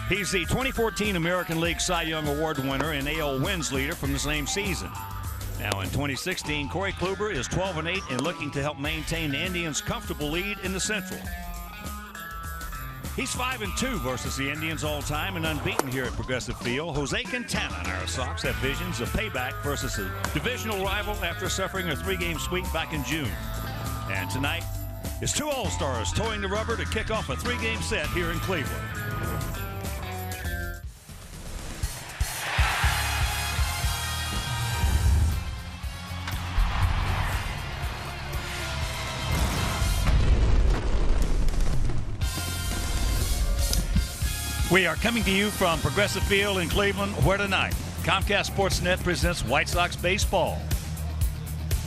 He's the 2014 American League Cy Young Award winner and AL wins leader from the same season. Now in 2016, Corey Kluber is 12-8 and looking to help maintain the Indians' comfortable lead in the Central. He's 5-2 versus the Indians all time and unbeaten here at Progressive Field. Jose Quintana and our Sox have visions of payback versus a divisional rival after suffering a 3-game sweep back in June. And tonight is two All-Stars towing the rubber to kick off a 3-game set here in Cleveland. We are coming to you from Progressive Field in Cleveland, where tonight Comcast Sportsnet presents White Sox baseball.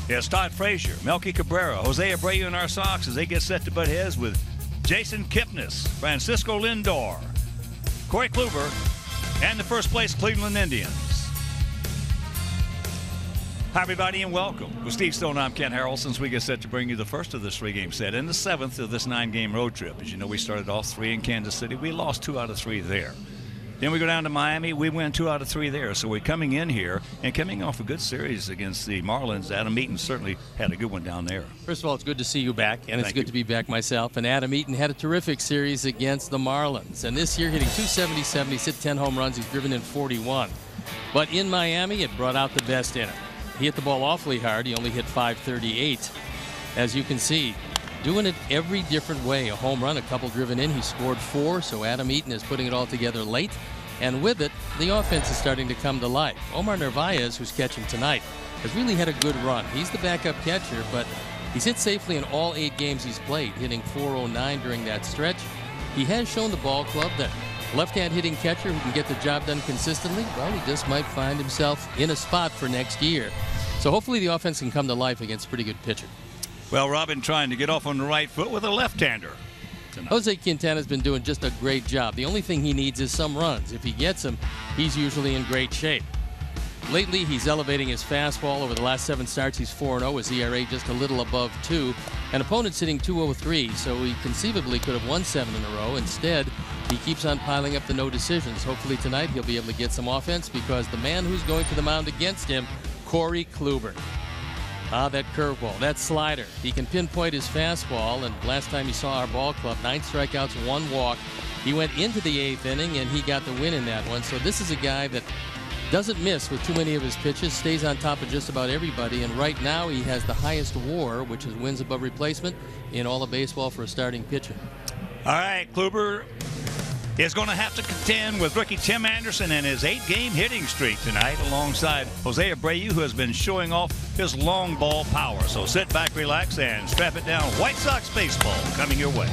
It's Todd Frazier, Melky Cabrera, Jose Abreu, and our Sox as they get set to butt heads with Jason Kipnis, Francisco Lindor, Corey Kluber, and the first place Cleveland Indians. Hi, everybody, and welcome. With Steve Stone, I'm Ken Harrelson. We get set to bring you the first of this 3-game set and the 7th of this 9-game road trip. As you know, we started off 3 in Kansas City. We lost 2 out of 3 there. Then we go down to Miami. We win 2 out of 3 there. So we're coming in here and coming off a good series against the Marlins. Adam Eaton certainly had a good one down there. First of all, it's good to see you back, and it's good to be back myself. And Adam Eaton had a terrific series against the Marlins. And this year, hitting .277, he's hit 10 home runs. He's driven in 41. But in Miami, it brought out the best in him. He hit the ball awfully hard. He only hit .538. As you can see, doing it every different way. A home run, a couple driven in. He scored 4, so Adam Eaton is putting it all together late. And with it, the offense is starting to come to life. Omar Narvaez, who's catching tonight, has really had a good run. He's the backup catcher, but he's hit safely in all 8 games he's played, hitting .409 during that stretch. He has shown the ball club that left-hand hitting catcher who can get the job done consistently, well, he just might find himself in a spot for next year. So hopefully the offense can come to life against a pretty good pitcher. Well, Robin trying to get off on the right foot with a left-hander tonight. Jose Quintana's been doing just a great job. The only thing he needs is some runs. If he gets them, he's usually in great shape. Lately, he's elevating his fastball. Over the last 7 starts, he's 4-0. His ERA just a little above 2. An opponent's hitting .203, so he conceivably could have won 7 in a row. Instead, he keeps on piling up the no decisions. Hopefully tonight he'll be able to get some offense because the man who's going to the mound against him, Corey Kluber. That curveball, that slider. He can pinpoint his fastball, and last time you saw our ball club, 9 strikeouts, 1 walk. He went into the 8th inning, and he got the win in that one. So this is a guy that doesn't miss with too many of his pitches, stays on top of just about everybody, and right now he has the highest WAR, which is wins above replacement, in all of baseball for a starting pitcher. All right, Kluber is going to have to contend with rookie Tim Anderson and his 8-game hitting streak tonight alongside Jose Abreu, who has been showing off his long ball power. So sit back, relax, and strap it down. White Sox baseball coming your way.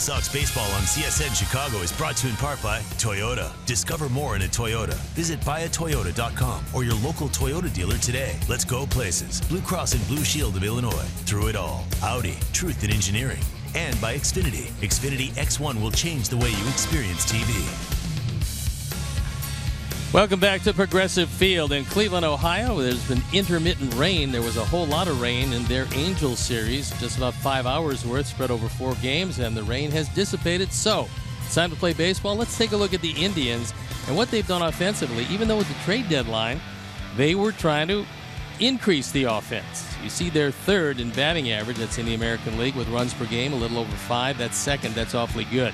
White Sox baseball on CSN Chicago is brought to you in part by Toyota. Discover more in a Toyota. Visit buyatoyota.com or your local Toyota dealer today. Let's go places. Blue Cross and Blue Shield of Illinois. Through it all. Audi. Truth in engineering. And by Xfinity. Xfinity X1 will change the way you experience TV. Welcome back to Progressive Field in Cleveland, Ohio. There's been intermittent rain. There was a whole lot of rain in their Angels series, just about 5 hours worth, spread over 4 games, and the rain has dissipated. So it's time to play baseball. Let's take a look at the Indians and what they've done offensively. Even though at the trade deadline, they were trying to increase the offense. You see they're third in batting average. That's in the American League with runs per game, a little over 5. That's second. That's awfully good.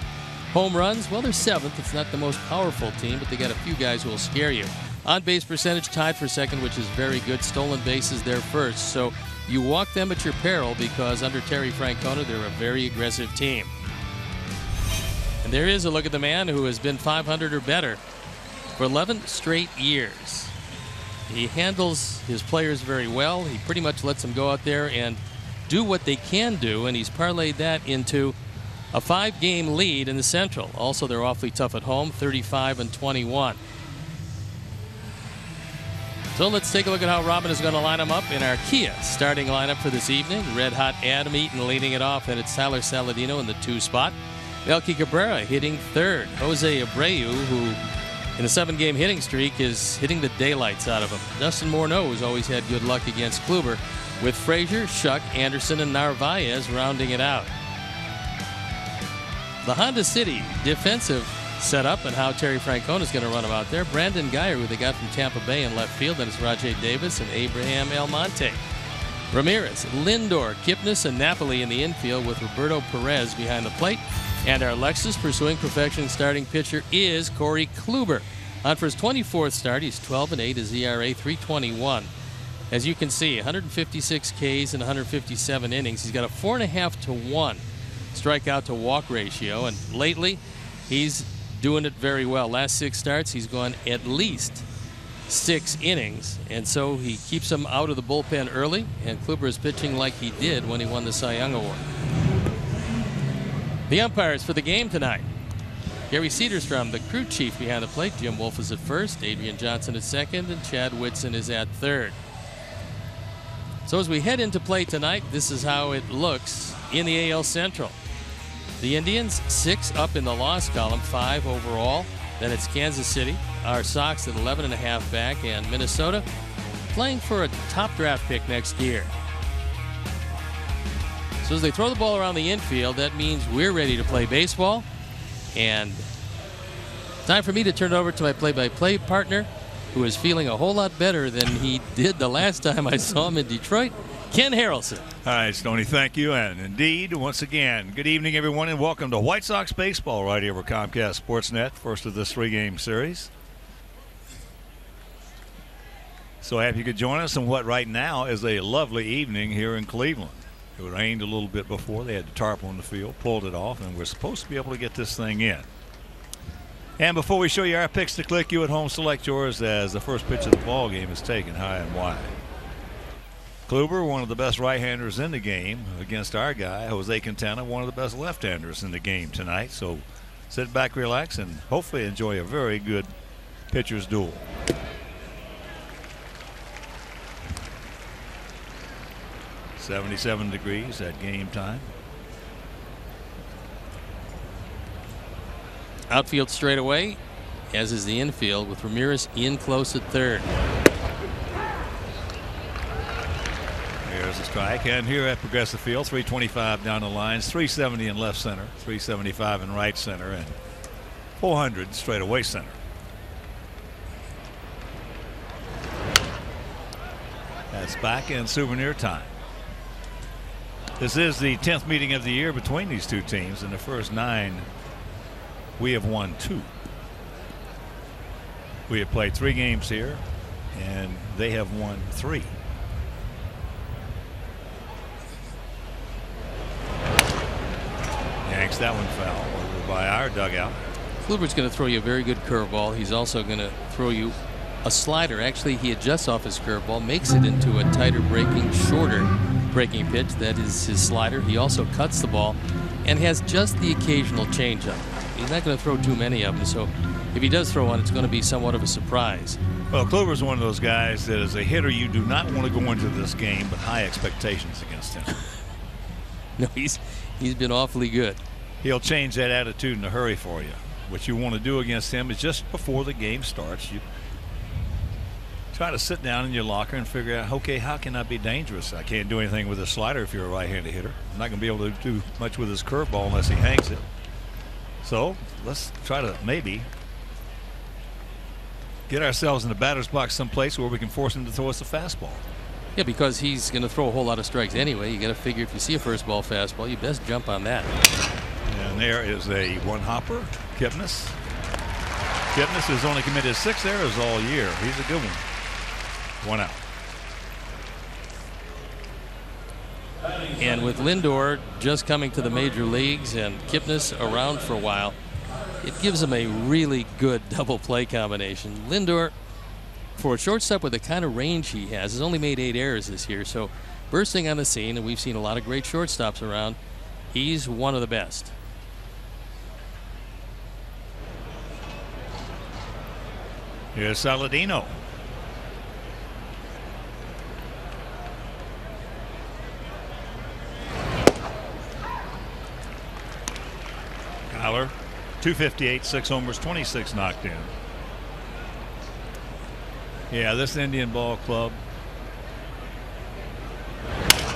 Home runs, well, they're 7th. It's not the most powerful team, but they got a few guys who will scare you. On-base percentage tied for second, which is very good. Stolen bases, they're first. So you walk them at your peril because under Terry Francona, they're a very aggressive team. And there is a look at the man who has been 500 or better for 11 straight years. He handles his players very well. He pretty much lets them go out there and do what they can do, and he's parlayed that into a 5-game lead in the Central. Also, they're awfully tough at home, 35-21. So let's take a look at how Robin is going to line them up in our Kia starting lineup for this evening. Red-hot Adam Eaton leading it off, and it's Tyler Saladino in the 2 spot. Melky Cabrera hitting 3rd. Jose Abreu, who in a 7-game hitting streak is hitting the daylights out of him. Dustin Morneau has always had good luck against Kluber, with Frazier, Schuck, Anderson, and Narvaez rounding it out. The Honda City defensive setup and how Terry Francona is going to run them out there. Brandon Guyer, who they got from Tampa Bay in left field, and it's Rajay Davis and Abraham Almonte. Ramirez, Lindor, Kipnis, and Napoli in the infield with Roberto Perez behind the plate. And our Lexus pursuing perfection starting pitcher is Corey Kluber. On for his 24th start, he's 12-8, his ERA 3.21. As you can see, 156 Ks in 157 innings. He's got a 4.5-to-1 strikeout to walk ratio, and lately he's doing it very well. Last 6 starts, he's gone at least 6 innings, and so he keeps them out of the bullpen early, and Kluber is pitching like he did when he won the Cy Young Award. The umpires for the game tonight: Gary Cedarstrom, the crew chief behind the plate. Jim Wolf is at first, Adrian Johnson at second, and Chad Whitson is at third. So as we head into play tonight, this is how it looks in the AL Central. The Indians 6 up in the loss column, 5 overall. Then it's Kansas City, our Sox at 11.5 back, and Minnesota playing for a top draft pick next year. So as they throw the ball around the infield, that means we're ready to play baseball. And time for me to turn it over to my play-by-play partner, who is feeling a whole lot better than he did the last time I saw him in Detroit, Ken Harrelson. All right, Stoney, thank you. And indeed, once again, good evening, everyone, and welcome to White Sox baseball right here over Comcast Sportsnet, first of this 3-game series. So happy you could join us in what right now is a lovely evening here in Cleveland. It rained a little bit before. They had the tarp on the field, pulled it off, and we're supposed to be able to get this thing in. And before we show you our picks to click, you at home select yours as the first pitch of the ball game is taken high and wide. Kluber, one of the best right-handers in the game, against our guy, Jose Quintana, one of the best left-handers in the game tonight. So sit back, relax, and hopefully enjoy a very good pitcher's duel. .77 degrees at game time. Outfield straight away, as is the infield, with Ramirez in close at third. There's a strike, and here at Progressive Field, 325 down the lines, 370 in left center, 375 in right center, and 400 straight away center. That's back in souvenir time. This is the 10th meeting of the year between these two teams. In the first 9, we have won 2. We have played 3 games here, and they have won 3. Yanks, that one foul over by our dugout. Kluber's going to throw you a very good curveball. He's also going to throw you a slider. Actually, he adjusts off his curveball, makes it into a tighter breaking, shorter breaking pitch. That is his slider. He also cuts the ball and has just the occasional changeup. He's not going to throw too many of them, so if he does throw one, it's going to be somewhat of a surprise. Well, Kluber's one of those guys that as a hitter, you do not want to go into this game with high expectations against him. No, he's been awfully good. He'll change that attitude in a hurry for you. What you want to do against him is just before the game starts, you try to sit down in your locker and figure out, okay, how can I be dangerous? I can't do anything with a slider if you're a right-handed hitter. I'm not going to be able to do much with his curveball unless he hangs it. So let's try to maybe get ourselves in the batter's box someplace where we can force him to throw us a fastball. Yeah, because he's going to throw a whole lot of strikes anyway. You got to figure if you see a first ball fastball, you best jump on that. And there is a one-hopper, Kipnis. Kipnis has only committed 6 errors all year. He's a good one. 1 out. And with Lindor just coming to the major leagues and Kipnis around for a while, it gives him a really good double play combination. Lindor, for a shortstop with the kind of range he has only made 8 errors this year. So bursting on the scene, and we've seen a lot of great shortstops around, he's one of the best. Here's Saladino. Kyler, 258, 6 homers, 26 knocked in. Yeah, this Indian ball club,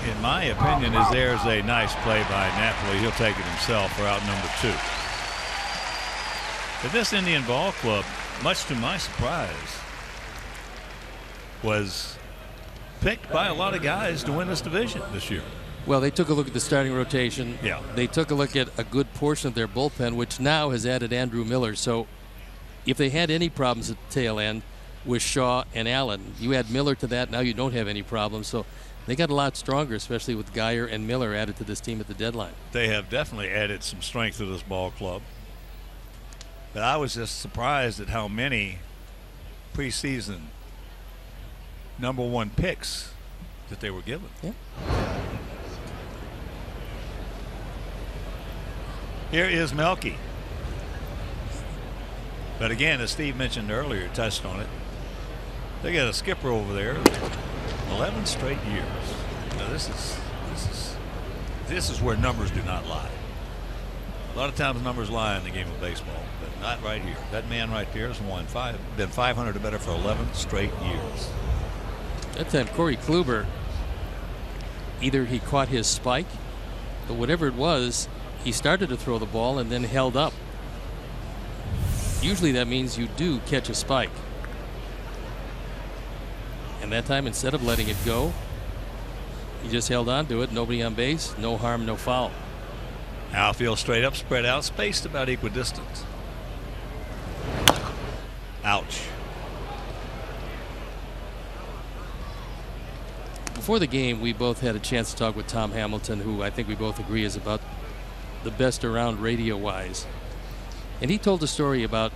in my opinion, is there's a nice play by Napoli. He'll take it himself for out number 2. But this Indian ball club, much to my surprise, was picked by a lot of guys to win this division this year. Well, they took a look at the starting rotation. Yeah. They took a look at a good portion of their bullpen, which now has added Andrew Miller. So if they had any problems at the tail end with Shaw and Allen, you add Miller to that, now you don't have any problems. So they got a lot stronger, especially with Geyer and Miller added to this team at the deadline. They have definitely added some strength to this ball club. But I was just surprised at how many preseason number 1 picks that they were given. Yeah. Here is Melky. But again, as Steve mentioned earlier, touched on it, they got a skipper over there, 11 straight years. Now this is where numbers do not lie. A lot of times numbers lie in the game of baseball, but not right here. That man right there has been 500 or better for 11 straight years. That time Corey Kluber, either he caught his spike, but whatever it was, he started to throw the ball and then held up. Usually that means you do catch a spike. And that time, instead of letting it go, he just held on to it. Nobody on base, no harm, no foul. Outfield straight up, spread out, spaced about equidistant. Ouch. Before the game, we both had a chance to talk with Tom Hamilton, who I think we both agree is about the best around radio-wise. And he told a story about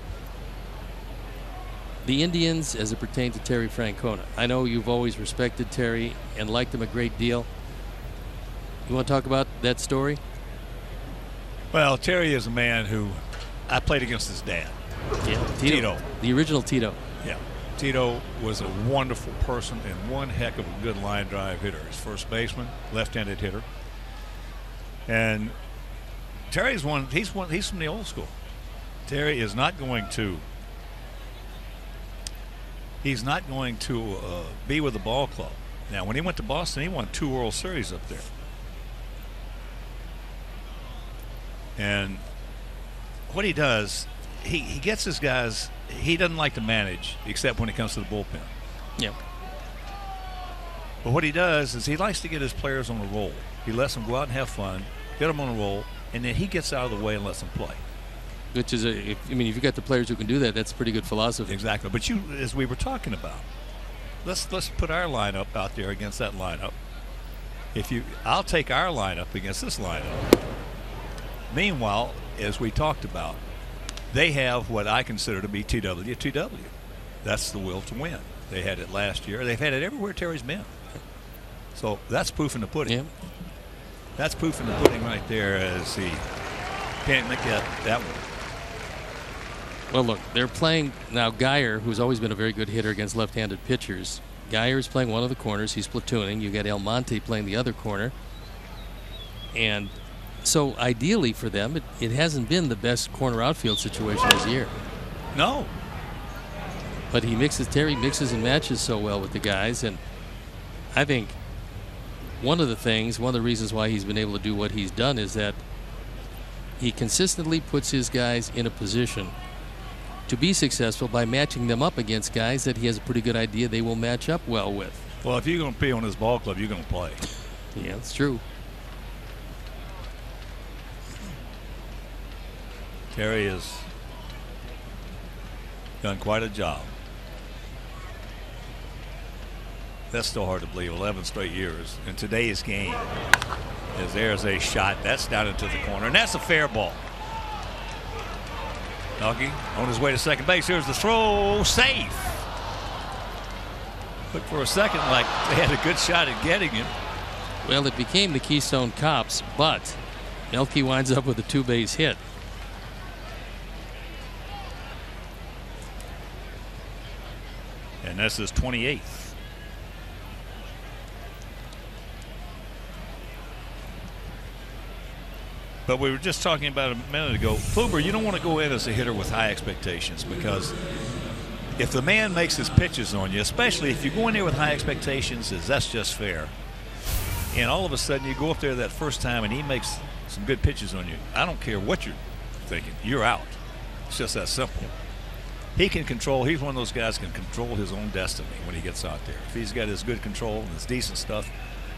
the Indians as it pertained to Terry Francona. I know you've always respected Terry and liked him a great deal. You want to talk about that story? Well, Terry is a man who I played against his dad. Yeah, Tito. The original Tito. Yeah. Tito was a wonderful person and one heck of a good line drive hitter. His first baseman, left-handed hitter. And Terry's he's from the old school. Terry is not going to be with the ball club. Now, when he went to Boston, he won 2 World Series up there. And what he does, he gets his guys, he doesn't like to manage except when it comes to the bullpen. Yeah. But what he does is he likes to get his players on a roll. He lets them go out and have fun, get them on a roll, and then he gets out of the way and lets them play. Which is, if you got the players who can do that, that's pretty good philosophy. Exactly. But as we were talking about, let's put our lineup out there against that lineup. I'll take our lineup against this lineup. Meanwhile, as we talked about, they have what I consider to be TW. That's the will to win. They had it last year. They've had it everywhere Terry's been. So that's proof in the pudding. Yeah. That's proof in the pudding right there as he can't make that one. Well, look, they're playing now Geyer, who's always been a very good hitter against left-handed pitchers. Geyer is playing one of the corners. He's platooning. You got El Monte playing the other corner. And so ideally for them, it hasn't been the best corner outfield situation this year. No. But Terry mixes and matches so well with the guys. And I think one of the reasons why he's been able to do what he's done is that he consistently puts his guys in a position to be successful by matching them up against guys that he has a pretty good idea they will match up well with. Well, if you're going to be on this ball club, you're going to play. Yeah, that's true. Terry has done quite a job. That's still hard to believe. 11 straight years. In today's game, as there's a shot. That's down into the corner, and that's a fair ball. Doggy on his way to second base. Here's the throw. Safe. Looked for a second like they had a good shot at getting him. Well, it became the Keystone Cops, but Melky winds up with a two-base hit. And this is 28th. But we were just talking about a minute ago, Kluber, you don't want to go in as a hitter with high expectations, because if the man makes his pitches on you, especially if you go in there with high expectations, that's just fair. And all of a sudden you go up there that first time and he makes some good pitches on you. I don't care what you're thinking, you're out. It's just that simple. He can control, he's one of those guys who can control his own destiny when he gets out there. If he's got his good control and his decent stuff,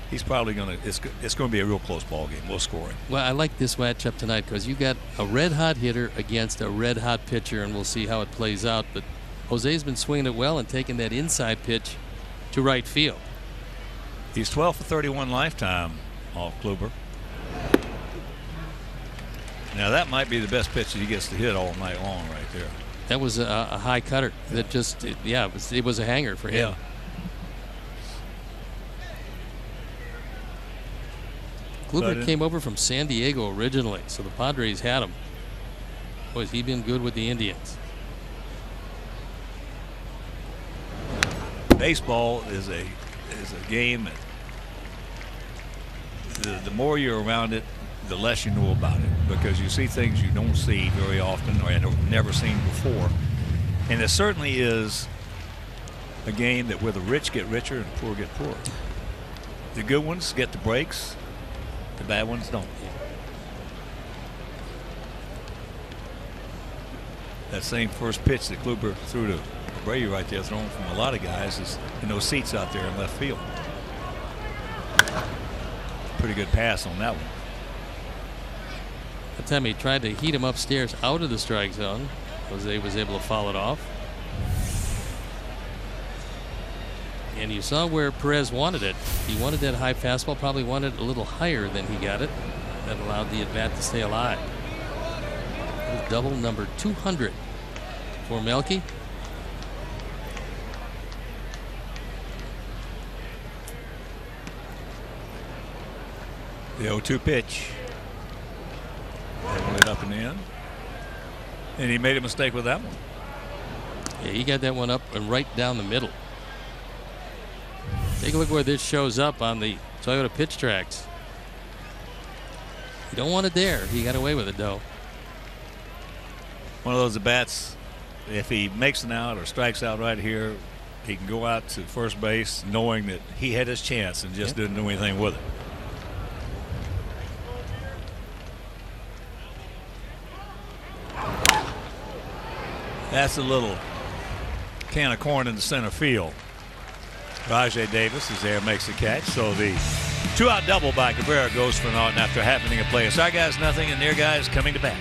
he's probably going to, it's going to be a real close ball game, low scoring. Well, I like this matchup tonight because you got a red-hot hitter against a red-hot pitcher, and we'll see how it plays out. But Jose's been swinging it well and taking that inside pitch to right field. He's 12 for 31 lifetime off Kluber. Now that might be the best pitch that he gets to hit all night long right there. That was a high cutter that just, it was a hanger for him. Yeah. Kluber came over from San Diego originally, so the Padres had him. Boy, has he been good with the Indians. Baseball is a game that the more you're around it, the less you know about it, because you see things you don't see very often or have never seen before. And it certainly is a game that where the rich get richer and the poor get poorer. The good ones get the breaks. The bad ones don't. That same first pitch that Kluber threw to Brady right there, thrown from a lot of guys, is in those seats out there in left field. Pretty good pass on that one. That time he tried to heat him upstairs out of the strike zone. Jose was able to foul it off. And you saw where Perez wanted it. He wanted that high fastball, probably wanted it a little higher than he got it. That allowed the at-bat to stay alive. Double number 200 for Melky. The 0-2 pitch. Pulling it up and in. And he made a mistake with that one. Yeah, he got that one up and right down the middle. Take a look where this shows up on the Toyota pitch tracks. You don't want it there. He got away with it, though. One of those at-bats, if he makes an out or strikes out right here, he can go out to first base knowing that he had his chance and just didn't do anything with it. That's a little can of corn in the center field. Rajay Davis is there, makes the catch. So the two-out double by Cabrera goes for naught after happening a play. So our guys nothing, and their guys coming to bat.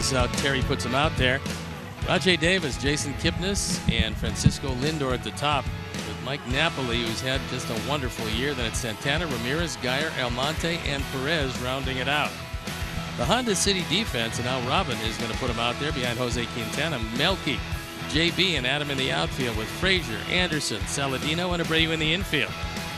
This is how Terry puts them out there. Rajai Davis, Jason Kipnis, and Francisco Lindor at the top, with Mike Napoli, who's had just a wonderful year. Then it's Santana, Ramirez, Geyer, Almonte, and Perez rounding it out. The Honda City defense, and Al Robin is going to put him out there behind Jose Quintana, Melky, JB, and Adam in the outfield with Frazier, Anderson, Saladino, and Abreu in the infield.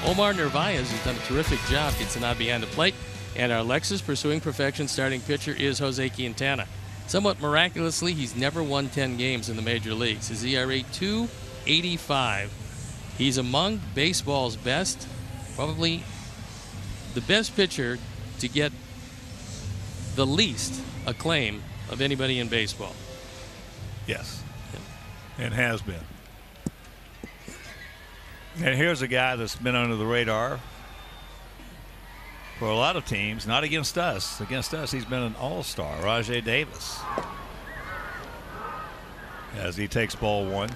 Omar Narvaez has done a terrific job, gets a nod behind the plate, and our Lexus pursuing perfection starting pitcher is Jose Quintana. Somewhat miraculously, he's never won 10 games in the major leagues. His ERA .285. He's among baseball's best, probably the best pitcher to get the least acclaim of anybody in baseball. Yes, it has been. And here's a guy that's been under the radar for a lot of teams, not against us. Against us, he's been an all-star, Rajai Davis. As he takes ball one.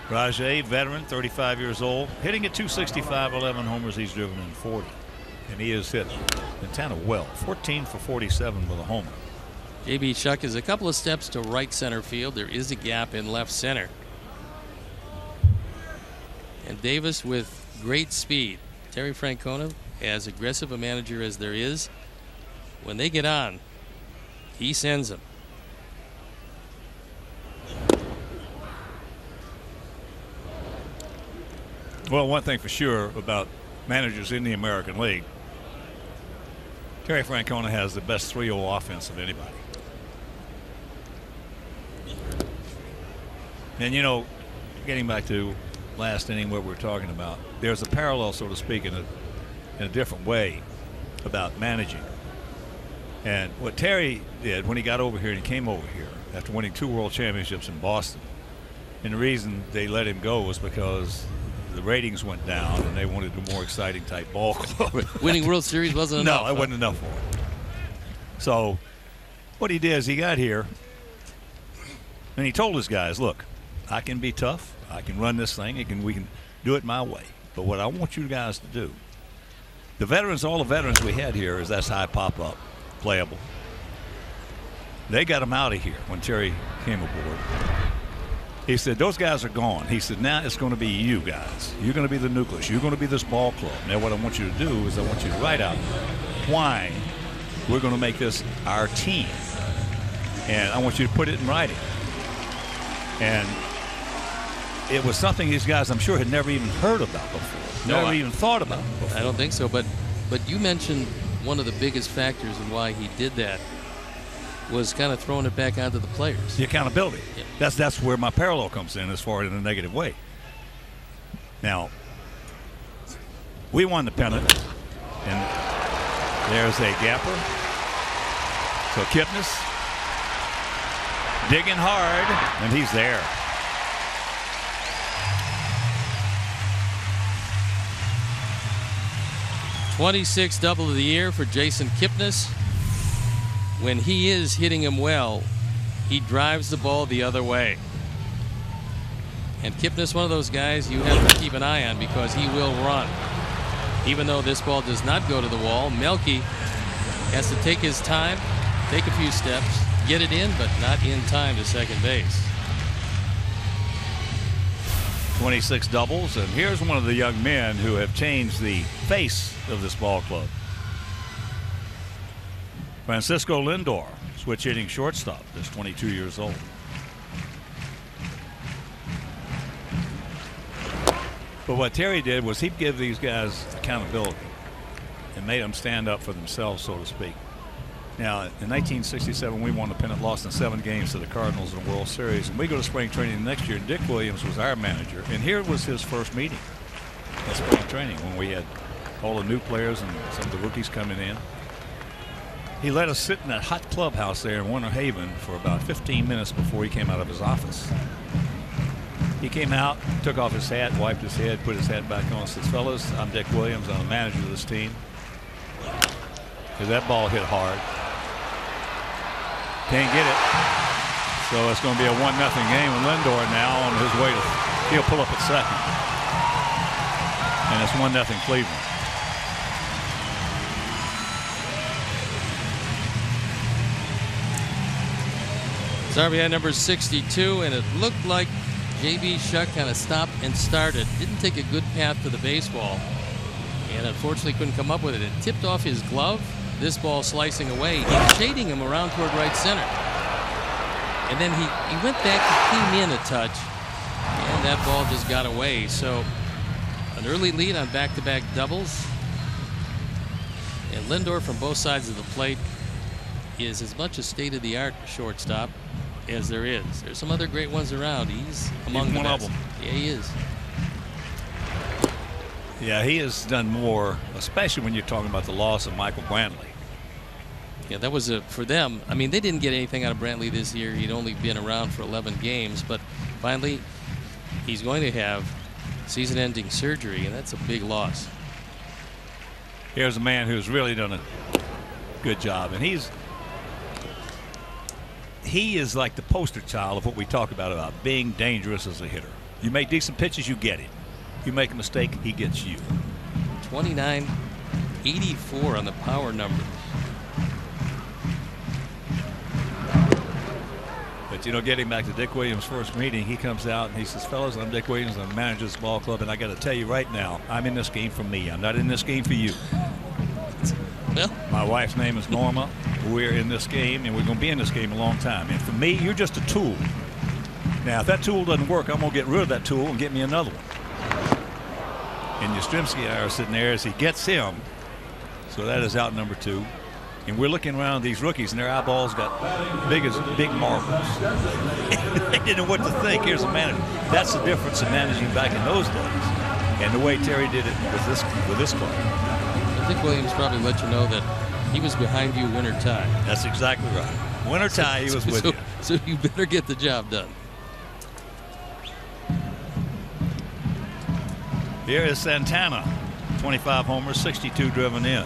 Rajai, veteran, 35 years old, hitting at .265, 11 homers he's driven in 40. And he has hit Quintana well, 14 for 47 with a homer. J.B. Chuck is a couple of steps to right center field. There is a gap in left center. And Davis with great speed. Terry Francona, as aggressive a manager as there is, when they get on, he sends them. Well, one thing for sure about managers in the American League, Terry Francona has the best 3-0 offense of anybody. And, you know, getting back to last inning, what we're talking about, there's a parallel, so to speak, in a different way about managing. And what Terry did when he got over here, and he came over here after winning 2 world championships in Boston, and the reason they let him go was because the ratings went down and they wanted a more exciting type ball club. Winning World Series wasn't enough. No, it wasn't enough for him. So what he did is he got here and he told his guys, look, I can be tough. I can run this thing. We can do it my way. But what I want you guys to do, the veterans, all the veterans we had here, is that's high pop-up, playable. They got him out of here when Terry came aboard. He said, those guys are gone. He said, now it's going to be you guys. You're going to be the nucleus. You're going to be this ball club. Now what I want you to do is I want you to write out why we're going to make this our team. And I want you to put it in writing. And it was something these guys, I'm sure, had never even heard about before. Never even thought about before. I don't think so. But you mentioned one of the biggest factors in why he did that was kind of throwing it back onto the players. The accountability. Yeah. That's where my parallel comes in as far in a negative way. Now, we won the pennant, and there's a gapper. So Kipnis digging hard, and he's there. 26th double of the year for Jason Kipnis. When he is hitting him well, he drives the ball the other way. And Kipnis, one of those guys you have to keep an eye on because he will run. Even though this ball does not go to the wall, Melky has to take his time, take a few steps, get it in, but not in time to second base. 26 doubles, and here's one of the young men who have changed the face of this ball club. Francisco Lindor, switch hitting shortstop, is 22 years old. But what Terry did was he'd give these guys accountability and made them stand up for themselves, so to speak. Now, in 1967, we won the pennant, lost in 7 games to the Cardinals in the World Series. And we go to spring training the next year. Dick Williams was our manager. And here was his first meeting at spring training when we had all the new players and some of the rookies coming in. He let us sit in that hot clubhouse there in Winter Haven for about 15 minutes before he came out of his office. He came out, took off his hat, wiped his head, put his hat back on, says, fellas, I'm Dick Williams. I'm the manager of this team. Because that ball hit hard. Can't get it. So it's going to be a 1-0 game with Lindor now on his way to, he'll pull up at second. And it's 1-0 Cleveland. It's RBI number 62, and it looked like J.B. Shuck kind of stopped and started. Didn't take a good path to the baseball, and unfortunately couldn't come up with it. It tipped off his glove. This ball slicing away. He was shading him around toward right center. And then he went back, he came in a touch, and that ball just got away. So an early lead on back-to-back doubles. And Lindor from both sides of the plate is as much a state-of-the-art shortstop as there is. There's some other great ones around. He's among the best. One of them. Yeah, he is. Yeah, he has done more, especially when you're talking about the loss of Michael Brantley. Yeah, that was for them. I mean, they didn't get anything out of Brantley this year. He'd only been around for 11 games, but finally he's going to have season-ending surgery, and that's a big loss. Here's a man who's really done a good job, and he is like the poster child of what we talk about being dangerous as a hitter. You make decent pitches, you get him. You make a mistake, he gets you. 29-84 on the power numbers. But, you know, getting back to Dick Williams' first meeting, he comes out and he says, fellas, I'm Dick Williams. I'm the manager of this ball club, and I got to tell you right now, I'm in this game for me. I'm not in this game for you. Well, my wife's name is Norma. We're in this game, and we're going to be in this game a long time. And for me, you're just a tool. Now, if that tool doesn't work, I'm going to get rid of that tool and get me another one. And Yastrzemski and I are sitting there as he gets him. So that is out number 2. And we're looking around these rookies, and their eyeballs got big marbles. They didn't know what to think. Here's a manager. That's the difference in managing back in those days, and the way Terry did it with this club. Dick Williams probably let you know that he was behind you winter tie. That's exactly right. Winter tie, he was with you. So you better get the job done. Here is Santana, 25 homers, 62 driven in.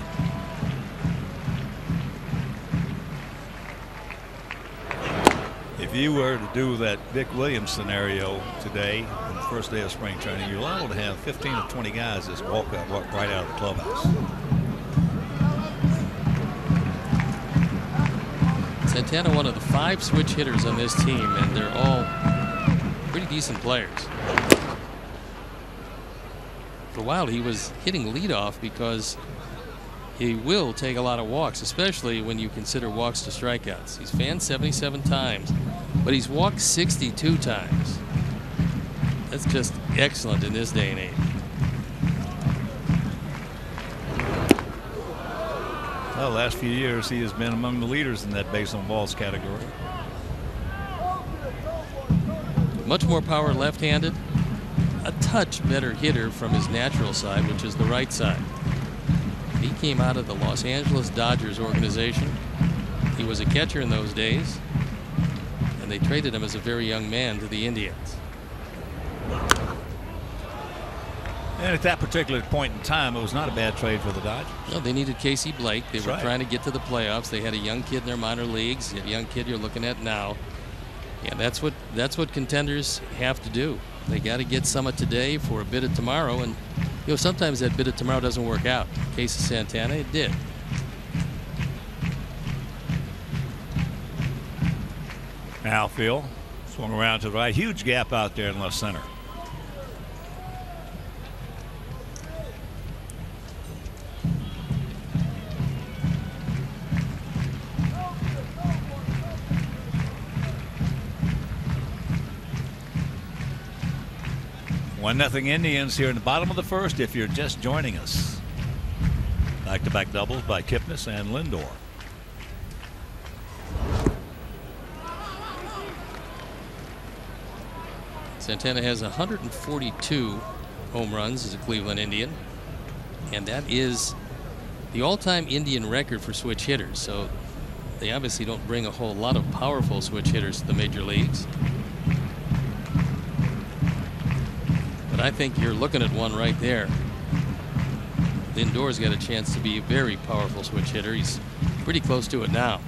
If you were to do that Dick Williams scenario today, on the first day of spring training, you're liable to have 15 or 20 guys just walk right out of the clubhouse. Santana, one of the 5 switch hitters on this team, and they're all pretty decent players. For a while, he was hitting leadoff because he will take a lot of walks, especially when you consider walks to strikeouts. He's fanned 77 times, but he's walked 62 times. That's just excellent in this day and age. Well, the last few years, he has been among the leaders in that base on balls category. Much more power left-handed. A touch better hitter from his natural side, which is the right side. He came out of the Los Angeles Dodgers organization. He was a catcher in those days, and they traded him as a very young man to the Indians. And at that particular point in time, it was not a bad trade for the Dodgers. No, they needed Casey Blake. They were trying to get to the playoffs. They had a young kid in their minor leagues. You had a young kid you're looking at now. Yeah, that's what contenders have to do. They got to get some of today for a bit of tomorrow, and you know, sometimes that bit of tomorrow doesn't work out. In the case of Santana, it did. Now Phil swung around to the right. Huge gap out there in left center. One nothing Indians here in the bottom of the first if you're just joining us. Back-to-back doubles by Kipnis and Lindor. Santana has 142 home runs as a Cleveland Indian, and that is the all-time Indian record for switch hitters. So they obviously don't bring a whole lot of powerful switch hitters to the major leagues. But I think you're looking at one right there. Lindor's got a chance to be a very powerful switch hitter. He's pretty close to it now.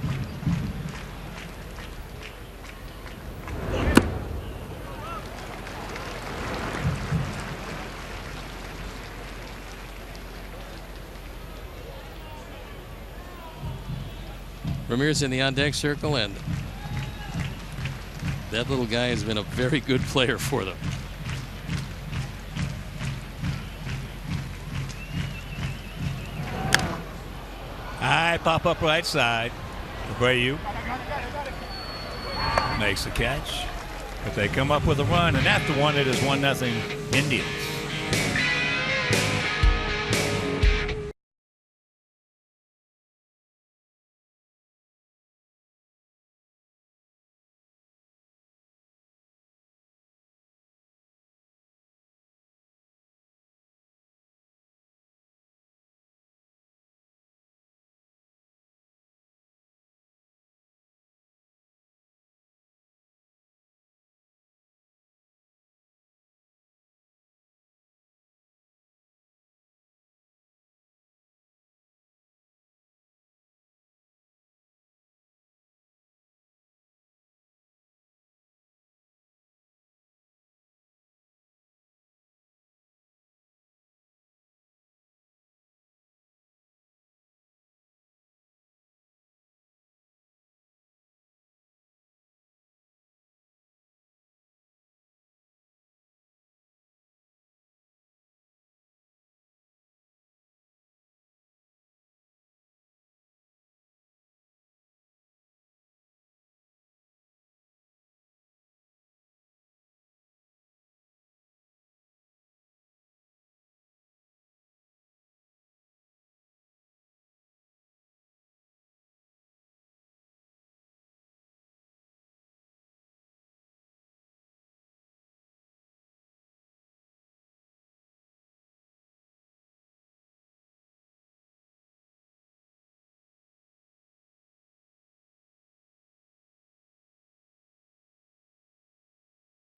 Ramirez in the on-deck circle, and That little guy has been a very good player for them. High pop up right side. Abreu makes the catch. But they come up with a run, and after one, it is 1-0 Indians.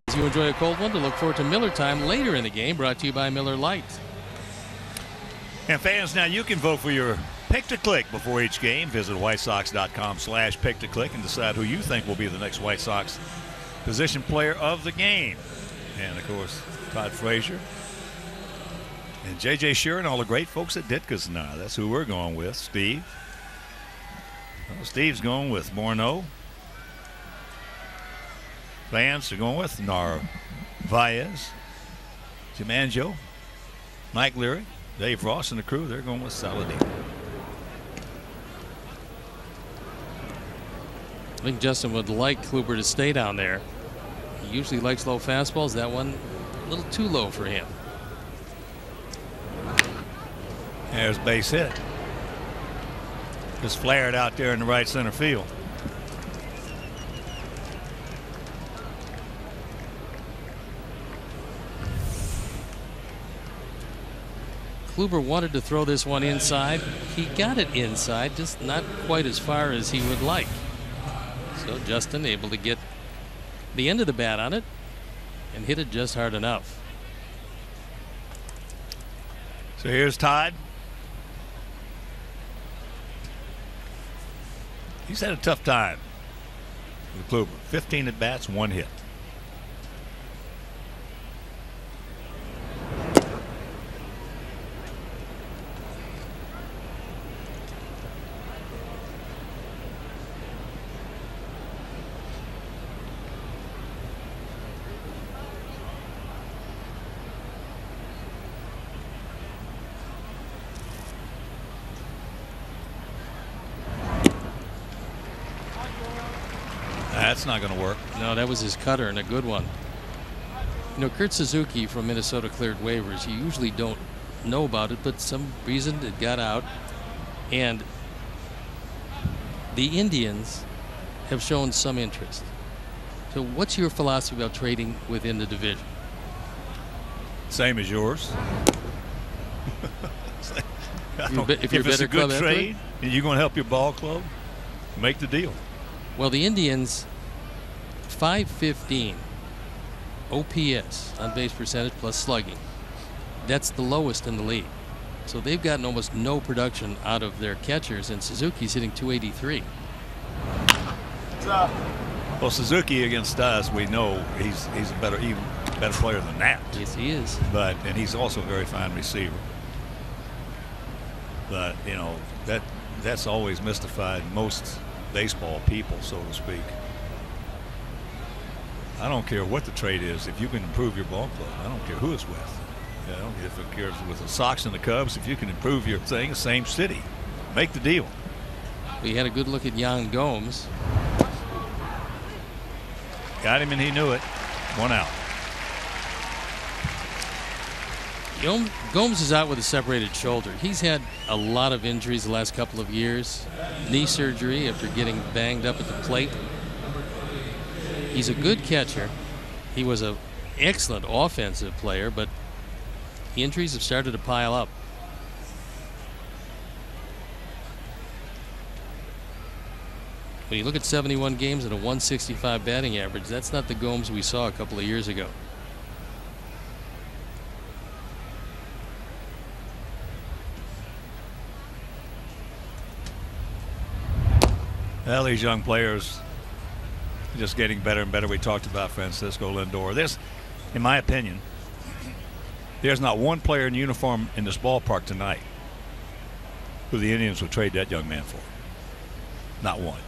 As you enjoy a cold one, to look forward to Miller Time later in the game, brought to you by Miller Lite. And fans, now you can vote for your pick to click before each game. Visit whitesox.com/pick to click and decide who you think will be the next White Sox position player of the game. And of course, Todd Frazier and J.J. Shearer and all the great folks at Ditka's now. That's who we're going with. Steve. Well, Steve's going with Morneau. Fans are going with Narvaez, Jimanjo, Mike Leary, Dave Ross, and the crew. They're going with Saladino. I think Justin would like Kluber to stay down there. He usually likes low fastballs. That one a little too low for him. There's base hit. Just flared out there in the right center field. Kluber wanted to throw this one inside. He got it inside, just not quite as far as he would like. So Justin able to get the end of the bat on it and hit it just hard enough. So here's Todd. He's had a tough time with Kluber. 15 at bats, 1 hit. That's not going to work. No, that was his cutter, and a good one. You know, Kurt Suzuki from Minnesota cleared waivers. You usually don't know about it, but some reason it got out. And the Indians have shown some interest. So what's your philosophy about trading within the division? Same as yours. If you're it's a good club trade and you're going to help your ball club, make the deal. Well, the Indians, 515 OPS, on base percentage plus slugging. That's the lowest in the league. So they've gotten almost no production out of their catchers, and Suzuki's hitting 283. Well, Suzuki against us, we know he's a better player than that. Yes, he is. And he's also a very fine receiver. But you know that's always mystified most baseball people, so to speak. I don't care what the trade is. If you can improve your ball club, I don't care who it's with. You know, if it cares with the Sox and the Cubs, if you can improve your thing, same city, make the deal. We had a good look at Yan Gomes. Got him and he knew it. 1 out. Gomes is out with a separated shoulder. He's had a lot of injuries the last couple of years. Knee surgery after getting banged up at the plate. He's a good catcher. He was an excellent offensive player, but injuries have started to pile up. When you look at 71 games and a 165 batting average, that's not the Gomes we saw a couple of years ago. Well, these young players just getting better and better. We talked about Francisco Lindor. This, in my opinion, there's not one player in uniform in this ballpark tonight who the Indians would trade that young man for. Not one.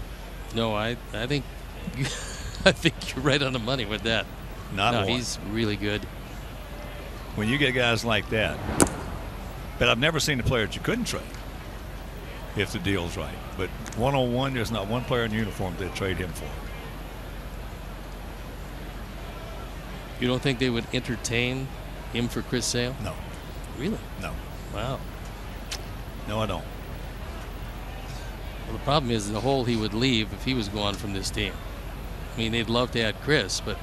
No, I think I think you're right on the money with that. Not one. He's really good. When you get guys like that, but I've never seen a player that you couldn't trade if the deal's right. But 101, there's not one player in uniform they'd trade him for. You don't think they would entertain him for Chris Sale? No. Really? No. Wow. No, I don't. Well, the problem is the hole he would leave if he was gone from this team. I mean, they'd love to add Chris, but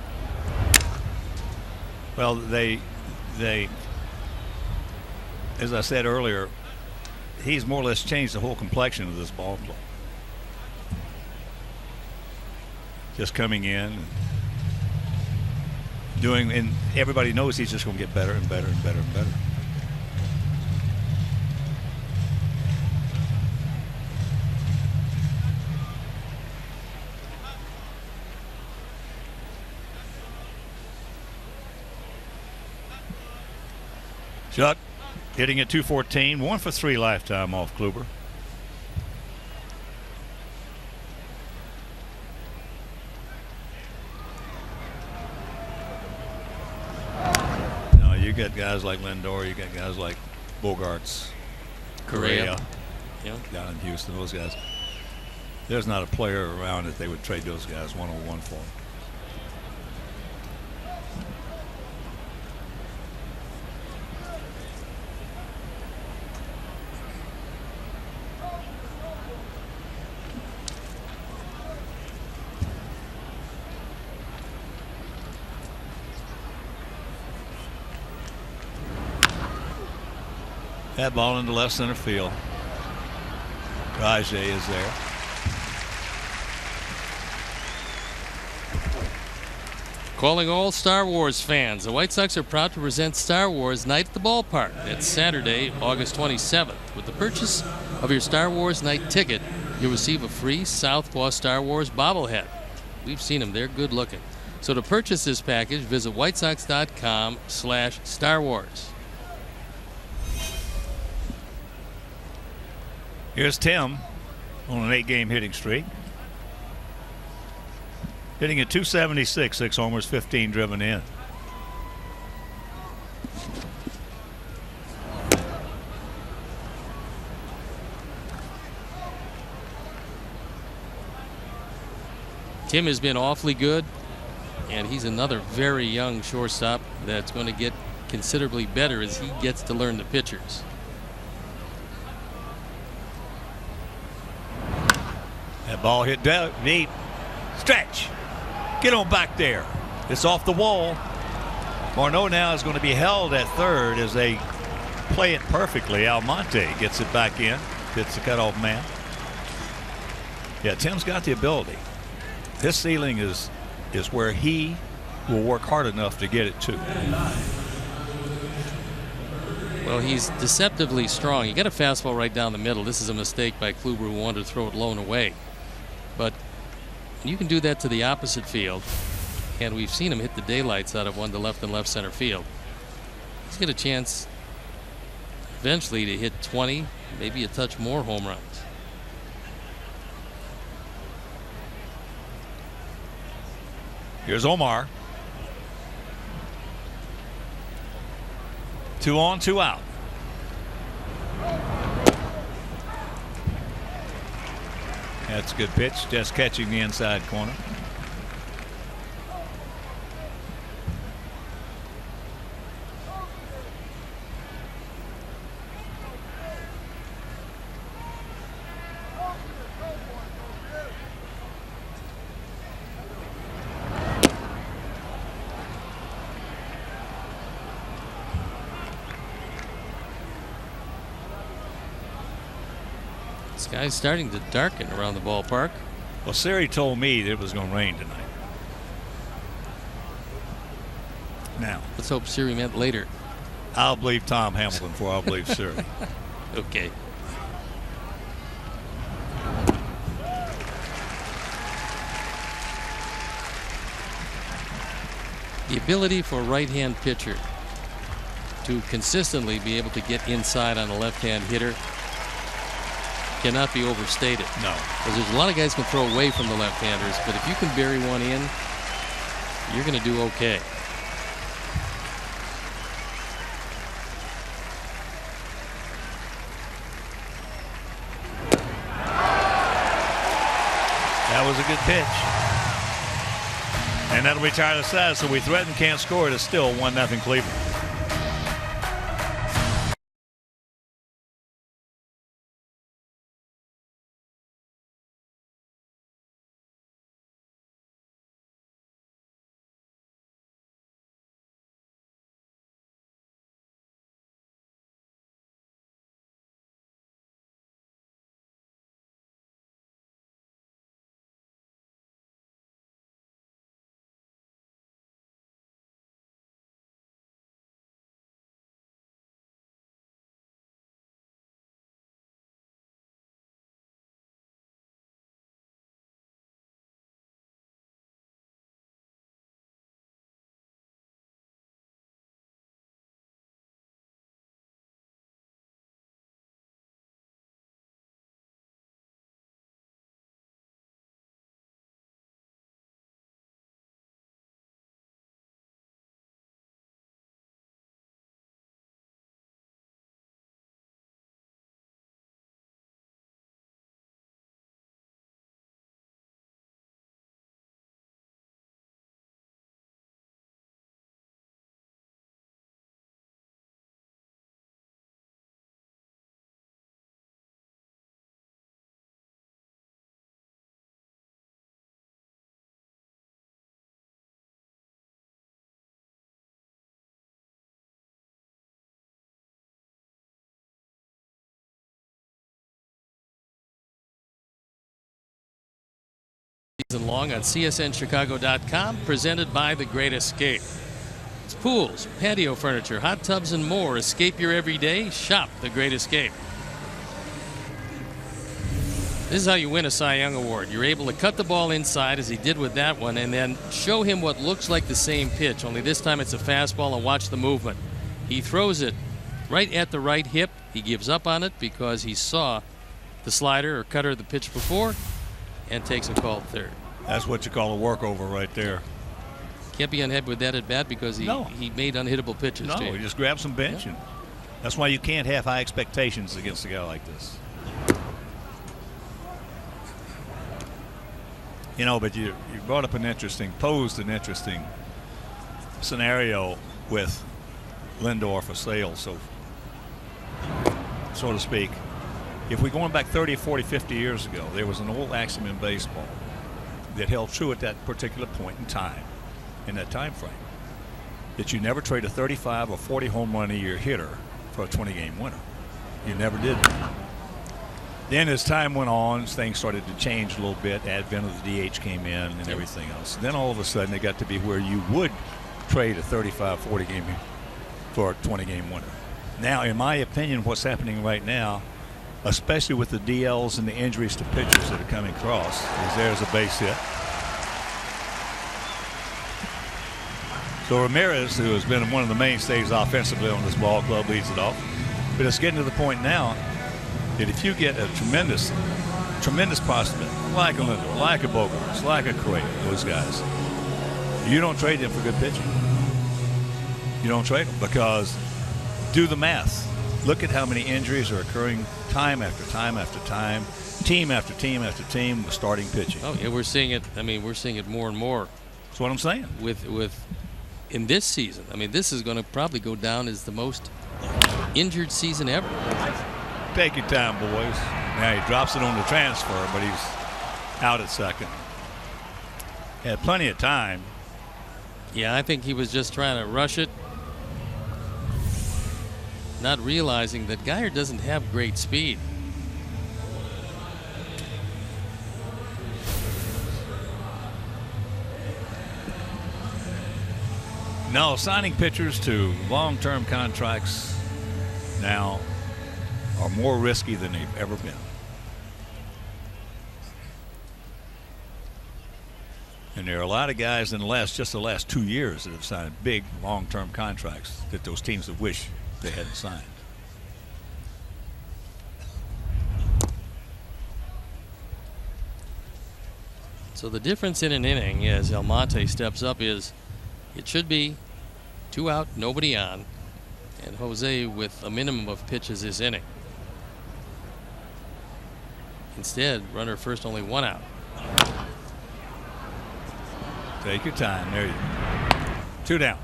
well, they as I said earlier, he's more or less changed the whole complexion of this ball club. Just coming in and doing, and everybody knows he's just going to get better and better and better and better. Chuck hitting at 214, 1 for 3 lifetime off Kluber. Now you got guys like Lindor, you got guys like Bogarts, Correa, yeah, down in Houston. Those guys. There's not a player around that they would trade those guys 101 for. That ball into left center field. Rajay is there. Calling all Star Wars fans, the White Sox are proud to present Star Wars Night at the Ballpark. That's Saturday, August 27th. With the purchase of your Star Wars Night ticket, you'll receive a free Southpaw Star Wars bobblehead. We've seen them. They're good looking. So to purchase this package, visit whitesox.com/Star Wars. Here's Tim on an 8-game hitting streak. Hitting at 276, 6 homers, 15 driven in. Tim has been awfully good, and he's another very young shortstop that's going to get considerably better as he gets to learn the pitchers. That ball hit deep. Stretch. Get on back there. It's off the wall. Morneau now is going to be held at third as they play it perfectly. Almonte gets it back in. Hits the cutoff man. Yeah, Tim's got the ability. His ceiling is where he will work hard enough to get it to. Well, he's deceptively strong. You got a fastball right down the middle. This is a mistake by Kluber, who wanted to throw it low and away. But you can do that to the opposite field, and we've seen him hit the daylights out of one to left and left center field. He's got a chance eventually to hit 20, maybe a touch more home runs. Here's Omar. 2 on, 2 out. That's a good pitch, just catching the inside corner. Sky's starting to darken around the ballpark. Well, Siri told me that it was going to rain tonight. Now, let's hope Siri meant later. I'll believe Tom Hamilton before I'll believe Siri. Okay. The ability for a right-hand pitcher to consistently be able to get inside on a left-hand hitter cannot be overstated. No. Because there's a lot of guys can throw away from the left-handers, but if you can bury one in, you're going to do okay. That was a good pitch. And that'll retire the side, so we threaten, can't score it. It's still 1-0 Cleveland. Season long on CSNChicago.com, presented by The Great Escape. It's pools, patio furniture, hot tubs, and more. Escape your everyday. Shop The Great Escape. This is how you win a Cy Young Award. You're able to cut the ball inside, as he did with that one, and then show him what looks like the same pitch, only this time it's a fastball, and watch the movement. He throws it right at the right hip. He gives up on it because he saw the slider or cutter of the pitch before and takes a called third. That's what you call a workover right there. Can't be unhappy with that at bat because he made unhittable pitches. No, he just grabbed some bench. Yeah. And that's why you can't have high expectations against a guy like this. You know, but you brought up posed an interesting scenario with Lindor for sale, so to speak. If we're going back 30, 40, 50 years ago, there was an old axiom in baseball that held true at that particular point in time, in that time frame, that you never trade a 35 or 40 home run a year hitter for a 20-game winner. You never did that. Then as time went on, things started to change a little bit. Advent of the DH came in and everything else. Then all of a sudden it got to be where you would trade a 35, 40 game for a 20-game winner. Now, in my opinion, what's happening right now, especially with the DLs and the injuries to pitchers that are coming across, is there's a base hit. So Ramirez, who has been one of the mainstays offensively on this ball club, leads it off. But it's getting to the point now that if you get a tremendous prospect, like a Lindor, like a Bogarts, like a Correa, those guys, you don't trade them for good pitching. You don't trade them because do the math. Look at how many injuries are occurring time after time after time, team after team after team with starting pitching. Oh yeah, we're seeing it. I mean, we're seeing it more and more. That's what I'm saying. With in this season, I mean, this is going to probably go down as the most injured season ever. Take your time, boys. Now he drops it on the transfer, but he's out at second. Had plenty of time. Yeah, I think he was just trying to rush it, not realizing that Geyer doesn't have great speed. No, signing pitchers to long-term contracts now are more risky than they've ever been. And there are a lot of guys in the last 2 years that have signed big long-term contracts that those teams have wished they hadn't signed. So the difference in an inning as Almonte steps up is it should be 2 out, nobody on, and Jose with a minimum of pitches this inning. Instead, runner first, only 1 out. Take your time. There you go. 2 down.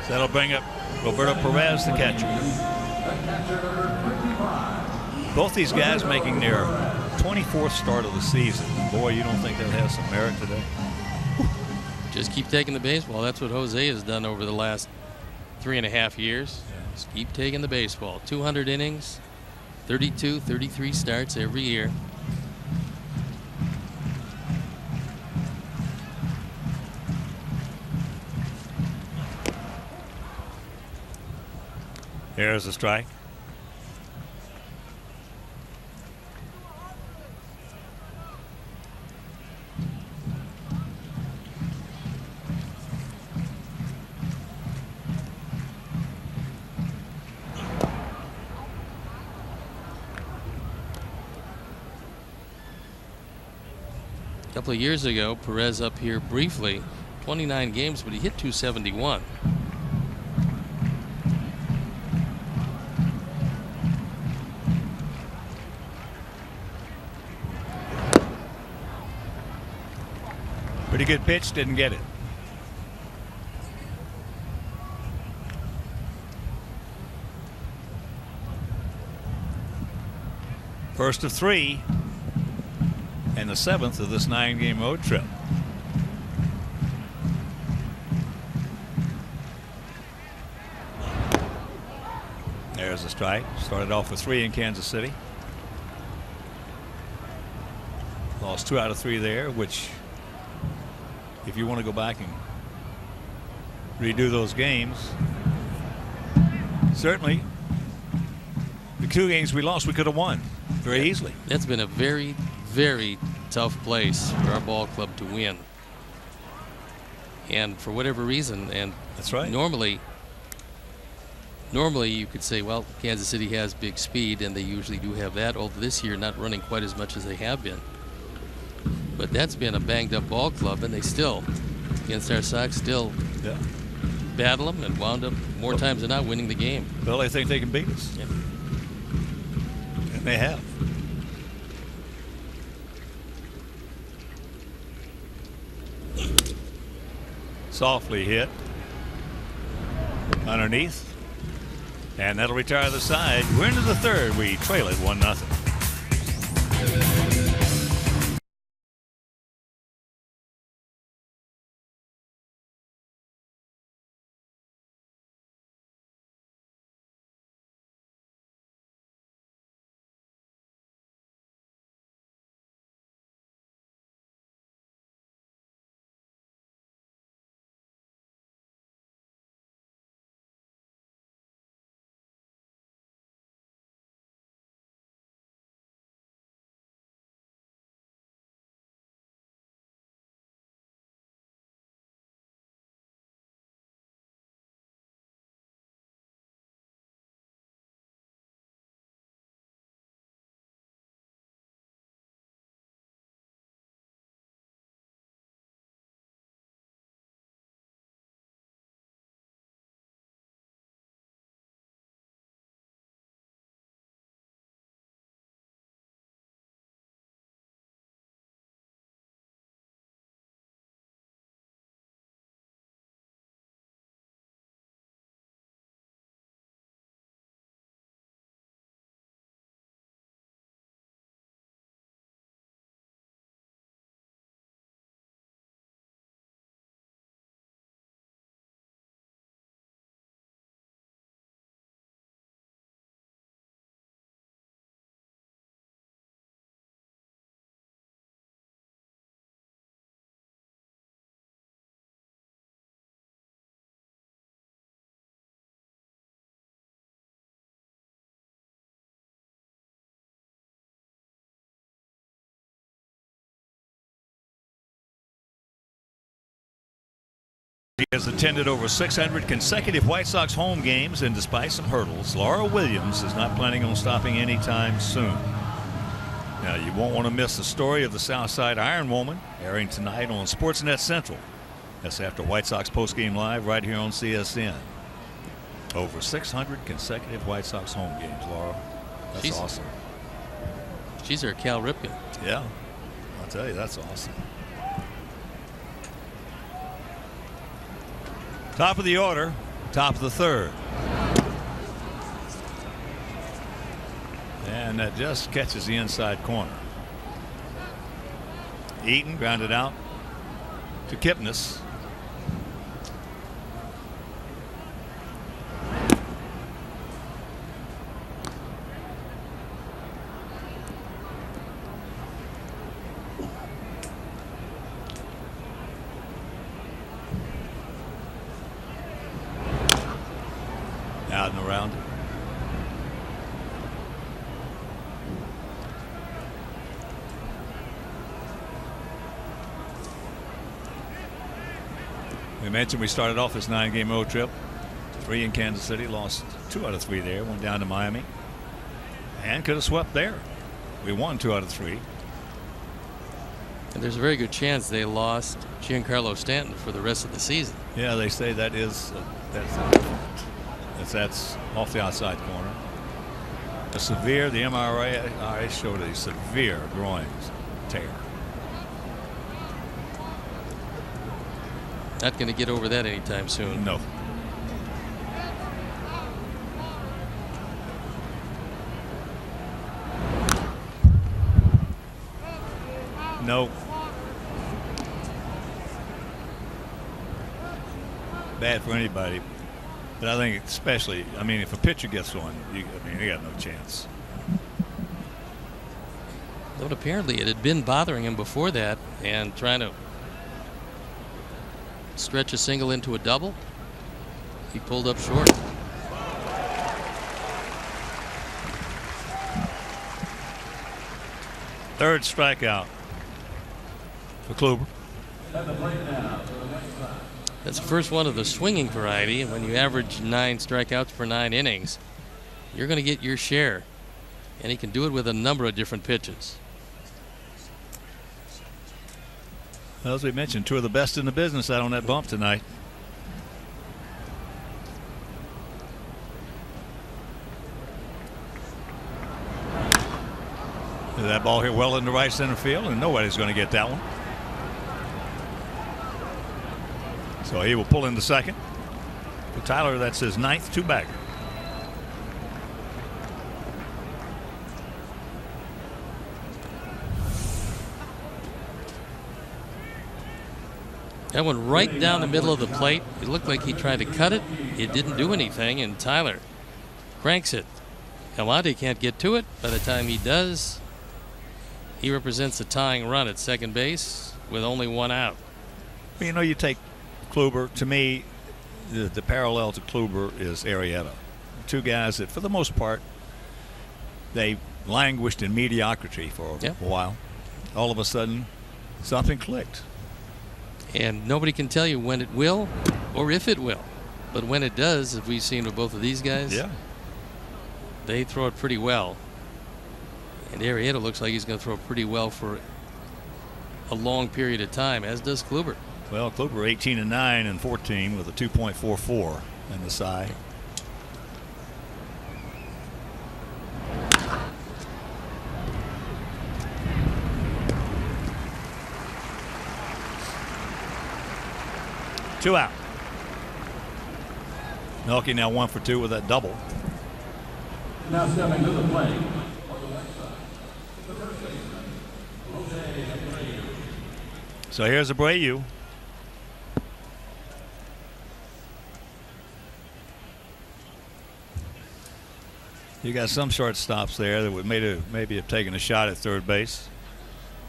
So that'll bring up Roberto Perez, the catcher. Both these guys making their 24th start of the season. Boy, you don't think that has some merit today? Just keep taking the baseball. That's what Jose has done over the last 3.5 years. Yeah. Just keep taking the baseball. 200 innings, 32, 33 starts every year. There's a strike. A couple of years ago, Perez up here briefly, 29 games, but he hit 271. Pretty good pitch, didn't get it. First of 3 and the 7th of this 9-game road trip. There's a strike. Started off with 3 in Kansas City. Lost 2 out of 3 there, which, if you want to go back and redo those games, certainly the 2 games we lost, we could have won very easily. That's been a very, very tough place for our ball club to win. And for whatever reason, and that's right. Normally you could say, well, Kansas City has big speed, and they usually do have that, although this year not running quite as much as they have been. But that's been a banged-up ball club, and they still, against our Sox, still battle them and wound up more times than not winning the game. Well, they think they can beat us. Yeah. And they have. Softly hit underneath, and that'll retire the side. We're into the 3rd. We trail it 1-0. He has attended over 600 consecutive White Sox home games, and despite some hurdles, Laura Williams is not planning on stopping anytime soon. Now, you won't want to miss the story of the Southside Iron Woman, airing tonight on Sportsnet Central. That's after White Sox postgame live right here on CSN. Over 600 consecutive White Sox home games, Laura. That's awesome. She's our Cal Ripken. Yeah, I'll tell you, that's awesome. Top of the order, top of the third. And that just catches the inside corner. Eaton grounded out to Kipnis. Out and around. We mentioned we started off this 9-game road trip. 3 in Kansas City, lost 2 out of 3 there, went down to Miami, and could have swept there. We won 2 out of 3. And there's a very good chance they lost Giancarlo Stanton for the rest of the season. Yeah, they say that is that's off the outside corner. The MRI showed a severe groin tear. Not going to get over that anytime soon. No. No. Bad for anybody. But I think especially, I mean, if a pitcher gets one, you got no chance. But apparently it had been bothering him before that, and trying to stretch a single into a double, he pulled up short. Third strikeout for Kluber. That's the first one of the swinging variety, and when you average 9 strikeouts per 9 innings, you're going to get your share, and he can do it with a number of different pitches. Well, as we mentioned, 2 of the best in the business out on that bump tonight. That ball hit well into right center field, and nobody's going to get that one. So he will pull into second. For Tyler, that's his 9th two-bagger. That one right down the middle of the plate. It looked like he tried to cut it. It didn't do anything, and Tyler cranks it. Galante can't get to it. By the time he does, he represents a tying run at second base with only 1 out. Well, you know, you take Kluber. To me, the parallel to Kluber is Arrieta. 2 guys that, for the most part, they languished in mediocrity for a while. All of a sudden, something clicked. And nobody can tell you when it will or if it will. But when it does, as we've seen with both of these guys, they throw it pretty well. And Arrieta looks like he's going to throw pretty well for a long period of time, as does Kluber. Well, Kluber 18-9 and 14 with a 2.44 in the side. Two out. Milwaukee now 1 for 2 with that double. Now stepping to the plate. So here's Abreu. You got some shortstops there that would maybe have taken a shot at third base.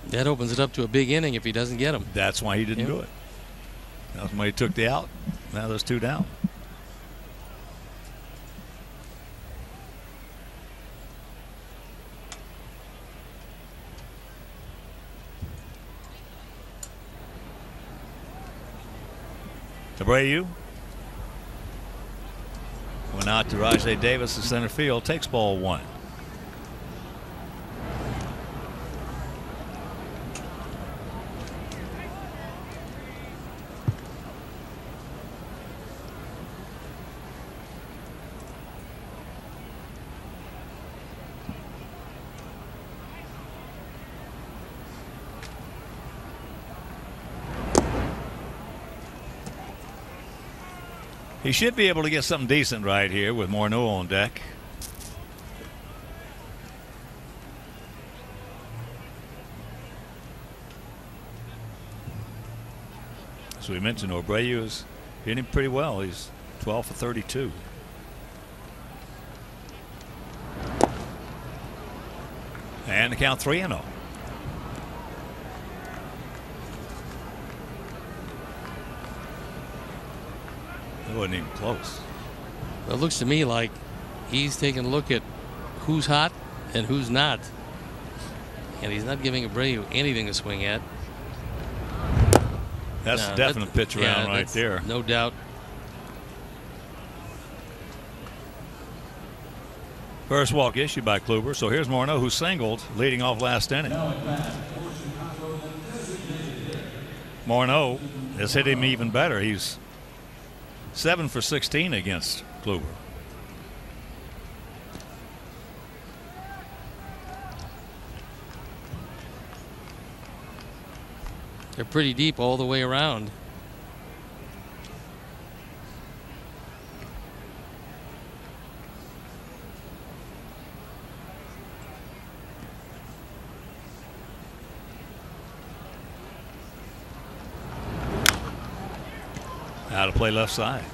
That opens it up to a big inning if he doesn't get them. That's why he didn't do it. That's why he took the out. Now there's 2 down. Abreu. Went out to Rajay Davis in center field. Takes ball 1. He should be able to get something decent right here with Morneau on deck. As we mentioned, Abreu is hitting pretty well. He's 12 for 32. And the count 3-0. It wasn't even close. It looks to me like he's taking a look at who's hot and who's not. And he's not giving Abreu anything to swing at. That's a definite pitch around right there. No doubt. First walk issued by Kluber. So here's Morneau, who singled leading off last inning. Morneau has hit him even better. He's 7 for 16 against Kluber. They're pretty deep all the way around. Out to play left side.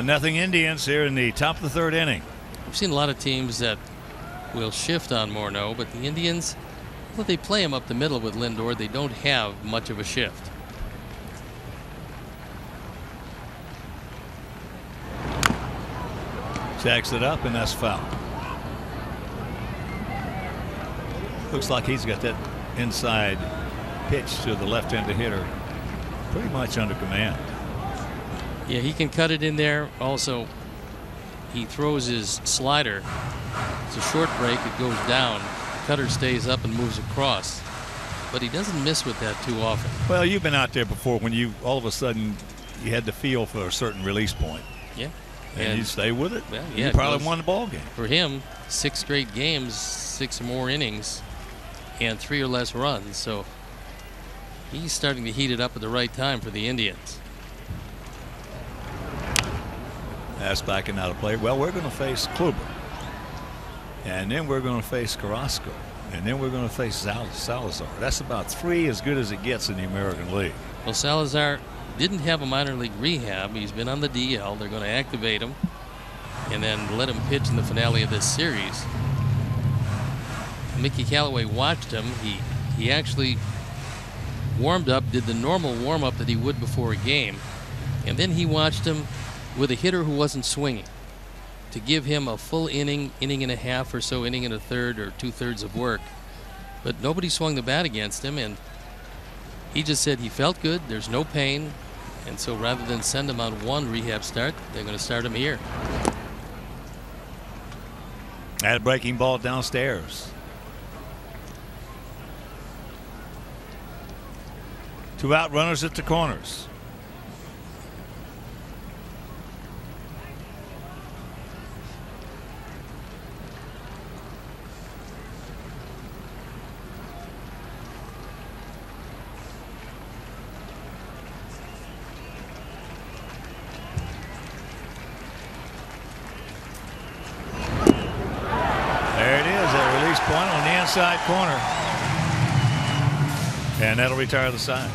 Nothing Indians here in the top of the 3rd inning. I've seen a lot of teams that will shift on Morneau, but the Indians, well, they play him up the middle with Lindor. They don't have much of a shift. Jacks it up, and that's foul. Looks like he's got that inside pitch to the left-handed hitter pretty much under command. Yeah, he can cut it in there. Also, he throws his slider. It's a short break. It goes down. The cutter stays up and moves across. But he doesn't miss with that too often. Well, you've been out there before when you all of a sudden you had the feel for a certain release point. Yeah. And you stay with it. Well, yeah, you probably won the ball game. For him, 6 straight games, 6 or more innings, and 3 or less runs. So he's starting to heat it up at the right time for the Indians. That's backing out of play. Well, we're going to face Kluber. And then we're going to face Carrasco. And then we're going to face Salazar. That's about 3 as good as it gets in the American League. Well, Salazar didn't have a minor league rehab. He's been on the DL. They're going to activate him and then let him pitch in the finale of this series. Mickey Callaway watched him. He actually warmed up, did the normal warm-up that he would before a game. And then he watched him with a hitter who wasn't swinging to give him a full inning, inning and a half or so, inning and a third or 2/3 of work. But nobody swung the bat against him, and he just said he felt good, there's no pain, and so rather than send him on one rehab start, they're going to start him here. That breaking ball downstairs. 2 out runners at the corners. Inside corner, and that'll retire the side.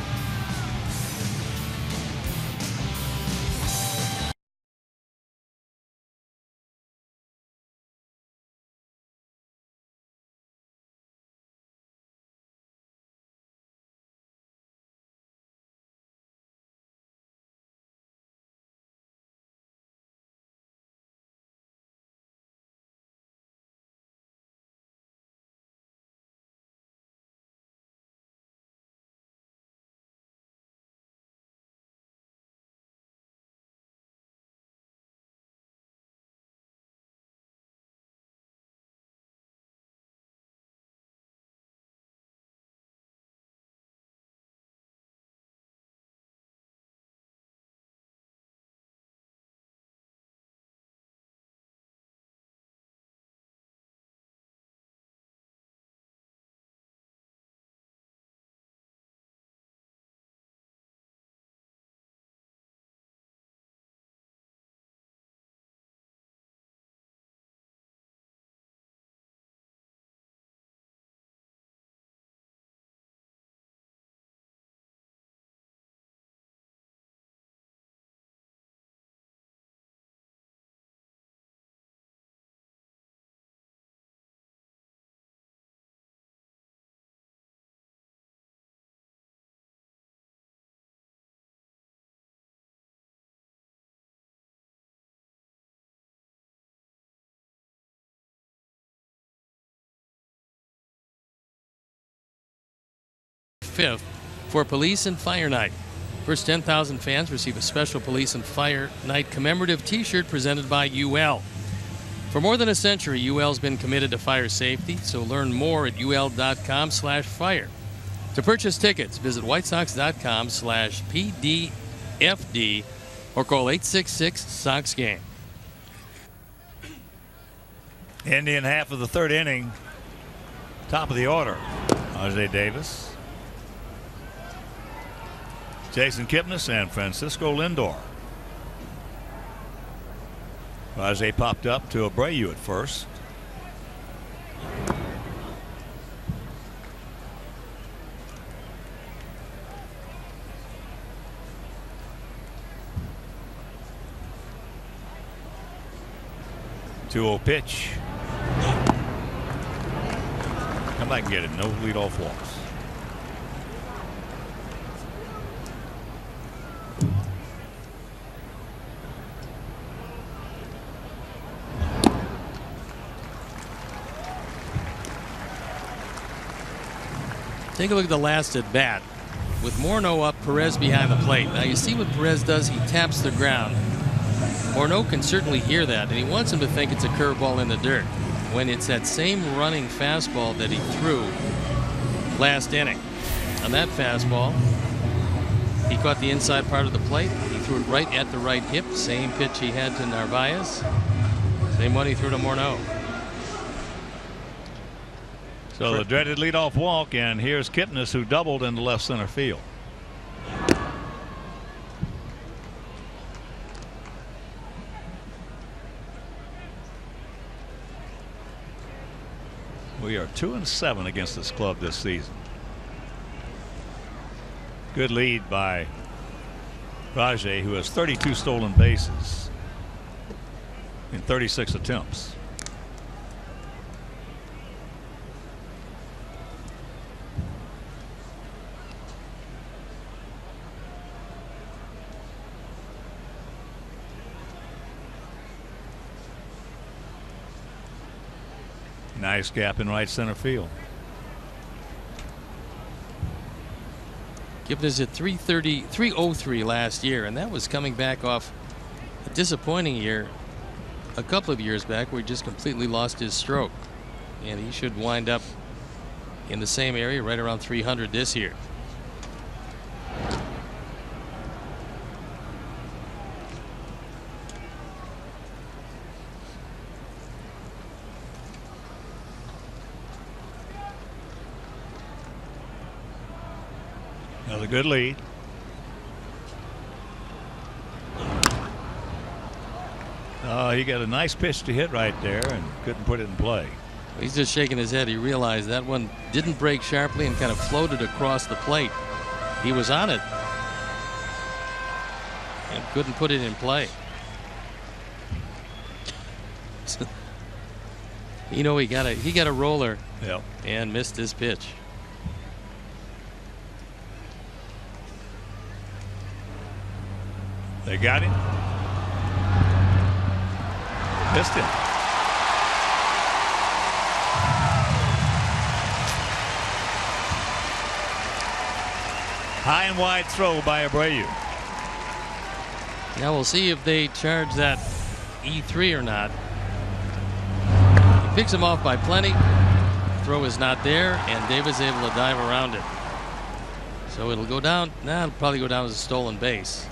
5th for Police and Fire Night. First 10,000 fans receive a special Police and Fire Night commemorative T-shirt presented by UL. For more than a century, UL's been committed to fire safety, so learn more at ul.com/fire. To purchase tickets, visit whitesox.com/PDFD or call 866-SOX-GAME. Indian half of the third inning. Top of the order. Ajay Davis, Jason Kipnis, and Francisco Lindor. Ajay popped up to Abreu at first. Two-0 pitch. Come back and get him. No leadoff walks. Take a look at the last at bat. With Morneau up, Perez behind the plate. Now you see what Perez does. He taps the ground. Morneau can certainly hear that, and he wants him to think it's a curveball in the dirt, when it's that same running fastball that he threw last inning. On that fastball, he caught the inside part of the plate. He threw it right at the right hip. Same pitch he had to Narvaez. Same one he threw to Morneau. So the dreaded leadoff walk, and here's Kipnis, who doubled into left center field. We are 2-7 against this club this season. Good lead by Rajay, who has 32 stolen bases in 36 attempts. Nice gap in right center field. Kipnis at 303 last year, and that was coming back off a disappointing year a couple of years back where he just completely lost his stroke. And he should wind up in the same area, right around 300 this year. Another good lead. He got a nice pitch to hit right there and couldn't put it in play. He's just shaking his head. He realized that one didn't break sharply and kind of floated across the plate. He was on it and couldn't put it in play. You know, he got a roller. Yep. And missed his pitch. They got him. Missed him. High and wide throw by Abreu. Now we'll see if they charge that E3 or not. He picks him off by plenty. Throw is not there, and Davis able to dive around it. So it'll go down. Now it'll probably go down as a stolen base.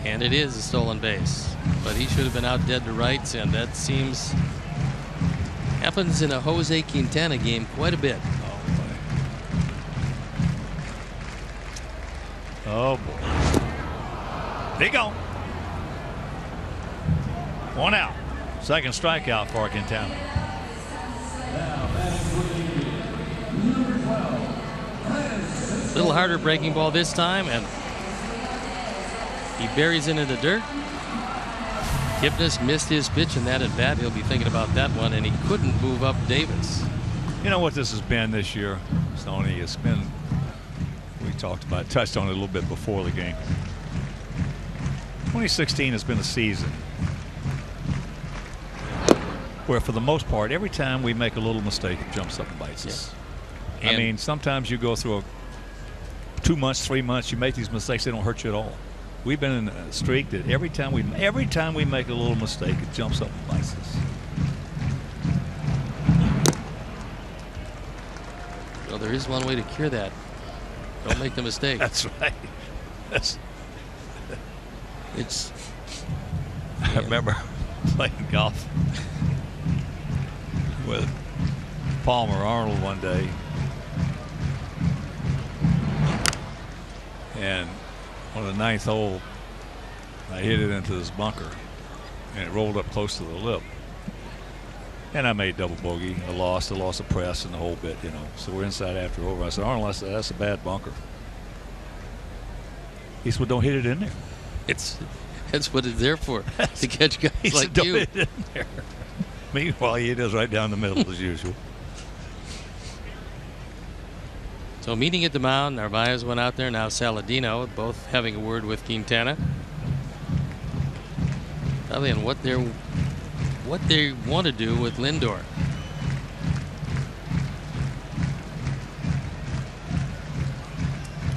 And it is a stolen base. But he should have been out dead to rights, and that seems happens in a Jose Quintana game quite a bit. Oh boy. There you go. One out. Second strikeout for Quintana. A little harder breaking ball this time, and he buries it in the dirt. Kipnis missed his pitch in that at bat. He'll be thinking about that one, and he couldn't move up Davis. You know what this has been this year, Stoney? It's been, we talked about, touched on it a little bit before the game. 2016 has been a season where, for the most part, every time we make a little mistake, it jumps up and bites us. I mean, sometimes you go through 2 months, 3 months, you make these mistakes, they don't hurt you at all. We've been in a streak that every time we make a little mistake, it jumps up and bites us. Well, there is one way to cure that. Don't make the mistake. That's right. I remember playing golf with Palmer Arnold one day, and on the 9th hole, I hit it into this bunker, and it rolled up close to the lip. And I made double bogey. I lost the press and the whole bit, you know. So we're inside after over. I said, Arnold, that's a bad bunker. He said, well, don't hit it in there. That's what it's there for, to catch guys he like said, don't you. hit it in there. Meanwhile, he hit us right down the middle as usual. So meeting at the mound, Narvaez went out there. Now Saladino, both having a word with Quintana. Probably on what they want to do with Lindor.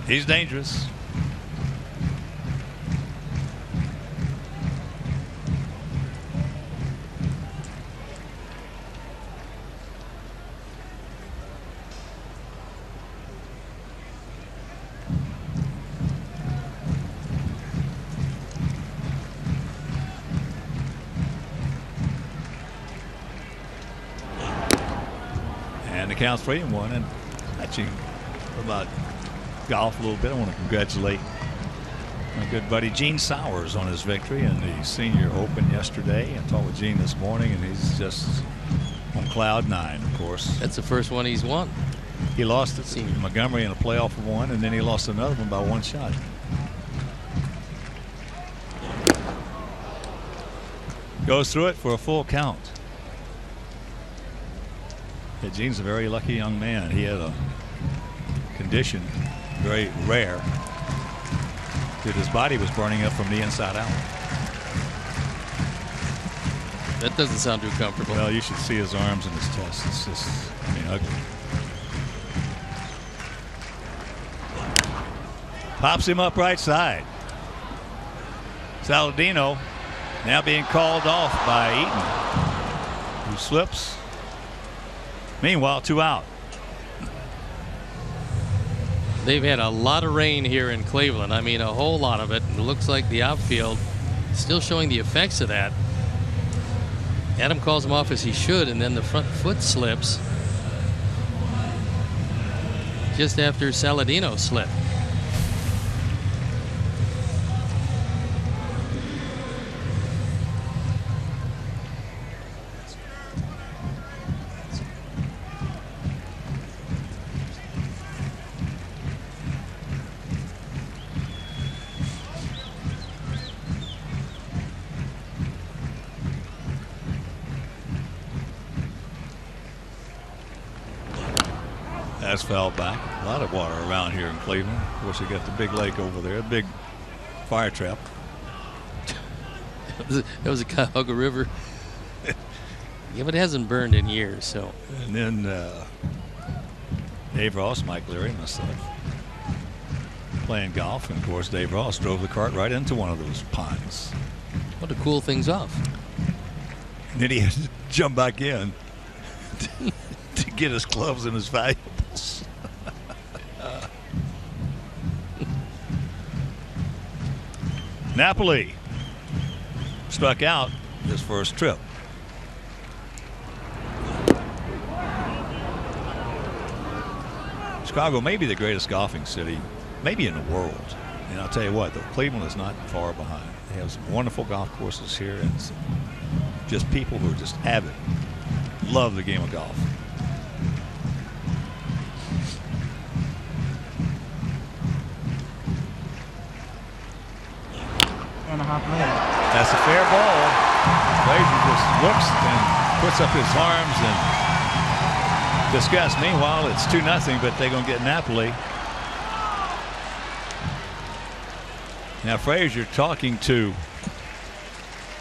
He's dangerous. Count 3-1, and touching about golf a little bit. I want to congratulate my good buddy Gene Sowers on his victory in the Senior Open yesterday. I talked with Gene this morning, and he's just on cloud 9, of course. That's the first one he's won. He lost it to Montgomery in a playoff one, and then he lost another one by 1 shot. Goes through it for a full count. Yeah, Gene's a very lucky young man. He had a condition, very rare, that his body was burning up from the inside out. That doesn't sound too comfortable. Well, you should see his arms and his chest. It's just, I mean, ugly. Pops him up right side. Saladino now being called off by Eaton, who slips. Meanwhile, 2 out. They've had a lot of rain here in Cleveland. I mean, a whole lot of it. It looks like the outfield still showing the effects of that. Adam calls him off as he should, and then the front foot slips just after Saladino slipped. That's fouled back. A lot of water around here in Cleveland. Of course, you got the big lake over there, big fire trap. That was a Cuyahoga River. Yeah, but it hasn't burned in years, so. And then Dave Ross, Mike Leary, and myself playing golf, and of course Dave Ross drove the cart right into one of those ponds. Well, to cool things off. And then he had to jump back in to get his gloves and his valuables. Napoli struck out his first trip. Chicago may be the greatest golfing city, maybe in the world. And I'll tell you what, though, Cleveland is not far behind. They have some wonderful golf courses here, and some just people who are just avid, love the game of golf. That's a fair ball. Frazier just looks and puts up his arms in disgust. Meanwhile, it's 2-0, but they're going to get Napoli. Now Frazier talking to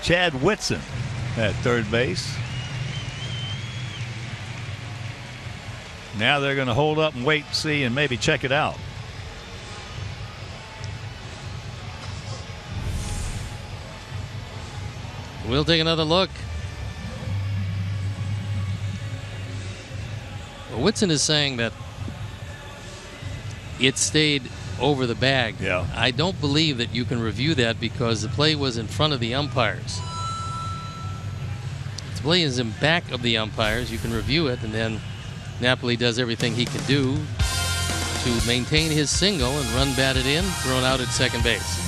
Chad Whitson at third base. Now they're going to hold up and wait, see, and maybe check it out. We'll take another look. Whitson is saying that it stayed over the bag. Yeah. I don't believe that you can review that because the play was in front of the umpires. If the play is in back of the umpires, you can review it, and then Napoli does everything he can do to maintain his single and run batted in, thrown out at second base.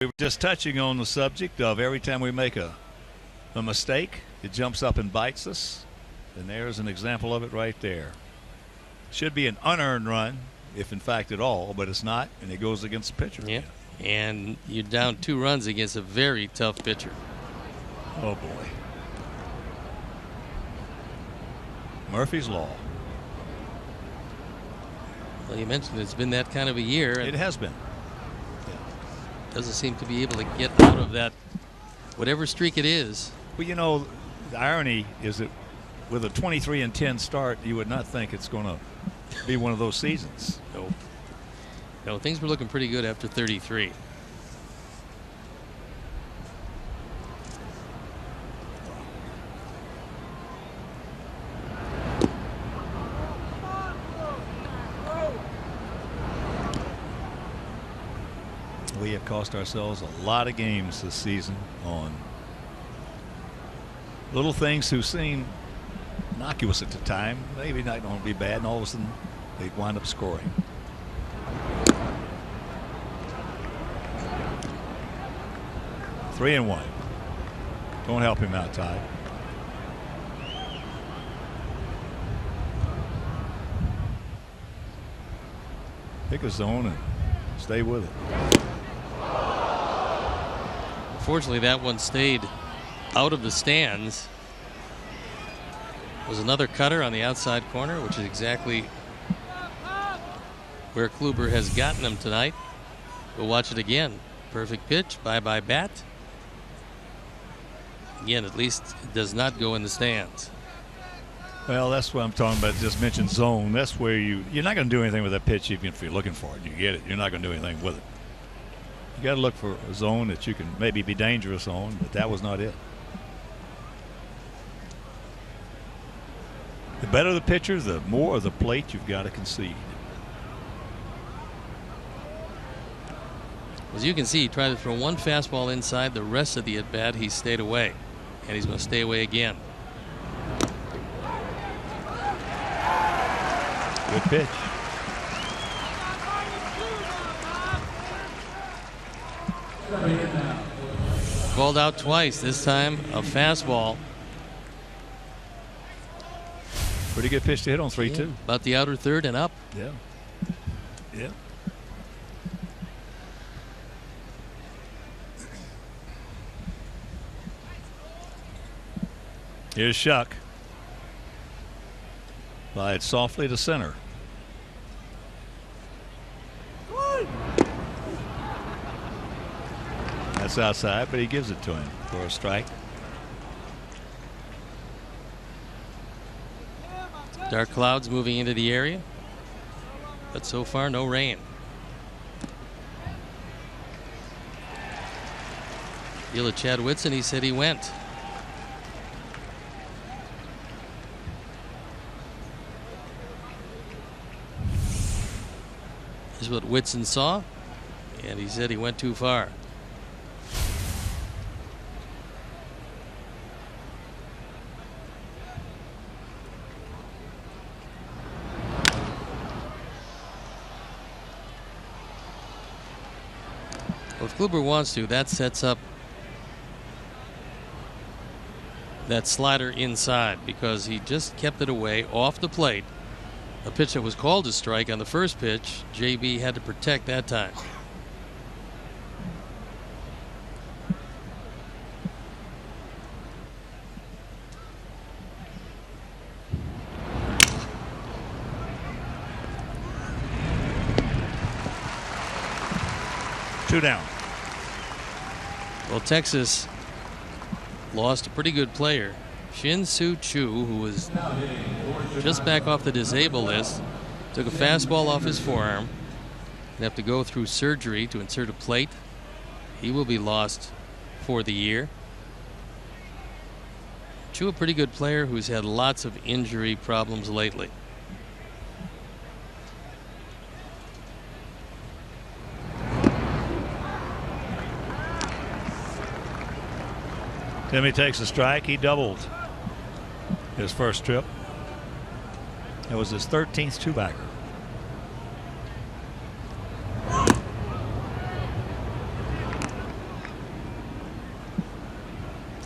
We were just touching on the subject of every time we make a mistake, it jumps up and bites us. And there's an example of it right there. Should be an unearned run, if in fact at all, but it's not, and it goes against the pitcher. Yeah, and you're down 2 runs against a very tough pitcher. Oh, boy. Murphy's Law. Well, you mentioned it's been that kind of a year. It has been. Doesn't seem to be able to get out of that, whatever streak it is. Well, you know, the irony is that with a 23-10 start, you would not think it's going to be one of those seasons. No, things were looking pretty good after 33. We have cost ourselves a lot of games this season on little things who seem innocuous at the time. Maybe not going to be bad, and all of a sudden they wind up scoring. Three and one. Don't help him out, Ty. Pick a zone and stay with it. Fortunately, that one stayed out of the stands. Was another cutter on the outside corner, which is exactly where Kluber has gotten him tonight. We'll watch it again. Perfect pitch, bye-bye bat. Again, at least it does not go in the stands. Well, that's what I'm talking about. Just mentioned zone. That's where you're not going to do anything with that pitch even if you're looking for it. You get it. You're not going to do anything with it. You got to look for a zone that you can maybe be dangerous on, but that was not it. The better the pitcher, the more of the plate you've got to concede. As you can see, he tried to throw one fastball inside. The rest of the at-bat, he stayed away. And he's going to stay away again. Good pitch. Called out twice. This time a fastball. Pretty good pitch to hit on 3-2. Yeah, about the outer third and up. Yeah. Yeah. Here's Shuck. Slides softly to center. That's outside, but he gives it to him for a strike. Dark clouds moving into the area, but so far no rain. Deal of Chad Whitson, he said he went. This is what Whitson saw, and he said he went too far. Well, if Kluber wants to, that sets up that slider inside, because he just kept it away off the plate. A pitch that was called a strike on the first pitch, JB had to protect that time. Two down. Well, Texas lost a pretty good player, Shin-Soo Choo, who was just back off the disabled list. Took a fastball off his forearm. They have to go through surgery to insert a plate. He will be lost for the year. Choo, a pretty good player who's had lots of injury problems lately. Timmy takes a strike. He doubled his first trip. It was his 13th two-bagger.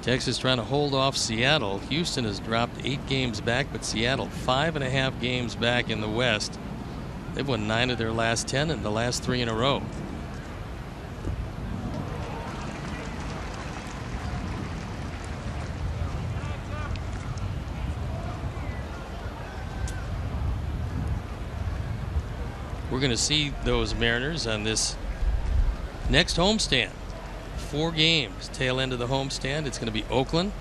Texas trying to hold off Seattle. Houston has dropped 8 games back, but Seattle 5.5 games back in the West. They've won 9 of their last 10 and the last 3 in a row. We're going to see those Mariners on this next homestand. 4 games, tail end of the homestand. It's going to be Oakland,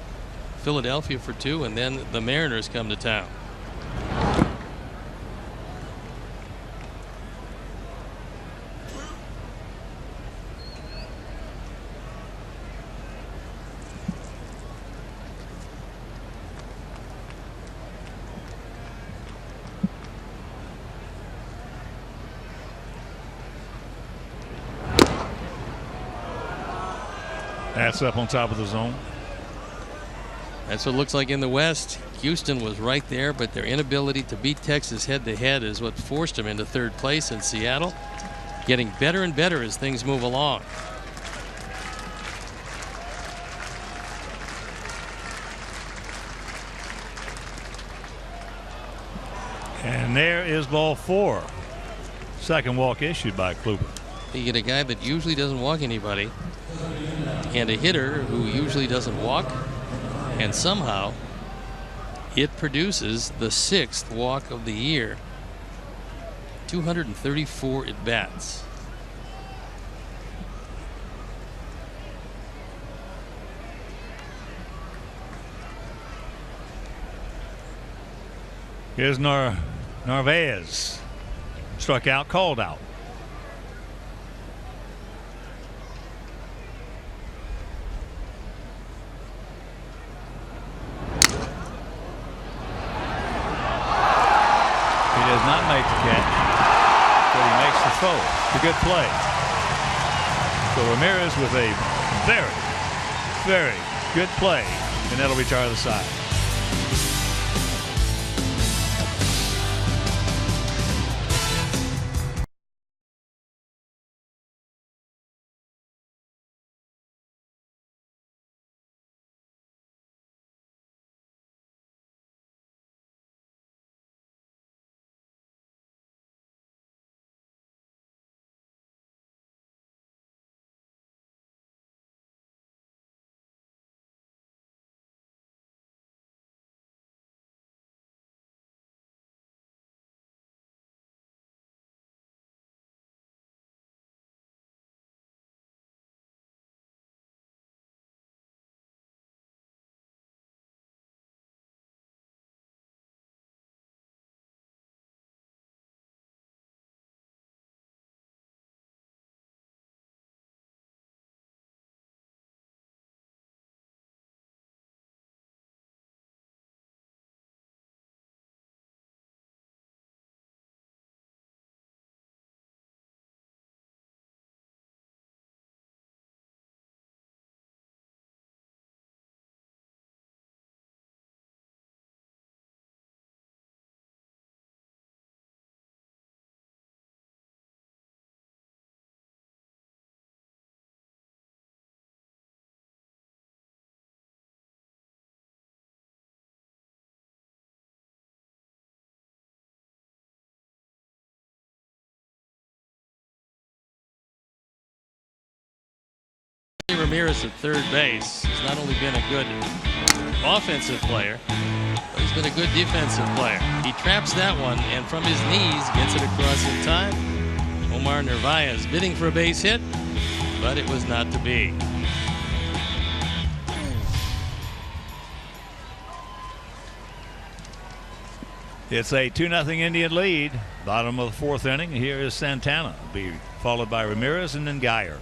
Philadelphia for 2, and then the Mariners come to town. That's up on top of the zone. That's what it looks like in the West. Houston was right there, but their inability to beat Texas head-to-head is what forced them into 3rd place. In Seattle, getting better and better as things move along. And there is ball 4. Second walk issued by Kluber. You get a guy that usually doesn't walk anybody, and a hitter who usually doesn't walk, and somehow it produces the 6th walk of the year. 234 at bats. Here's Narvaez. Struck out, called out. Does not make the catch, but he makes the throw. It's a good play. So Ramirez with a very, very good play, and that'll retire the side. Ramirez at third base has not only been a good offensive player, but he's been a good defensive player. He traps that one, and from his knees gets it across in time. Omar Narvaez bidding for a base hit, but it was not to be. It's a 2-0 Indian lead. Bottom of the 4th inning. Here is Santana. Be followed by Ramirez and then Geyer.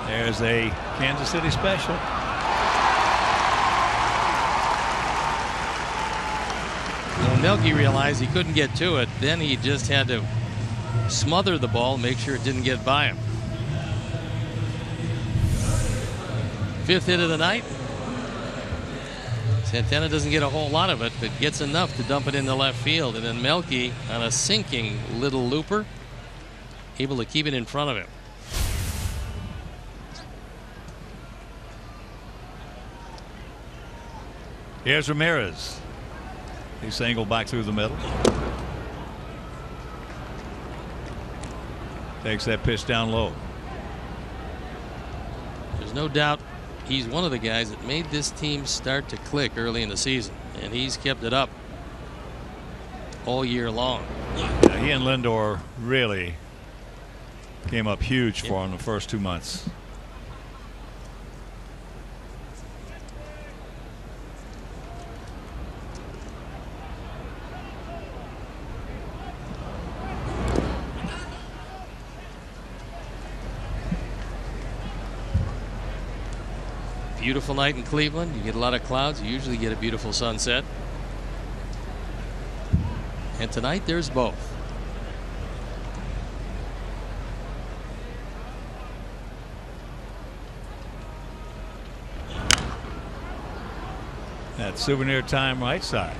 There's a Kansas City special. When Melky realized he couldn't get to it, then he just had to smother the ball, make sure it didn't get by him. 5th hit of the night. Santana doesn't get a whole lot of it, but gets enough to dump it into left field. And then Melky, on a sinking little looper, able to keep it in front of him. Here's Ramirez. He singled back through the middle. Takes that pitch down low. There's no doubt he's one of the guys that made this team start to click early in the season, and he's kept it up all year long. Yeah, he and Lindor really came up huge for him the first 2 months. Beautiful night in Cleveland. You get a lot of clouds. You usually get a beautiful sunset. And tonight there's both. That souvenir time right side.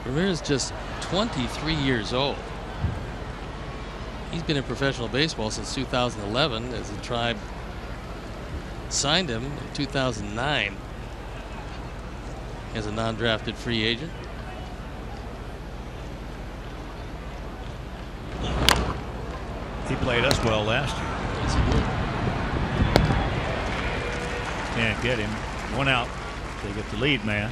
Ramirez just 23 years old. He's been in professional baseball since 2011 as the Tribe signed him in 2009 as a non-drafted free agent. He played us well last year. Yes, he did. Can't get him. 1 out. They get the lead man.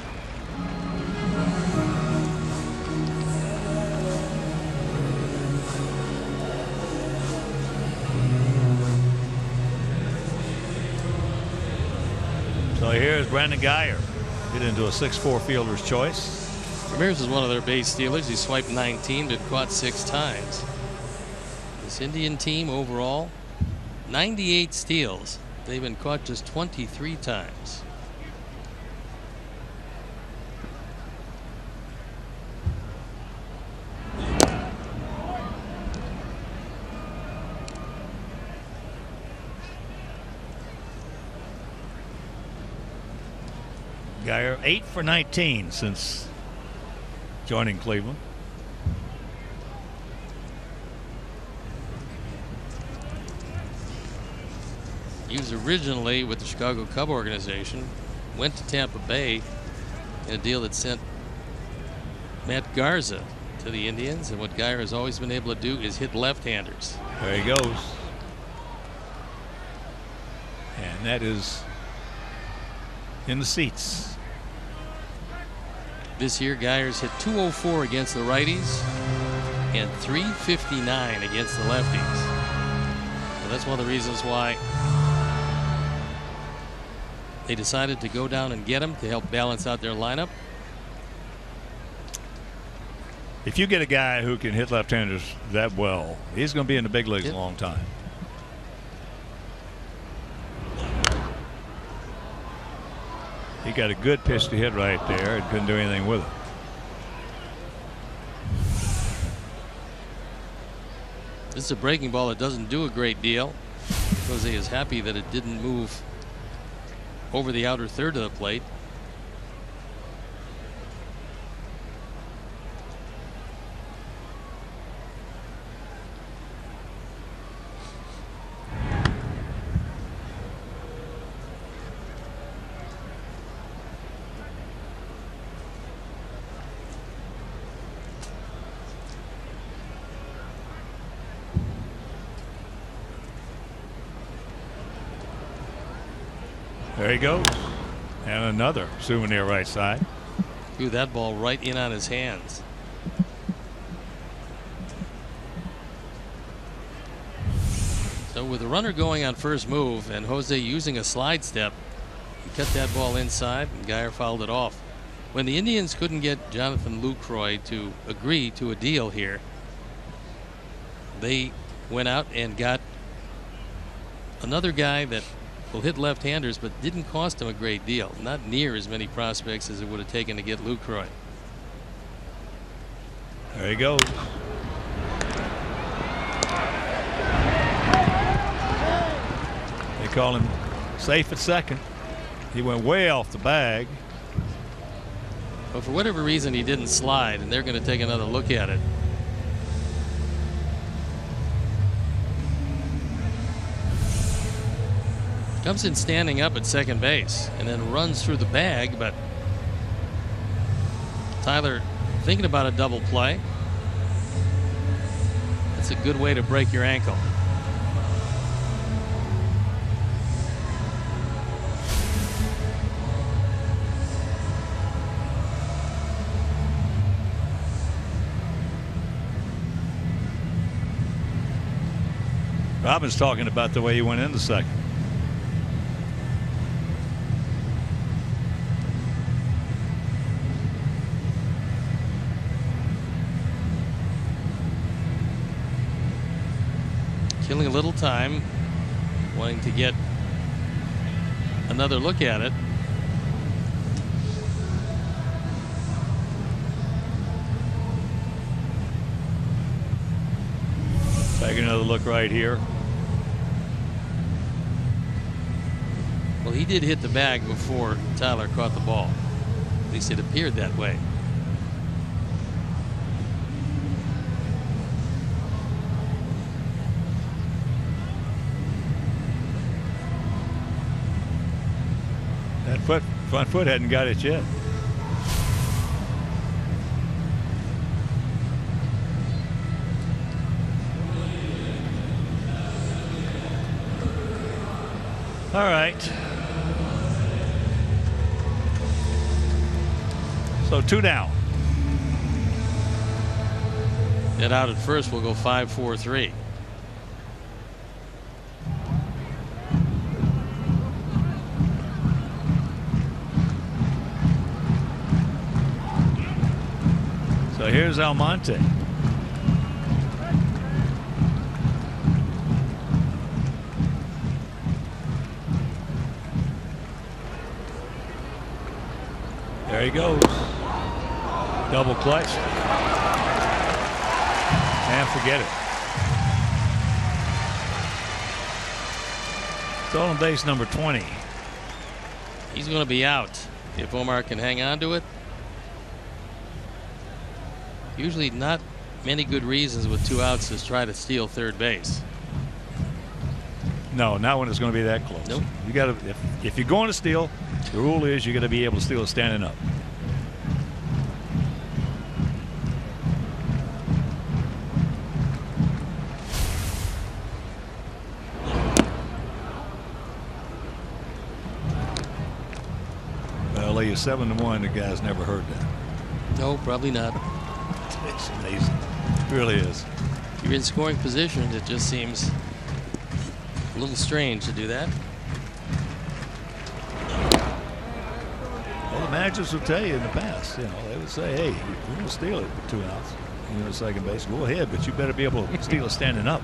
So here's Brandon Geyer. Get into a 6'4" fielder's choice. Ramirez is one of their base stealers. He swiped 19, but caught 6 times. This Indian team overall, 98 steals. They've been caught just 23 times. Geyer 8 for 19 since joining Cleveland. He was originally with the Chicago Cub organization, went to Tampa Bay in a deal that sent Matt Garza to the Indians, and what Geyer has always been able to do is hit left-handers. There he goes. And that is in the seats. This year, Geyer's hit .204 against the righties and .359 against the lefties. So that's one of the reasons why they decided to go down and get him to help balance out their lineup. If you get a guy who can hit left-handers that well, he's going to be in the big leagues a long time. He got a good pitch to hit right there and couldn't do anything with it. This is a breaking ball that doesn't do a great deal. Jose is happy that it didn't move over the outer third of the plate. There he goes. And another souvenir right side. Threw that ball right in on his hands. So with the runner going on first move and Jose using a slide step, he cut that ball inside and Geyer fouled it off. When the Indians couldn't get Jonathan Lucroy to agree to a deal here, they went out and got another guy that will hit left-handers, but didn't cost him a great deal. Not near as many prospects as it would have taken to get Lucroy. There he goes. They call him safe at second. He went way off the bag. But for whatever reason, he didn't slide, and they're going to take another look at it. Comes in standing up at second base and then runs through the bag, but Tyler thinking about a double play. That's a good way to break your ankle. Robin's talking about the way he went in the second. Killing a little time, wanting to get another look at it. Take another look right here. Well, he did hit the bag before Tyler caught the ball. At least it appeared that way. That front foot hadn't got it yet. All right. So 2 down. That out at first will go 5-4-3. So here's Almonte. There he goes. Double clutch. And forget it. Stolen base number 20. He's going to be out if Omar can hang on to it. Usually not many good reasons with 2 outs to try to steal third base. No, not when it's going to be that close. Nope. You got to, if you're going to steal, the rule is you got to be able to steal it standing up. Well, you're 7-1. The guy's never heard that. No, probably not. It's amazing. It really is. You're in scoring position. It just seems a little strange to do that. Well, the managers will tell you in the past, you know, they would say, hey, if you're going to steal it with 2 outs, you're at second base, go ahead, but you better be able to steal it standing up.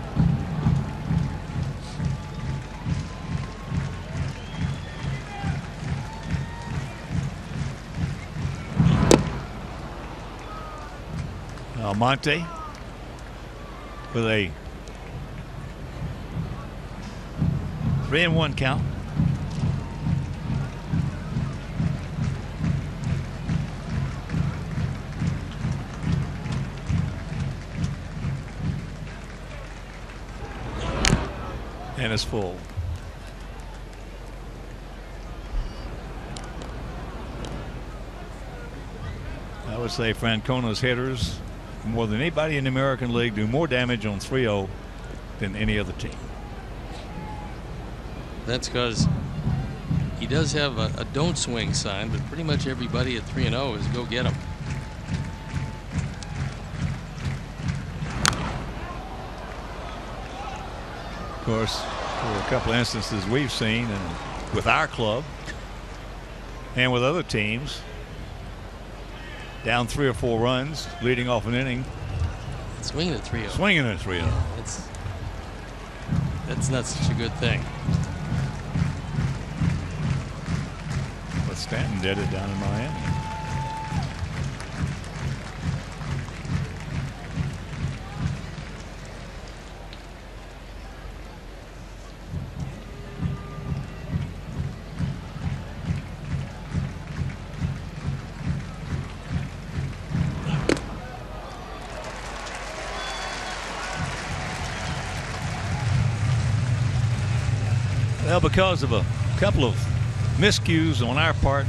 Almonte with a 3-1 count. And it's full. I would say Francona's hitters, more than anybody in the American League, do more damage on 3-0 than any other team. That's because he does have a don't swing sign, but pretty much everybody at 3-0 is go get him. Of course, there were a couple of instances we've seen, and with our club and with other teams, down 3 or 4 runs, leading off an inning. Swinging at 3-0. Swinging at 3-0. That's not such a good thing. But Stanton did it down in Miami. Well, because of a couple of miscues on our part,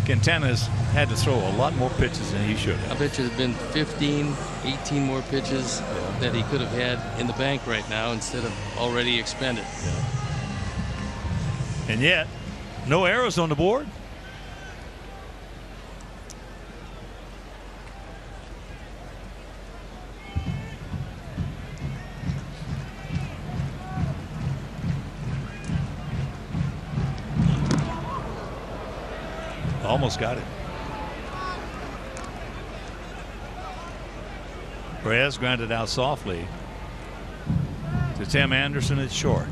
Quintana's had to throw a lot more pitches than he should have. I bet you there've been 15, 18 more pitches that he could have had in the bank right now instead of already expended. Yeah. And yet, no errors on the board. Almost got it. Perez grounded out softly to Tim Anderson at short.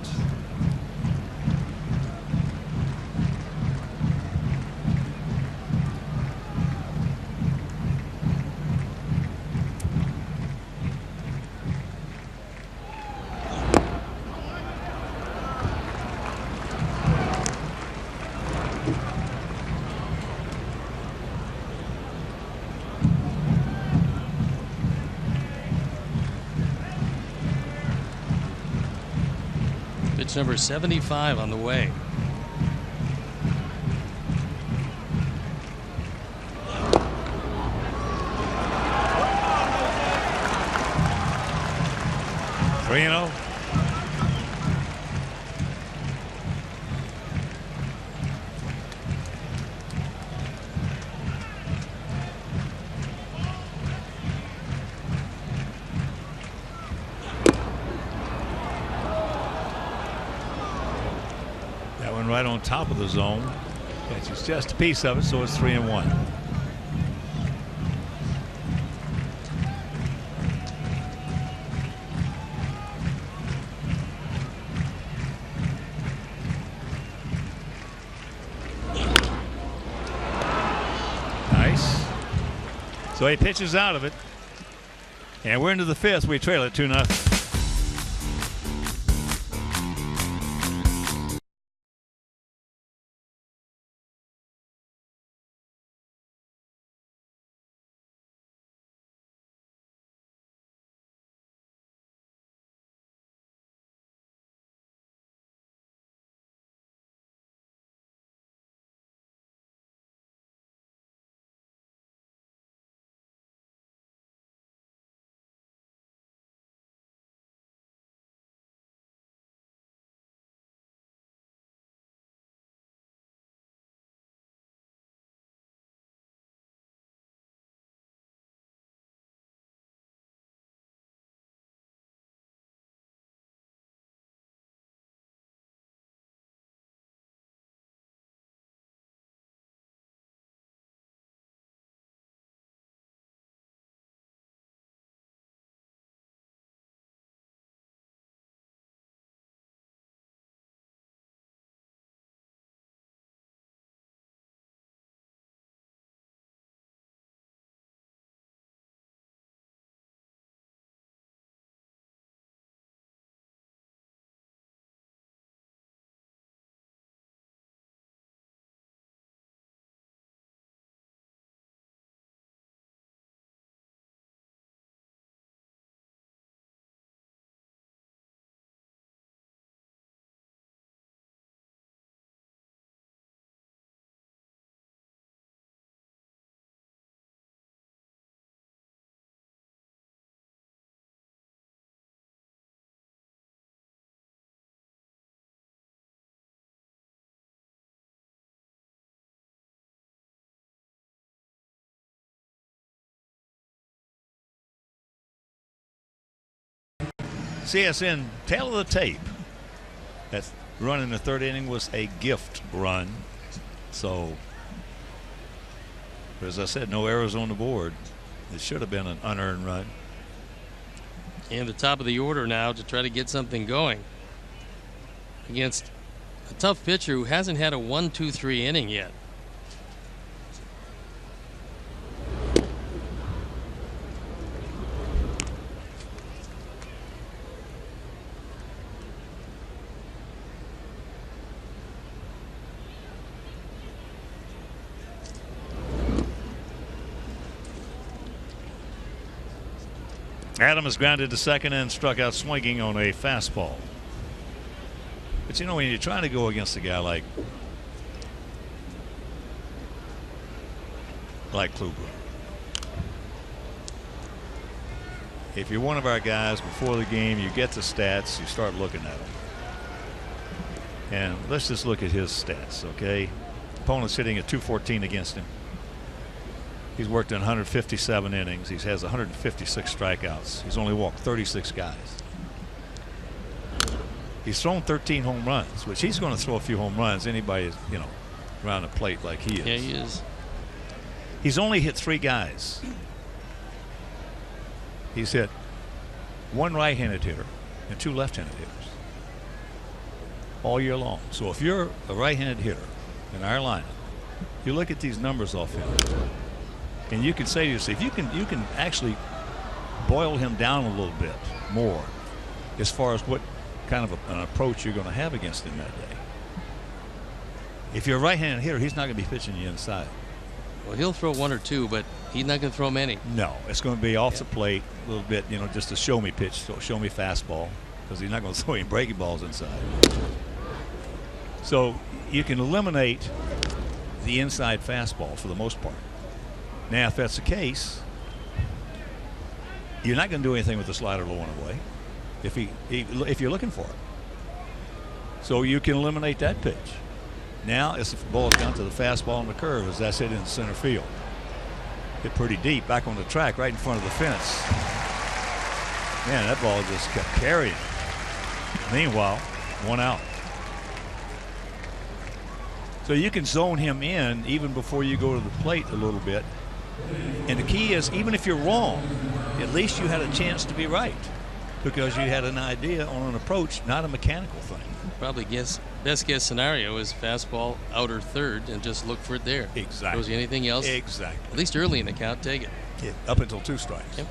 Number 75 on the way. Three and 0. Right on top of the zone. Catches just a piece of it, so it's 3-1. Nice. So he pitches out of it, and we're into the 5th. We trail it 2-0. CSN tail of the tape. That run in the third inning was a gift run. So, as I said, no errors on the board. It should have been an unearned run. And the top of the order now to try to get something going against a tough pitcher who hasn't had a 1-2-3 inning yet. Adams grounded to second and struck out swinging on a fastball. But you know, when you're trying to go against a guy like Kluber, if you're one of our guys before the game, you get the stats, you start looking at them. And let's just look at his stats, okay? Opponent's hitting at .214 against him. He's worked in 157 innings. He has 156 strikeouts. He's only walked 36 guys. He's thrown 13 home runs, which he's going to throw a few home runs. Anybody, you know, around the plate like he is. Yeah, he is. He's only hit 3 guys. He's hit 1 right-handed hitter and 2 left-handed hitters all year long. So if you're a right-handed hitter in our lineup, you look at these numbers off him. And you can say to yourself, you can actually boil him down a little bit more as far as what kind of an approach you're going to have against him that day. If you're a right-handed hitter, he's not going to be pitching you inside. Well, he'll throw 1 or 2, but he's not going to throw many. No, it's going to be off the plate a little bit, you know, just a show me pitch, so show me fastball, because he's not going to throw any breaking balls inside. So you can eliminate the inside fastball for the most part. Now, if that's the case, you're not going to do anything with the slider low and away if you're looking for it. So you can eliminate that pitch. Now it's the ball down to the fastball and the curve as that's hit in center field. Hit pretty deep back on the track right in front of the fence. Man, that ball just kept carrying. Meanwhile, 1 out. So you can zone him in even before you go to the plate a little bit. And the key is, even if you're wrong, at least you had a chance to be right because you had an idea on an approach, not a mechanical thing. Probably best guess scenario is fastball outer third and just look for it there. Exactly. Goes anything else? Exactly. At least early in the count, take it. Yeah, up until 2 strikes. Yep.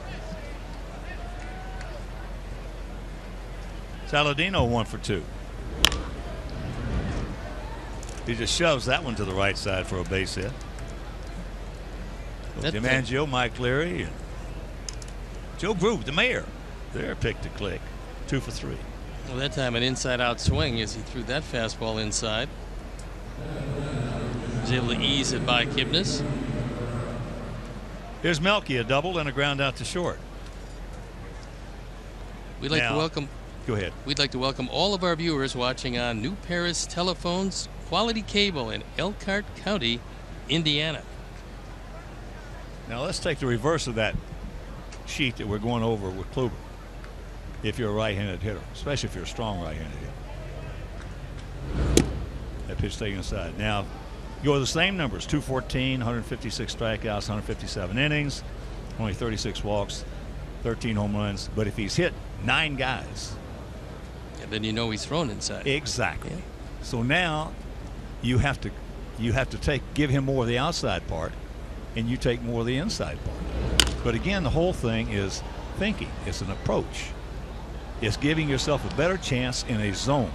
Saladino 1 for 2. He just shoves that one to the right side for a base hit. DiMaggio, Mike Leary, and Joe Group, the mayor. They're picked to click. 2 for 3. Well, that time an inside-out swing as he threw that fastball inside. He was able to ease it by Kipnis. Here's Melky, a double and a ground out to short. We'd like to welcome. Go ahead. We'd like to welcome all of our viewers watching on New Paris Telephones Quality Cable in Elkhart County, Indiana. Now let's take the reverse of that sheet that we're going over with Kluber. If you're a right-handed hitter, especially if you're a strong right-handed hitter. That pitch taken aside. Now, go to the same numbers: 214, 156 strikeouts, 157 innings, only 36 walks, 13 home runs. But if he's hit 9 guys, and then you know he's thrown inside. Exactly. Yeah. So now you have to give him more of the outside part, and you take more of the inside part. But again, the whole thing is thinking. It's an approach. It's giving yourself a better chance in a zone,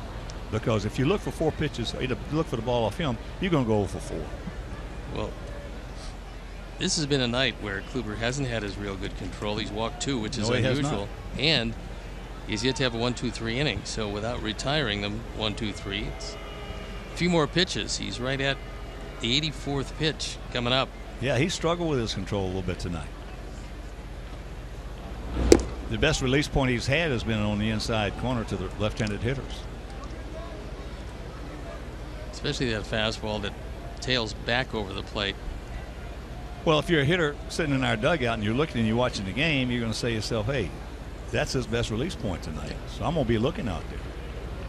because if you look for 4 pitches, or you look for the ball off him, you're going to go for 4. Well, this has been a night where Kluber hasn't had his real good control. He's walked 2, which is unusual, and he's yet to have a 1-2-3 inning. So without retiring them 1-2-3, it's a few more pitches. He's right at the 84th pitch coming up. Yeah, he struggled with his control a little bit tonight. The best release point he's had has been on the inside corner to the left-handed hitters. Especially that fastball that tails back over the plate. Well, if you're a hitter sitting in our dugout and you're looking and you're watching the game, you're going to say to yourself, hey, That's his best release point tonight. So I'm going to be looking out there.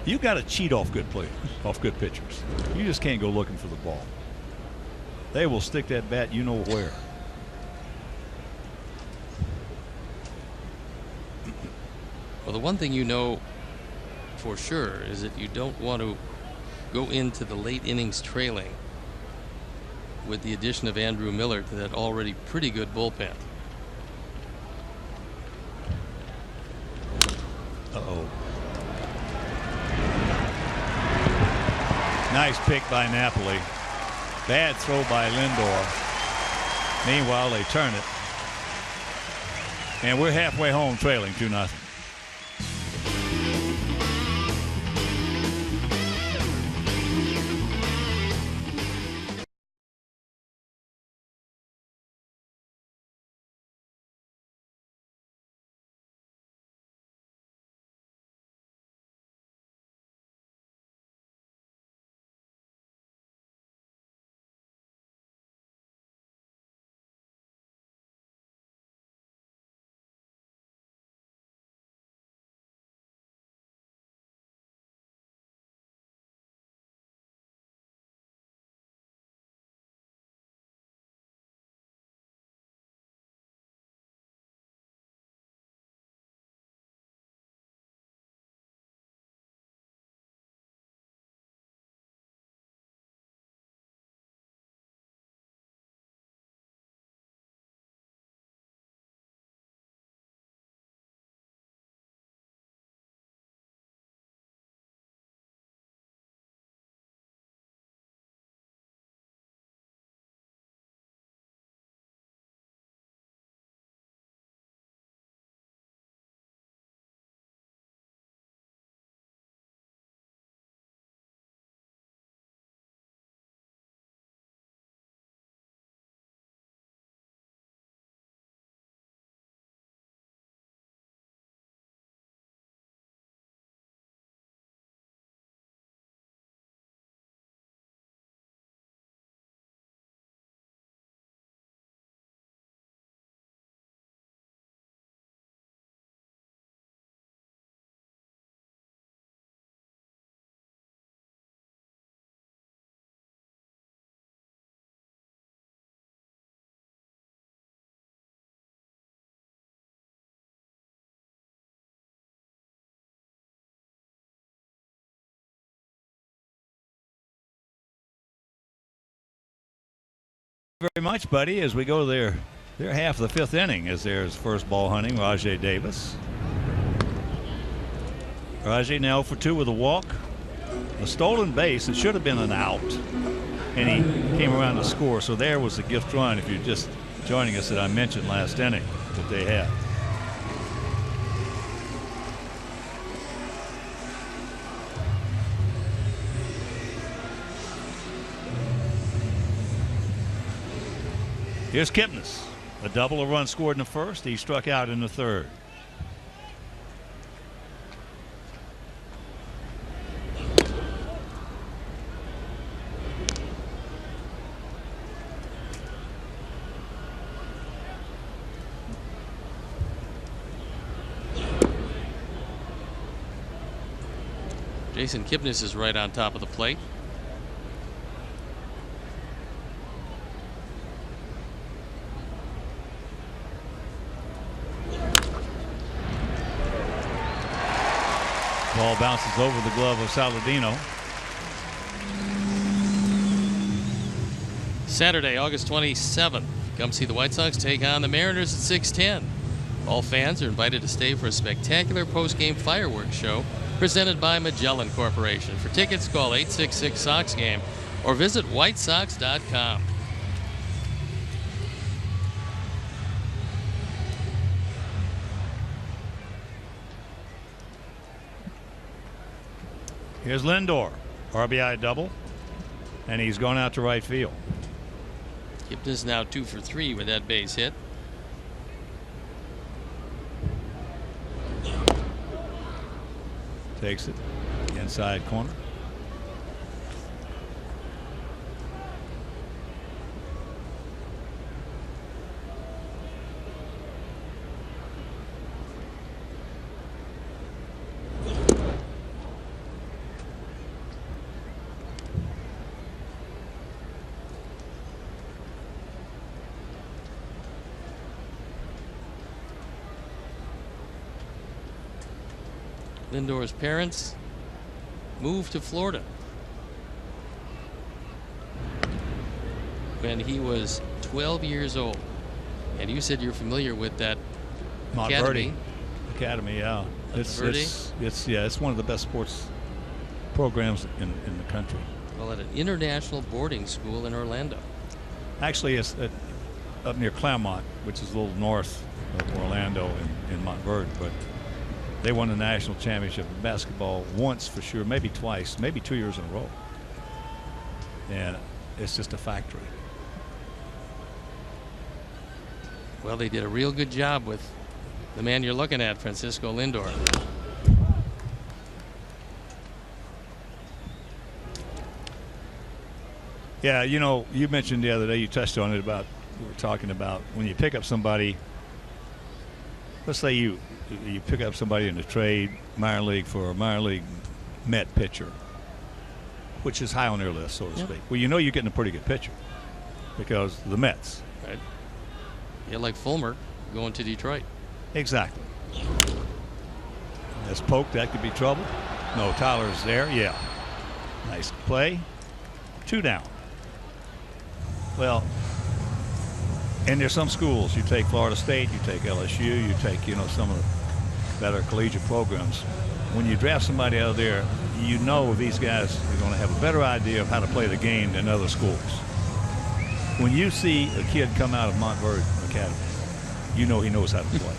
You got to cheat off good players, off good pitchers. You just can't go looking for the ball. They will stick that bat you know where. Well, the one thing you know for sure is that you don't want to go into the late innings trailing with the addition of Andrew Miller to that already pretty good bullpen. Uh-oh. Nice pick by Napoli. Bad throw by Lindor. Meanwhile, they turn it. And we're halfway home trailing 2-0. Very much, buddy, as we go to their half of the fifth inning as there's first ball hunting Rajai Davis. Rajai now for 2 with a walk, a stolen base. It should have been an out, and he came around to score. So there was the gift run, if you're just joining us, that I mentioned last inning that they had. Here's Kipnis. A double, a run scored in the first. He struck out in the third. Jason Kipnis is right on top of the plate. Ball bounces over the glove of Saladino. Saturday, August 27th. Come see the White Sox take on the Mariners at 6:10. All fans are invited to stay for a spectacular post-game fireworks show presented by Magellan Corporation. For tickets, call 866-SOX-GAME or visit whitesox.com. Here's Lindor, RBI double, and he's gone out to right field. Kipnis now 2 for 3 with that base hit. Takes it inside corner. Lindor's parents moved to Florida when he was 12 years old. And you said you're familiar with that Academy, yeah. It's one of the best sports programs in the country. Well, at an international boarding school in Orlando. Actually, it's up near Claremont, which is a little north of Orlando in Montverde, but they won the national championship in basketball once for sure, maybe twice, maybe 2 years in a row. And it's just a factory. Well, they did a real good job with the man you're looking at, Francisco Lindor. Yeah, you know, you mentioned the other day, you touched on it about, we were talking about when you pick up somebody, let's say you pick up somebody in the trade minor league for a minor league Met pitcher, which is high on their list, so to speak. Well, you know you're getting a pretty good pitcher because the Mets. Right. Yeah, like Fulmer going to Detroit. Exactly. That's poked. That could be trouble. No, Tyler's there. Yeah. Nice play. 2 down. Well, and there's some schools. You take Florida State, you take LSU, you take, you know, some of the better collegiate programs. When you draft somebody out of there, you know these guys are going to have a better idea of how to play the game than other schools. When you see a kid come out of Montverde Academy, you know he knows how to play.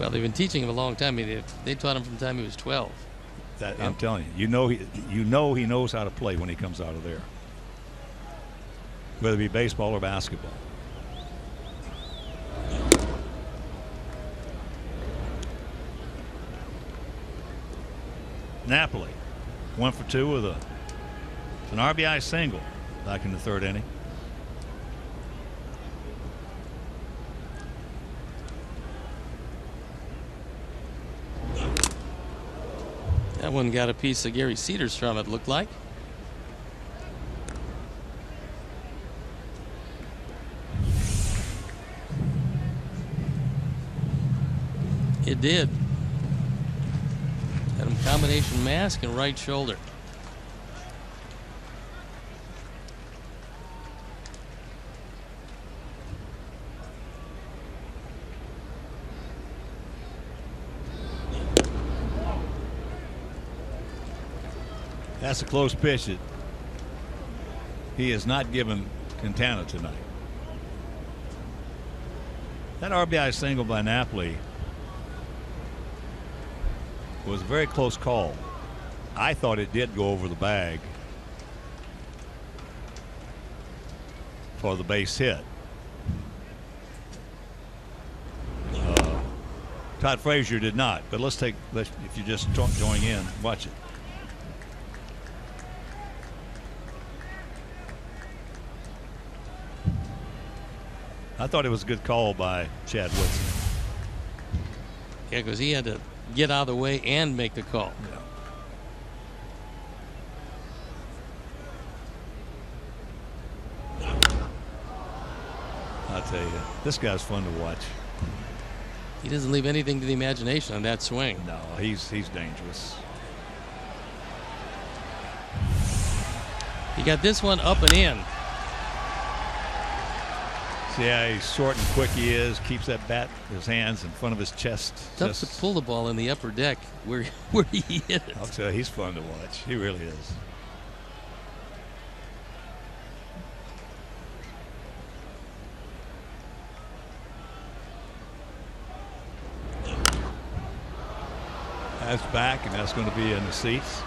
Well, they've been teaching him a long time. I mean, they taught him from the time he was 12. I'm telling you, you know he knows how to play when he comes out of there, whether it be baseball or basketball. Napoli, 1 for 2 with an RBI single back in the 3rd inning. That one got a piece of Gary Cedars from it, looked like. It did. Had him combination mask and right shoulder. That's a close pitch. He has not given Quintana tonight. That RBI single by Napoli was a very close call. I thought it did go over the bag for the base hit. Todd Frazier did not, but let's if you just join in, watch it. I thought it was a good call by Chad Woodson. Yeah, because he had to get out of the way and make the call. Yeah. I'll tell you, this guy's fun to watch. He doesn't leave anything to the imagination on that swing. No, he's dangerous. He got this one up and in. See how he's short and quick he is. Keeps that bat, his hands in front of his chest. Tough to pull the ball in the upper deck where he hit it. I'll tell you, he's fun to watch. He really is. That's back, and that's going to be in the seats.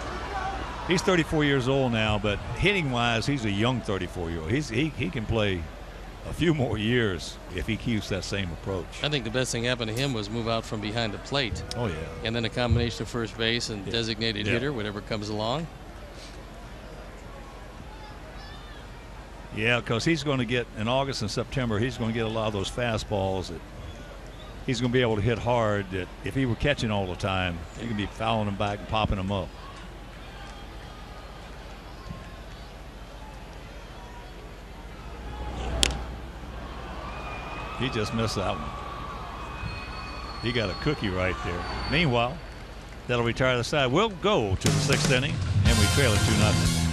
He's 34 years old now, but hitting-wise, he's a young 34-year-old. He can play a few more years if he keeps that same approach. I think the best thing happened to him was move out from behind the plate. Oh, yeah. And then a combination of first base and designated hitter, whatever comes along. Yeah, because he's going to get, in August and September, he's going to get a lot of those fastballs that he's going to be able to hit hard that if he were catching all the time, he can be fouling them back and popping them up. He just missed that one. He got a cookie right there. Meanwhile, That'll retire the side. We'll go to the 6th inning, and we trail it 2-0.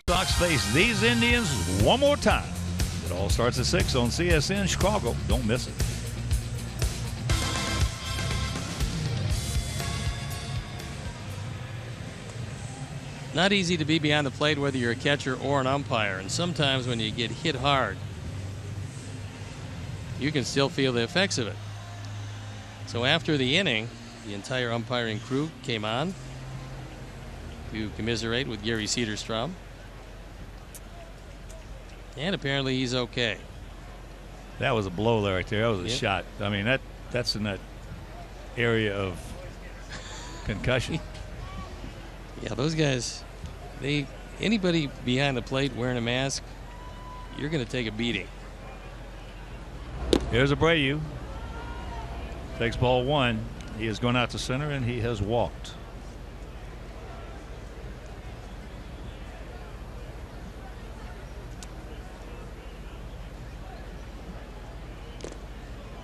Sox face these Indians one more time. It all starts at 6 on CSN Chicago. Don't miss it. Not easy to be behind the plate whether you're a catcher or an umpire, and sometimes when you get hit hard, you can still feel the effects of it. So after the inning, the entire umpiring crew came on to commiserate with Gary Cederstrom. And apparently he's okay. That was a blow there right there. That was a shot. I mean, that's in that area of concussion. Yeah, those guys, anybody behind the plate wearing a mask, you're going to take a beating. Here's Abreu. Takes ball 1. He has gone out to center and he has walked.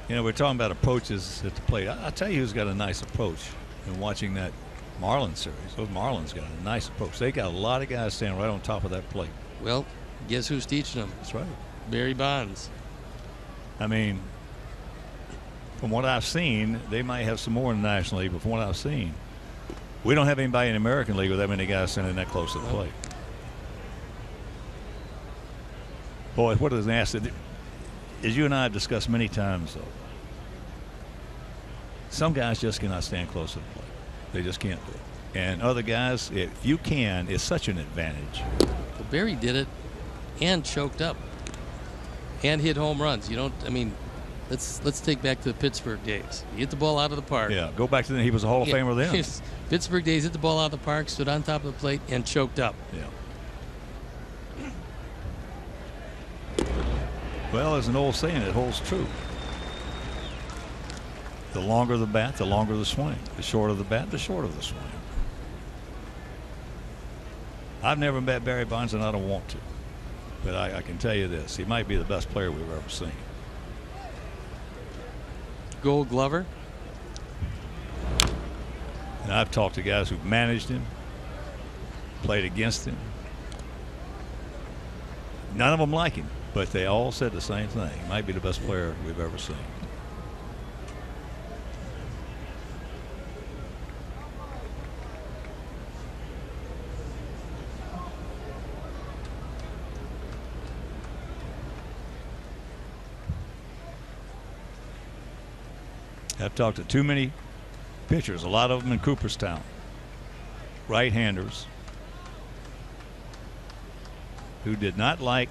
You know, we're talking about approaches at the plate. I'll tell you who's got a nice approach in watching that Marlins series. Those Marlins got a nice approach. They got a lot of guys standing right on top of that plate. Well, guess who's teaching them? That's right. Barry Bonds. I mean, from what I've seen, they might have some more in the National League, but from what I've seen, we don't have anybody in the American League with that many guys standing that close to the plate. Boy, what is nasty. As you and I have discussed many times, though, some guys just cannot stand close to the plate. They just can't do it. And other guys, if you can, it's such an advantage. Well, Barry did it and choked up and hit home runs. You don't, I mean, let's take back to the Pittsburgh days. You hit the ball out of the park. Yeah, go back to then. He was a Hall of Famer then. Pittsburgh days, hit the ball out of the park, stood on top of the plate, and choked up. Yeah. Well, there's an old saying that holds true. The longer the bat, the longer the swing. The shorter the bat, the shorter the swing. I've never met Barry Bonds, and I don't want to. But I can tell you this. He might be the best player we've ever seen. Gold Glover. And I've talked to guys who've managed him, played against him. None of them like him, but they all said the same thing. He might be the best player we've ever seen. I've talked to too many pitchers, a lot of them in Cooperstown, right-handers, who did not like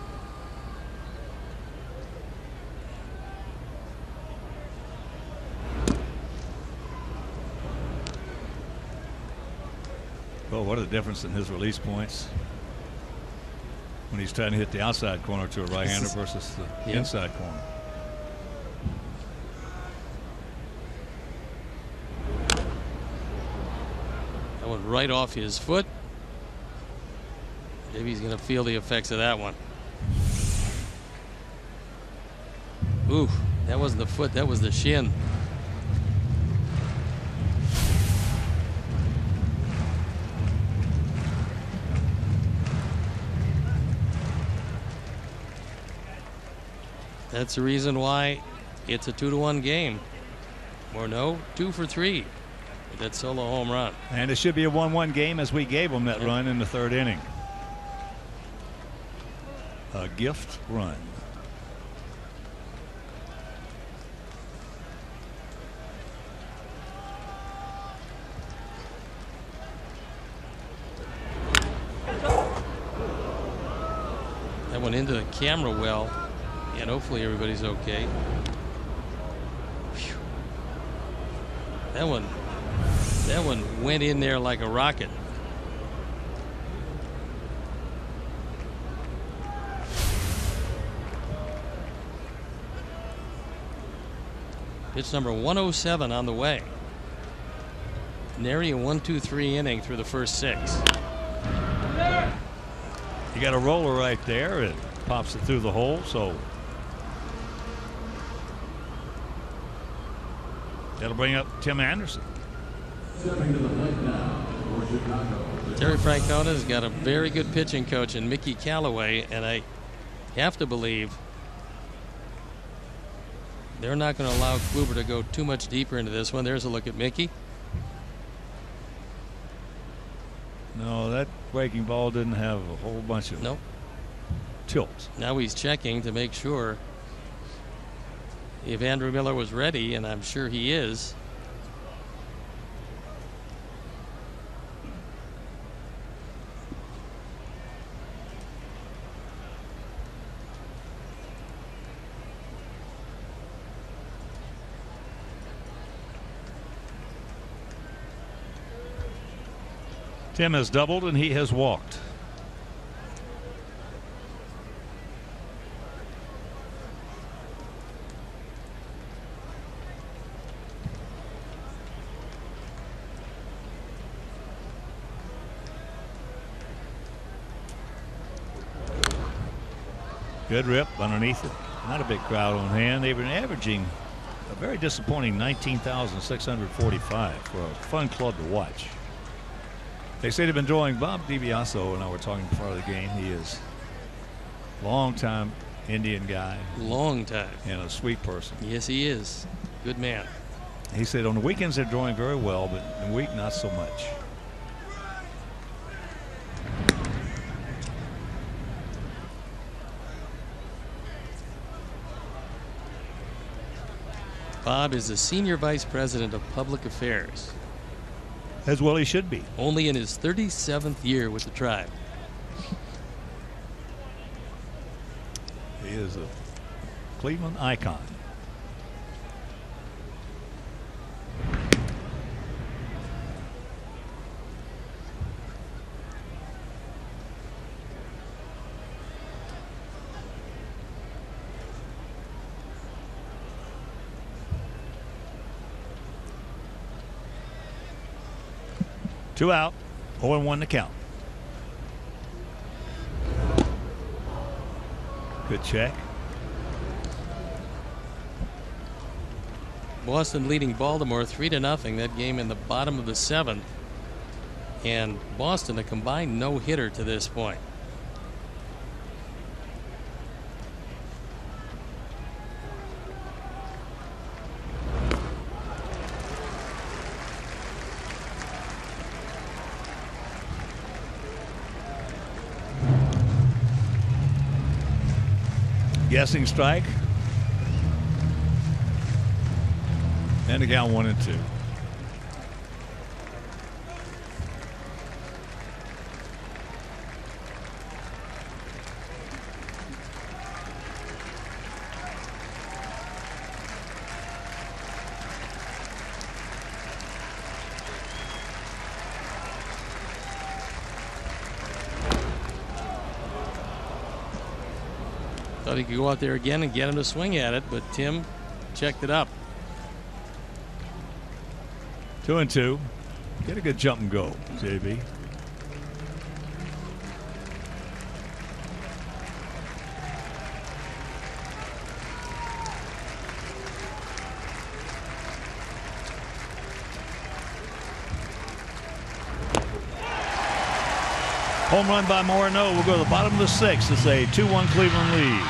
Well, what a difference in his release points when he's trying to hit the outside corner to a right-hander versus the inside corner. That went right off his foot. Maybe he's going to feel the effects of that one. Ooh, that wasn't the foot, that was the shin. That's the reason why it's a 2-1 game. Or no, 2 for 3 with that solo home run. And it should be a 1-1 game as we gave them that run in the 3rd inning. A gift run. That went into the camera well, and hopefully everybody's okay. Whew. That one went in there like a rocket. Pitch number 107 on the way. Nary a 1-2-3 inning through the first 6. You got a roller right there. It pops it through the hole, so that'll bring up Tim Anderson. Stepping to the plate now for Chicago. Terry Francona's got a very good pitching coach in Mickey Callaway, and I have to believe they're not going to allow Kluber to go too much deeper into this one. There's a look at Mickey. No, that breaking ball didn't have a whole bunch of tilts. Now he's checking to make sure if Andrew Miller was ready, and I'm sure he is. Tim has doubled and he has walked. Good rip underneath it. Not a big crowd on hand. They've been averaging a very disappointing 19,645 for a fun club to watch. They say they've been enjoying Bob DiBiase, and I were talking before the game. He is a long-time Indian guy. Long time. And a sweet person. Yes, he is. Good man. He said on the weekends they're enjoying very well, but in the week not so much. Bob is the Senior Vice President of Public Affairs. As well he should be. Only in his 37th year with the Tribe. He is a Cleveland icon. Two out, 0-1 to count. Good check. Boston leading Baltimore 3-0. That game in the bottom of the 7th. And Boston a combined no-hitter to this point. Guessing strike. And the count 1-2. Thought he could go out there again and get him to swing at it, but Tim checked it up. 2-2. Get a good jump and go, JB. Home run by Morneau. We'll go to the bottom of the sixth. It's a 2-1 Cleveland lead.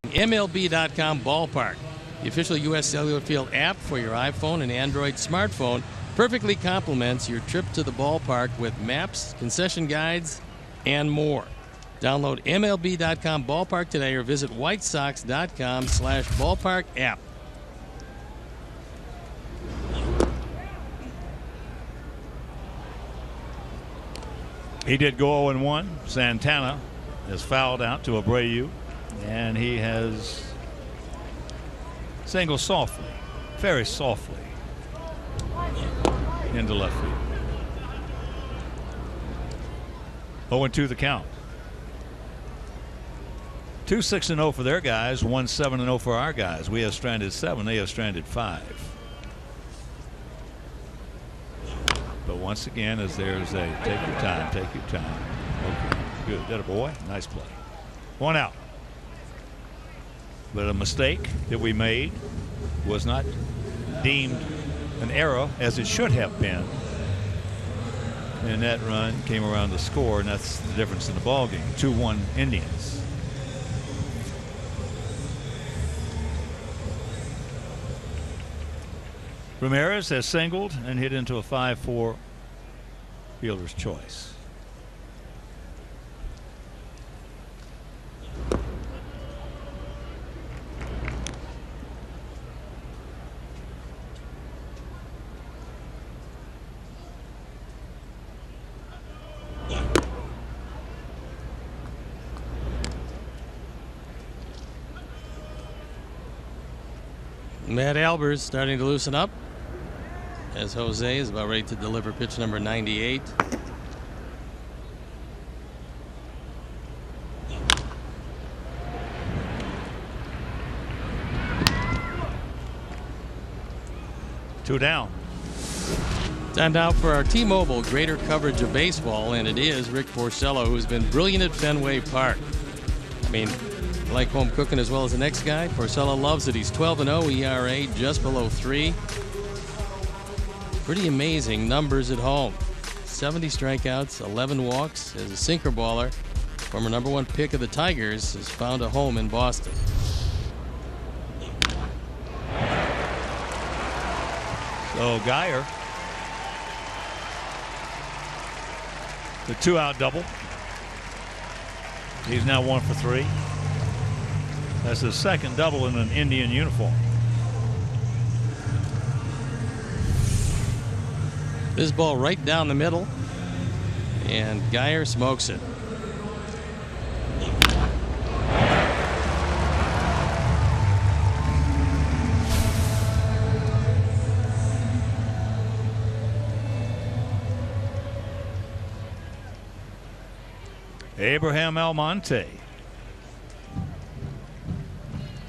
MLB.com Ballpark, the official U.S. Cellular Field app for your iPhone and Android smartphone, perfectly complements your trip to the ballpark with maps, concession guides, and more. Download MLB.com Ballpark today or visit WhiteSox.com/ballpark app. He did go 0-1. Santana is fouled out to Abreu. And he has singled softly, very softly, into left field. 0-2 the count. 2-6-0 for their guys, 1-7-0 for our guys. We have stranded 7, they have stranded 5. But once again, as there's a take your time, take your time. Okay, good. That a boy. Nice play. 1 out. But a mistake that we made was not deemed an error as it should have been. And that run came around the score, and that's the difference in the ballgame. 2-1 Indians. Ramirez has singled and hit into a 5-4 fielder's choice. Matt Albers starting to loosen up as Jose is about ready to deliver pitch number 98. Two down. Time now for our T-Mobile greater coverage of baseball, and it is Rick Porcello, who's been brilliant at Fenway Park. I mean, like home cooking as well as the next guy. Porcello loves it. He's 12-0 ERA, just below 3. Pretty amazing numbers at home. 70 strikeouts, 11 walks. As a sinker baller, former #1 pick of the Tigers, has found a home in Boston. So Geyer, the 2-out double. He's now 1 for 3. That's his second double in an Indian uniform. This ball right down the middle, and Geyer smokes it. Abraham Almonte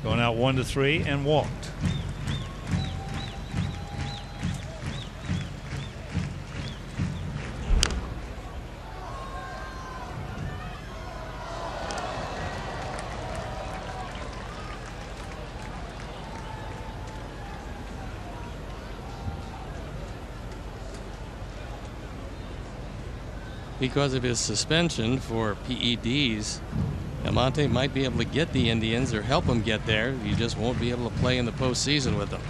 going out 1 to 3 and walked. Because of his suspension for PEDs, Almonte might be able to get the Indians or help them get there. He just won't be able to play in the postseason with them.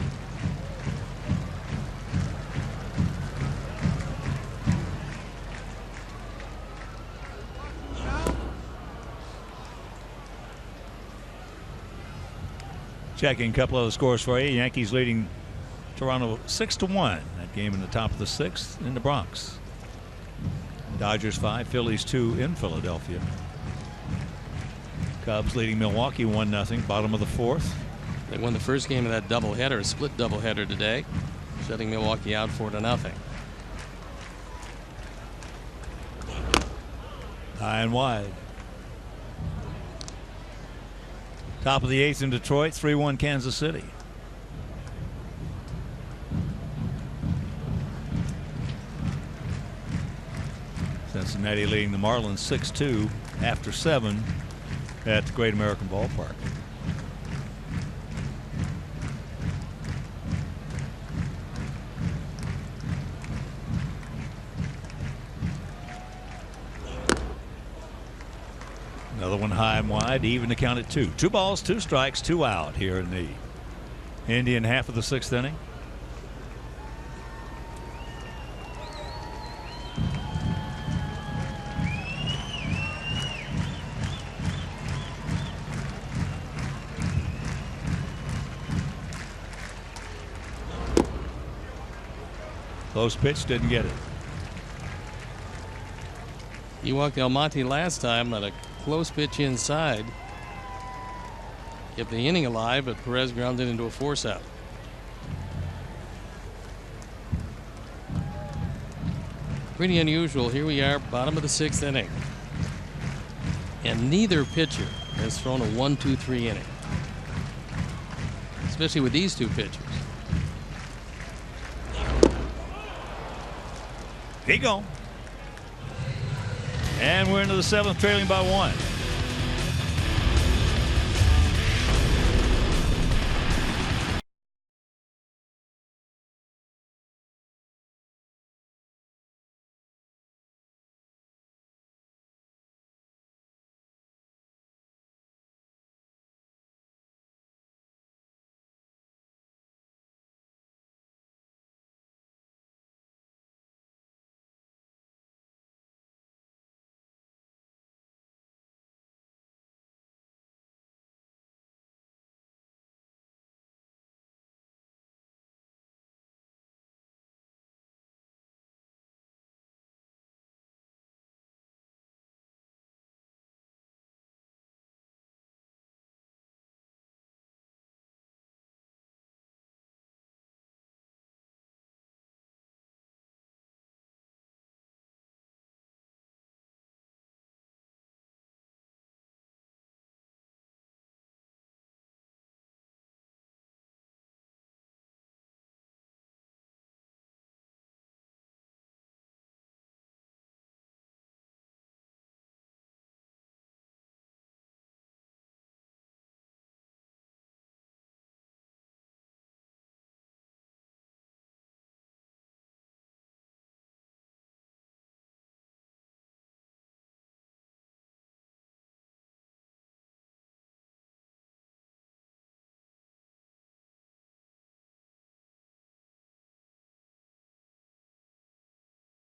Checking a couple of the scores for you. Yankees leading Toronto 6-1. That game in the top of the 6th in the Bronx. Dodgers 5, Phillies 2 in Philadelphia. Cubs leading Milwaukee 1-0, bottom of the 4th. They won the first game of that doubleheader, split doubleheader today, shutting Milwaukee out 4-0. High and wide. Top of the 8th in Detroit, 3-1 Kansas City. Cincinnati leading the Marlins 6-2 after 7 at the Great American Ballpark. Another one high and wide, even to count at 2. 2 balls, 2 strikes, 2 out here in the Indian half of the 6th inning. Close pitch, didn't get it. He walked Almonte last time on a close pitch inside. Kept the inning alive, but Perez grounded into a force out. Pretty unusual. Here we are, bottom of the 6th inning. And neither pitcher has thrown a 1-2-3 inning. Especially with these 2 pitchers. He gone. And we're into the 7th, trailing by 1.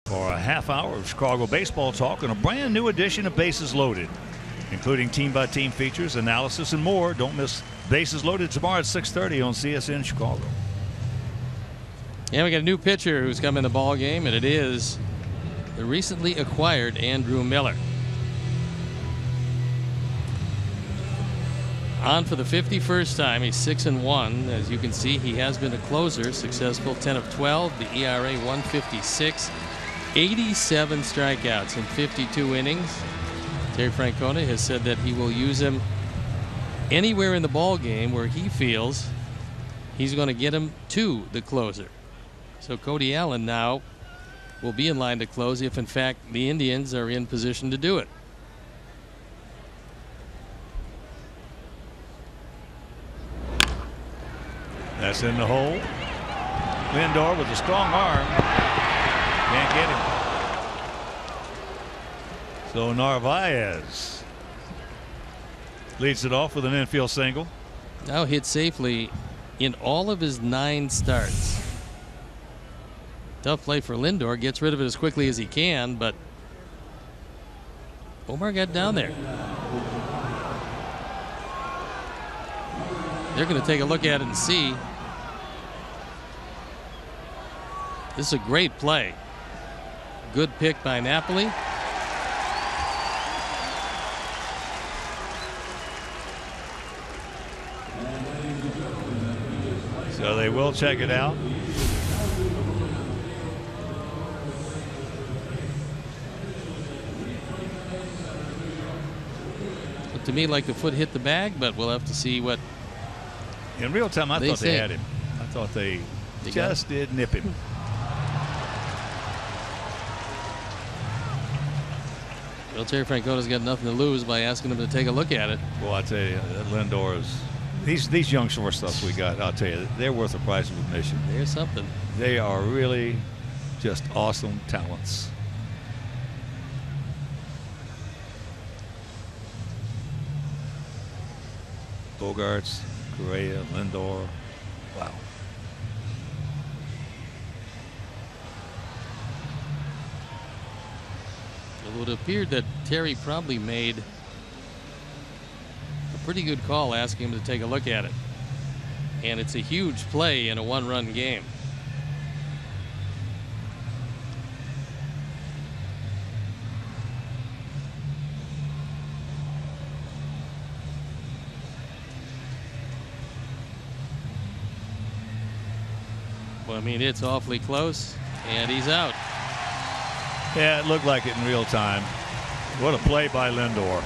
For a half hour of Chicago baseball talk and a brand new edition of Bases Loaded. including team-by-team features, analysis, and more. Don't miss Bases Loaded tomorrow at 6:30 on CSN Chicago. Yeah, we got a new pitcher who's come in the ball game, and it is the recently acquired Andrew Miller. On for the 51st time. He's 6-1. As you can see, he has been a closer, successful 10 of 12. The ERA 156, 87 strikeouts in 52 innings. Terry Francona has said that he will use him anywhere in the ball game where he feels he's going to get him to the closer. So Cody Allen now will be in line to close if, in fact, the Indians are in position to do it. That's in the hole. Lindor with a strong arm. Can't get him. So Narvaez leads it off with an infield single. Now hit safely in all of his 9 starts. Tough play for Lindor. Gets rid of it as quickly as he can, but Omar got down there. They're going to take a look at it and see. This is a great play. Good pick by Napoli. So they will check it out. Looked to me like the foot hit the bag, but we'll have to see what. In real time, I thought they had him. I thought they just did nip him. Well, Terry Francona's got nothing to lose by asking him to take a look at it. Well, I tell you, Lindor is. These young shortstops we got, I'll tell you, they're worth the price of admission. There's something. They are really just awesome talents. Bogarts, Correa, Lindor. Wow. It would appear that Terry probably made a pretty good call asking him to take a look at it. And it's a huge play in a 1-run game. Well, I mean, it's awfully close, and he's out. Yeah, it looked like it in real time. What a play by Lindor.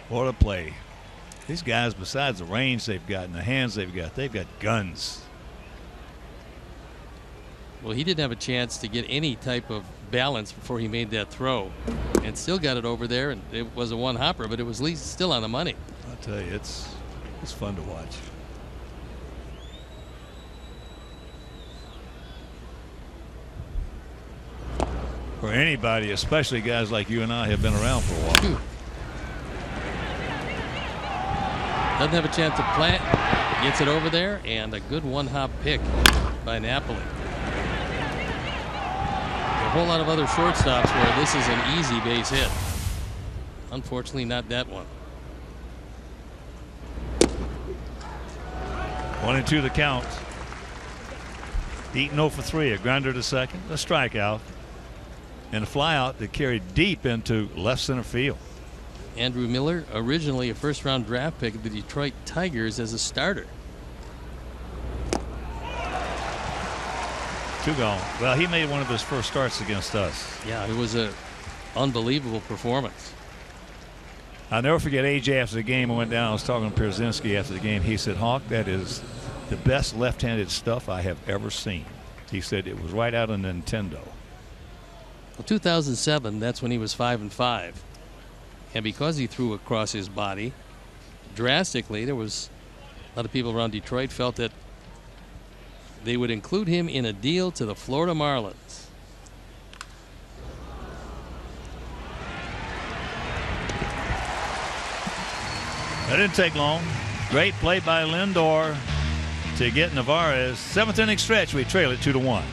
What a play. These guys, besides the range they've got and the hands they've got guns. Well, he didn't have a chance to get any type of balance before he made that throw, and still got it over there, and it was a one-hopper, but it was at least still on the money. I'll tell you, it's fun to watch. For anybody, especially guys like you and I, have been around for a while. Doesn't have a chance to plant. Gets it over there, and a good one-hop pick by Napoli. A whole lot of other shortstops where this is an easy base hit. Unfortunately, not that one. 1-2 the count. Eaton 0 for 3, a grounder to second, a strikeout, and a flyout that carried deep into left center field. Andrew Miller, originally a first-round draft pick of the Detroit Tigers as a starter. 2 gone. Well, he made one of his first starts against us. Yeah, it was an unbelievable performance. I'll never forget AJ after the game. I went down. I was talking to Pierzynski after the game. He said, "Hawk, that is the best left-handed stuff I have ever seen." He said it was right out of Nintendo. Well, 2007, that's when he was 5-5. And because he threw across his body drastically, there was a lot of people around Detroit felt that they would include him in a deal to the Florida Marlins. That didn't take long. Great play by Lindor. to get Navarre's 7th inning stretch. We trail it 2-1.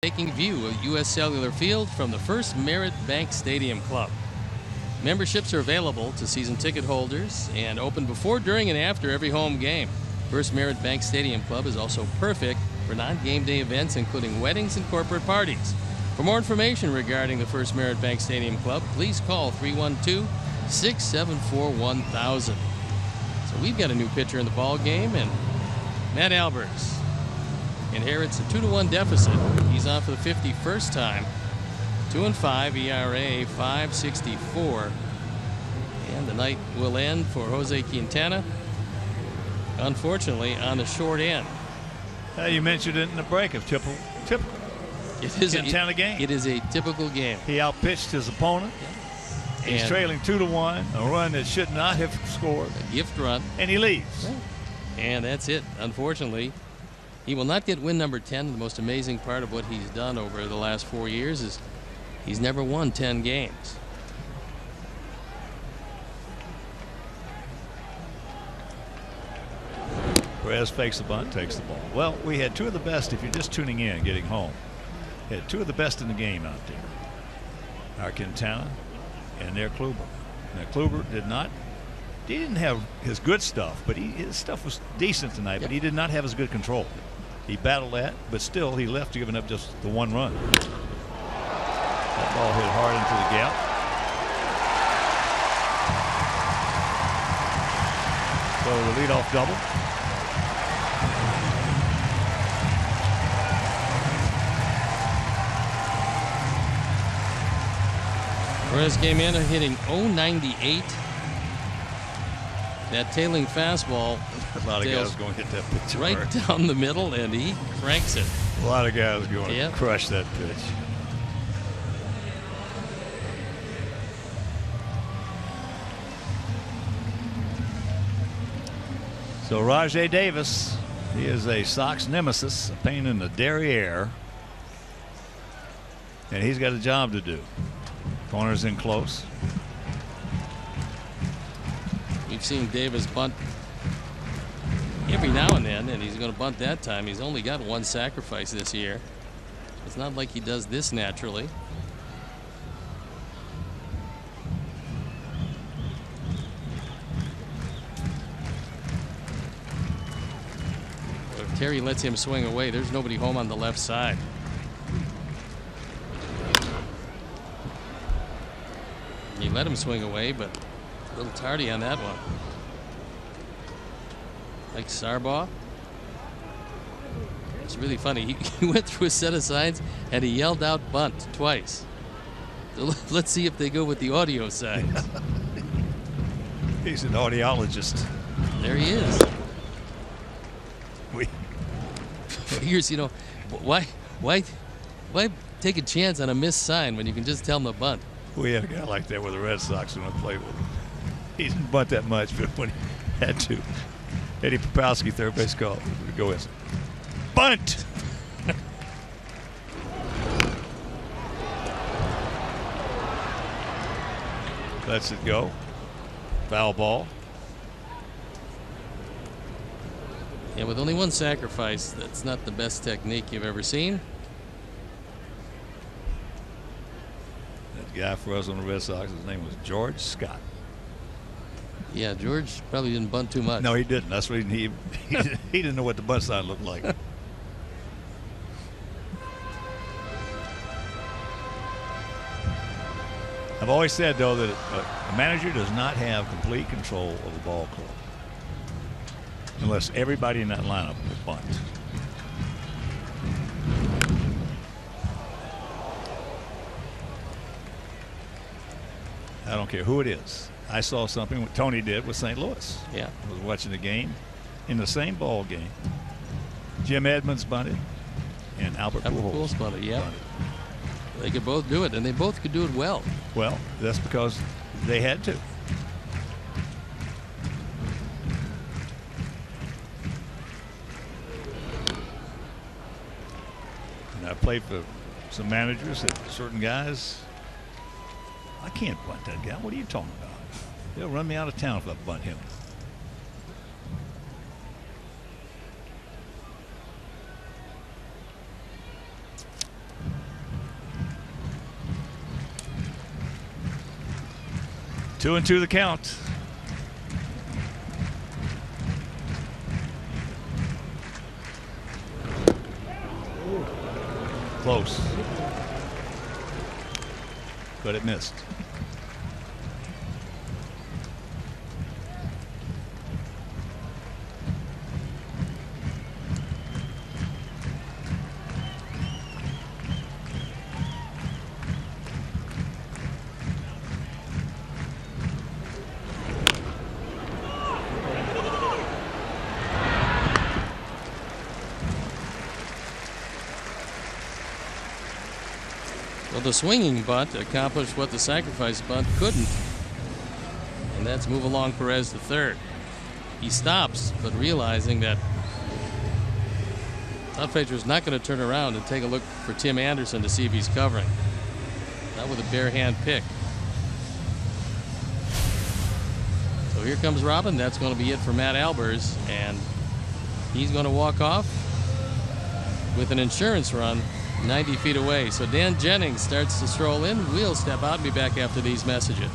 Taking view of U.S. Cellular Field from the First Merit Bank Stadium Club. Memberships are available to season ticket holders and open before, during, and after every home game. First Merit Bank Stadium Club is also perfect for non-game day events, including weddings and corporate parties. For more information regarding the First Merit Bank Stadium Club, please call 312-674-1000. So we've got a new pitcher in the ball game, and Matt Albers inherits a 2-1 deficit. He's on for the 51st time. 2-5 ERA, 5.64. And the night will end for Jose Quintana, unfortunately, on the short end. You mentioned it in the break of typical It is Quintana game. It is a typical game. He outpitched his opponent. He's And trailing 2-1, a run that should not have scored, a gift run. and he leaves. And that's it. Unfortunately, he will not get win number 10. The most amazing part of what he's done over the last 4 years is he's never won 10 games. Perez fakes the bunt, takes the ball. Well, we had two of the best, if you're just tuning in, getting home. Had two of the best in the game out there. Our Quintana and their Kluber. Now, Kluber didn't have his good stuff, but his stuff was decent tonight, but he did not have his good control. He battled that, but still he left giving up just the one run. That ball hit hard into the gap. So the leadoff double. Perez came in hitting .098. That tailing fastball. A lot of guys going to hit that pitch right hard. down the middle, and he cranks it. A lot of guys going to crush that pitch. So Rajai Davis, he is a Sox nemesis, a pain in the derriere, and he's got a job to do. Corners in close. We've seen Davis bunt every now and then, and he's going to bunt that time. He's only got one sacrifice this year. It's not like he does this naturally. But if Terry lets him swing away, there's nobody home on the left side. He let him swing away, but a little tardy on that one. Like Sarbaugh. It's really funny. He went through a set of signs and he yelled out bunt twice. So let's see if they go with the audio signs. He's an audiologist. There he is. Figures, you know, why take a chance on a missed sign when you can just tell him to bunt? We had a guy like that with the Red Sox when I played with him. He didn't bunt that much, but when he had to, Eddie Popowski, third base call, would go in. Bunt! Lets it go. Foul ball. And with only one sacrifice, that's not the best technique you've ever seen. That guy for us on the Red Sox, his name was George Scott. Yeah, George probably didn't bunt too much. No, he didn't. That's the reason he didn't know what the bunt sign looked like. I've always said, though, that a manager does not have complete control of the ball club unless everybody in that lineup will bunt. I don't care who it is. I saw something what Tony did with St. Louis. Yeah. I was watching the game. In the same ball game, Jim Edmonds bunted and Albert Pujols bunted. Yeah. They could both do it, and they both could do it well. Well, that's because they had to. And I played for some managers that certain guys, I can't bunt that guy. What are you talking about? They'll run me out of town if I bunt him. Two and two the count. Close. But it missed. The swinging bunt accomplished what the sacrifice bunt couldn't, and that's move along Perez to third. He stops, but realizing that outfielder is not going to turn around and take a look for Tim Anderson to see if he's covering. Not with a bare hand pick. So here comes Robin. That's going to be it for Matt Albers, and he's going to walk off with an insurance run 90 feet away. So Dan Jennings starts to stroll in. We'll step out and be back after these messages.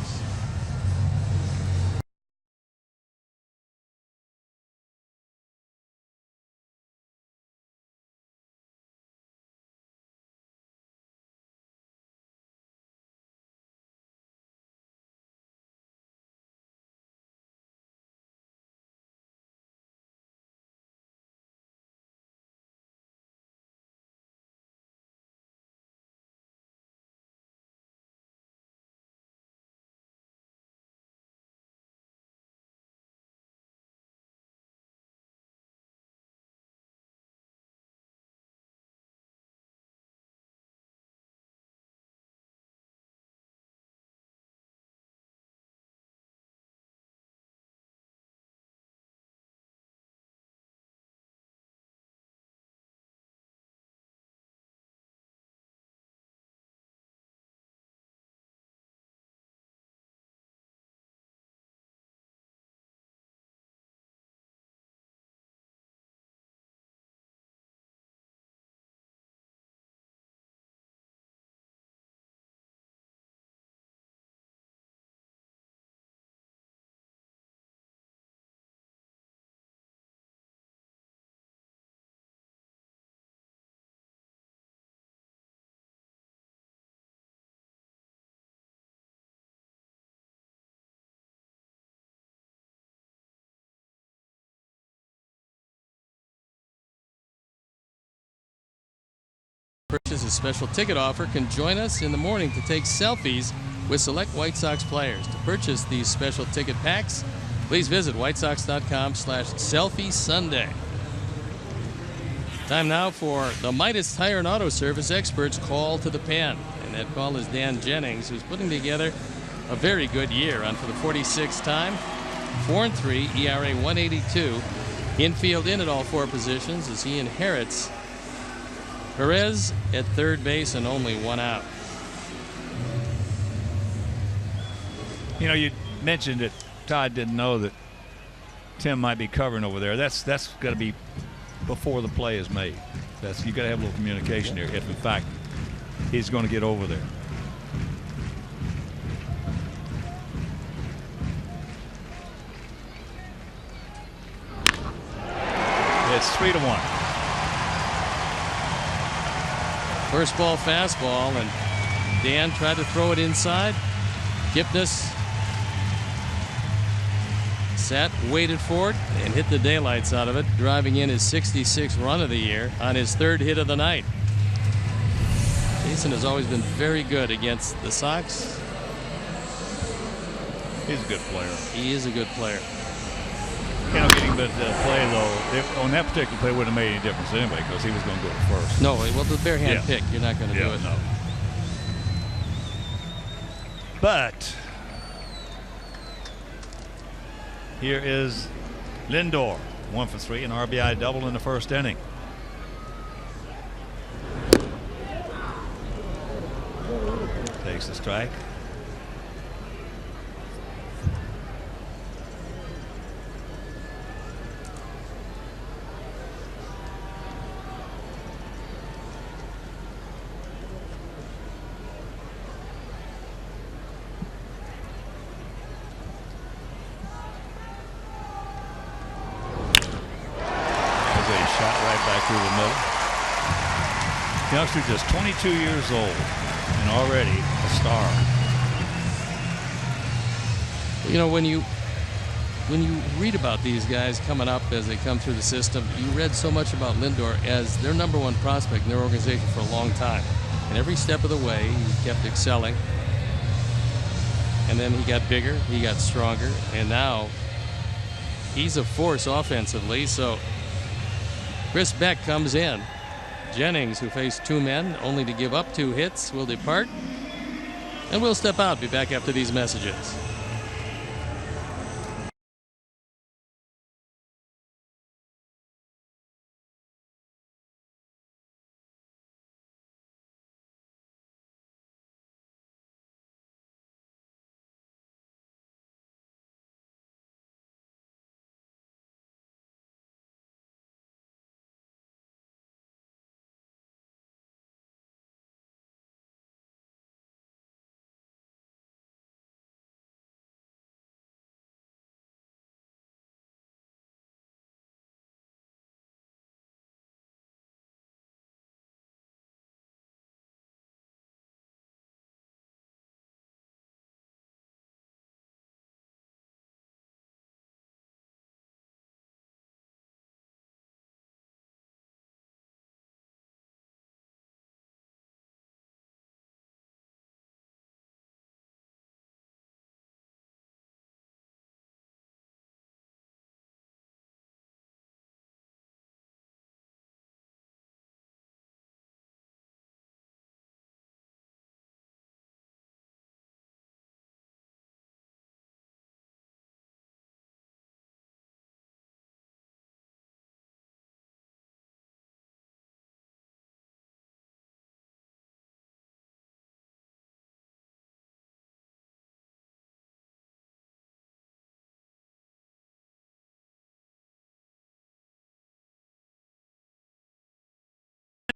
Purchase a special ticket offer can join us in the morning to take selfies with select White Sox players. To purchase these special ticket packs, please visit whitesox.com/selfie Sunday. Time now for the Midas Tire and Auto Service experts call to the pen. And that call is Dan Jennings, who's putting together a very good year. On for the 46th time. 4-3, ERA 182. Infield in at all 4 positions as he inherits Perez at third base and only 1 out. You know, you mentioned that Todd didn't know that Tim might be covering over there. That's got to be before the play is made. You got to have a little communication there if in fact he's going to get over there. It's 3-1. First ball fastball, and Dan tried to throw it inside. Kipnis sat, waited for it, and hit the daylights out of it, driving in his 66th run of the year on his 3rd hit of the night. Jason has always been very good against the Sox. He's a good player. He is a good player. You know, getting but play though, on that particular play wouldn't have made any difference anyway because he was going to go to first. No, well, the bare hand pick, you're not going to do it. No. But here is Lindor, 1 for 3, an RBI double in the first inning. Takes the strike. Youngster just 22 years old and already a star. You know, when you read about these guys coming up as they come through the system, you read so much about Lindor as their #1 prospect in their organization for a long time. And every step of the way, he kept excelling. And then he got bigger, he got stronger, and now he's a force offensively. So Chris Beck comes in. Jennings, who faced 2 men only to give up 2 hits, will depart. And we'll step out. Be back after these messages.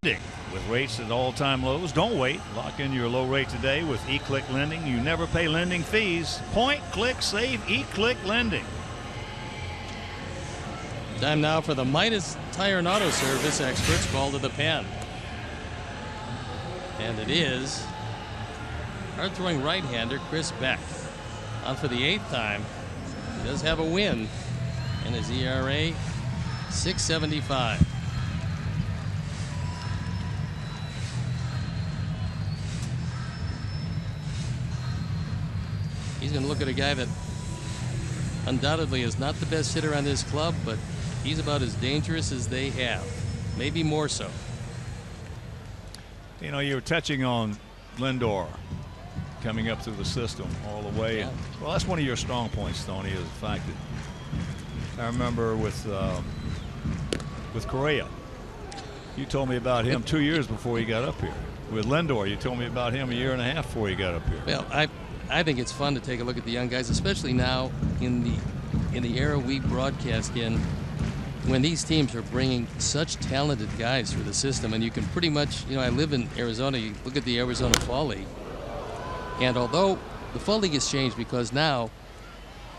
With rates at all-time lows. Don't wait. Lock in your low rate today with eClick Lending. You never pay lending fees. Point, click, save, eClick Lending. Time now for the Midas Tire and Auto Service experts call to the pen. And it is hard-throwing right-hander Chris Beck. On for the 8th time. He does have a win. And his ERA, 6.75. He's going to look at a guy that undoubtedly is not the best hitter on this club, but he's about as dangerous as they have, maybe more so. You know, you were touching on Lindor coming up through the system all the way. Yeah. Well, that's one of your strong points, Tony, is the fact that I remember with Correa, you told me about him 2 years before he got up here. With Lindor, you told me about him a year and a half before he got up here. Well, I think it's fun to take a look at the young guys, especially now in the era we broadcast in, when these teams are bringing such talented guys through the system. And you can pretty much, I live in Arizona, you look at the Arizona Fall League, and although the Fall League has changed because now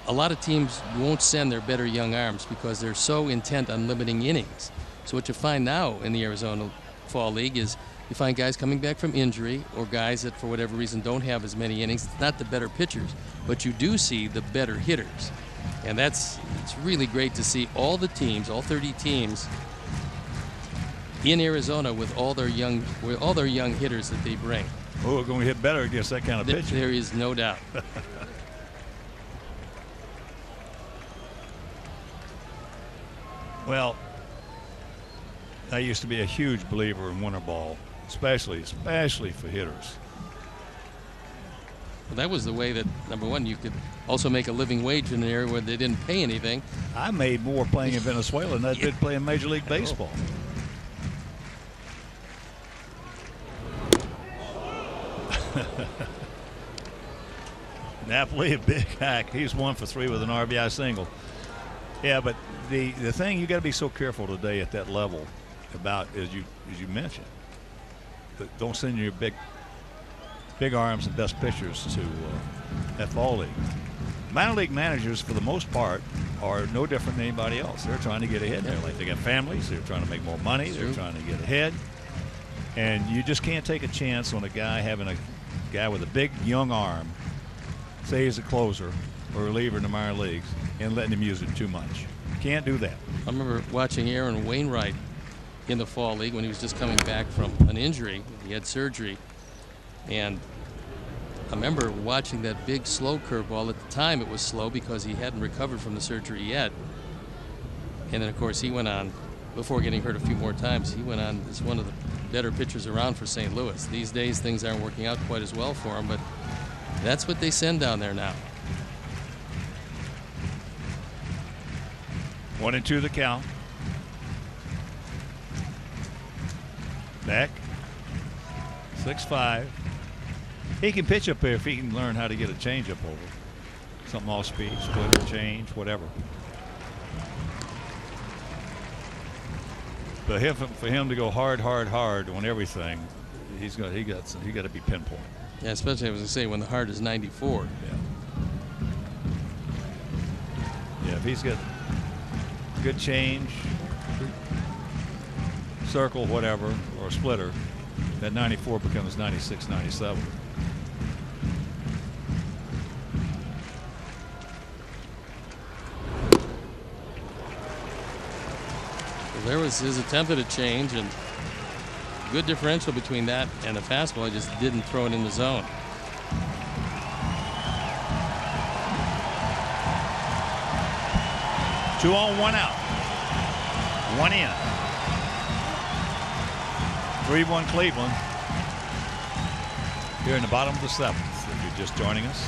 a lot of teams won't send their better young arms because they're so intent on limiting innings. So what you find now in the Arizona Fall League is you find guys coming back from injury or guys that for whatever reason don't have as many innings. It's not the better pitchers, but you do see the better hitters. And it's really great to see all the teams, all 30 teams in Arizona with all their young hitters that they bring. Oh, we're going to hit better against that kind of pitcher. There is no doubt. Well, I used to be a huge believer in winter ball, especially for hitters. Well, that was the way that, number one, you could also make a living wage in an area where they didn't pay anything. I made more playing in Venezuela than I did playing Major League Baseball. Napoli, a big hack. He's 1 for 3 with an RBI single. Yeah, but the thing you got to be so careful today at that level about, as you mentioned, that don't send your big arms and best pitchers to that ball league. Minor league managers, for the most part, are no different than anybody else. They're trying to get ahead in their life. They got families. They're trying to make more money. They're trying to get ahead. And you just can't take a chance on a guy having a guy with a big young arm, say he's a closer or a reliever in the minor leagues, and letting him use it too much. You can't do that. I remember watching Aaron Wainwright in the fall league when he was just coming back from an injury. He had surgery, and I remember watching that big slow curveball. At the time it was slow because he hadn't recovered from the surgery yet, and then of course he went on, before getting hurt a few more times, he went on as one of the better pitchers around for St. Louis. These days things aren't working out quite as well for him, but that's what they send down there now. 1-2 the count. Back. 6-5. He can pitch up there if he can learn how to get a changeup over. Something off speed, split, change, whatever. But for him to go hard on everything, he got to be pinpoint. Yeah, especially I was going to say when the heart is 94. Yeah, if he's got good change, circle, whatever, or a splitter, that 94 becomes 96, 97. Well, there was his attempt at a change, and good differential between that and the fastball. He just didn't throw it in the zone. Two on, one out. One in. 3-1 Cleveland. Here in the bottom of the 7th. If you're just joining us.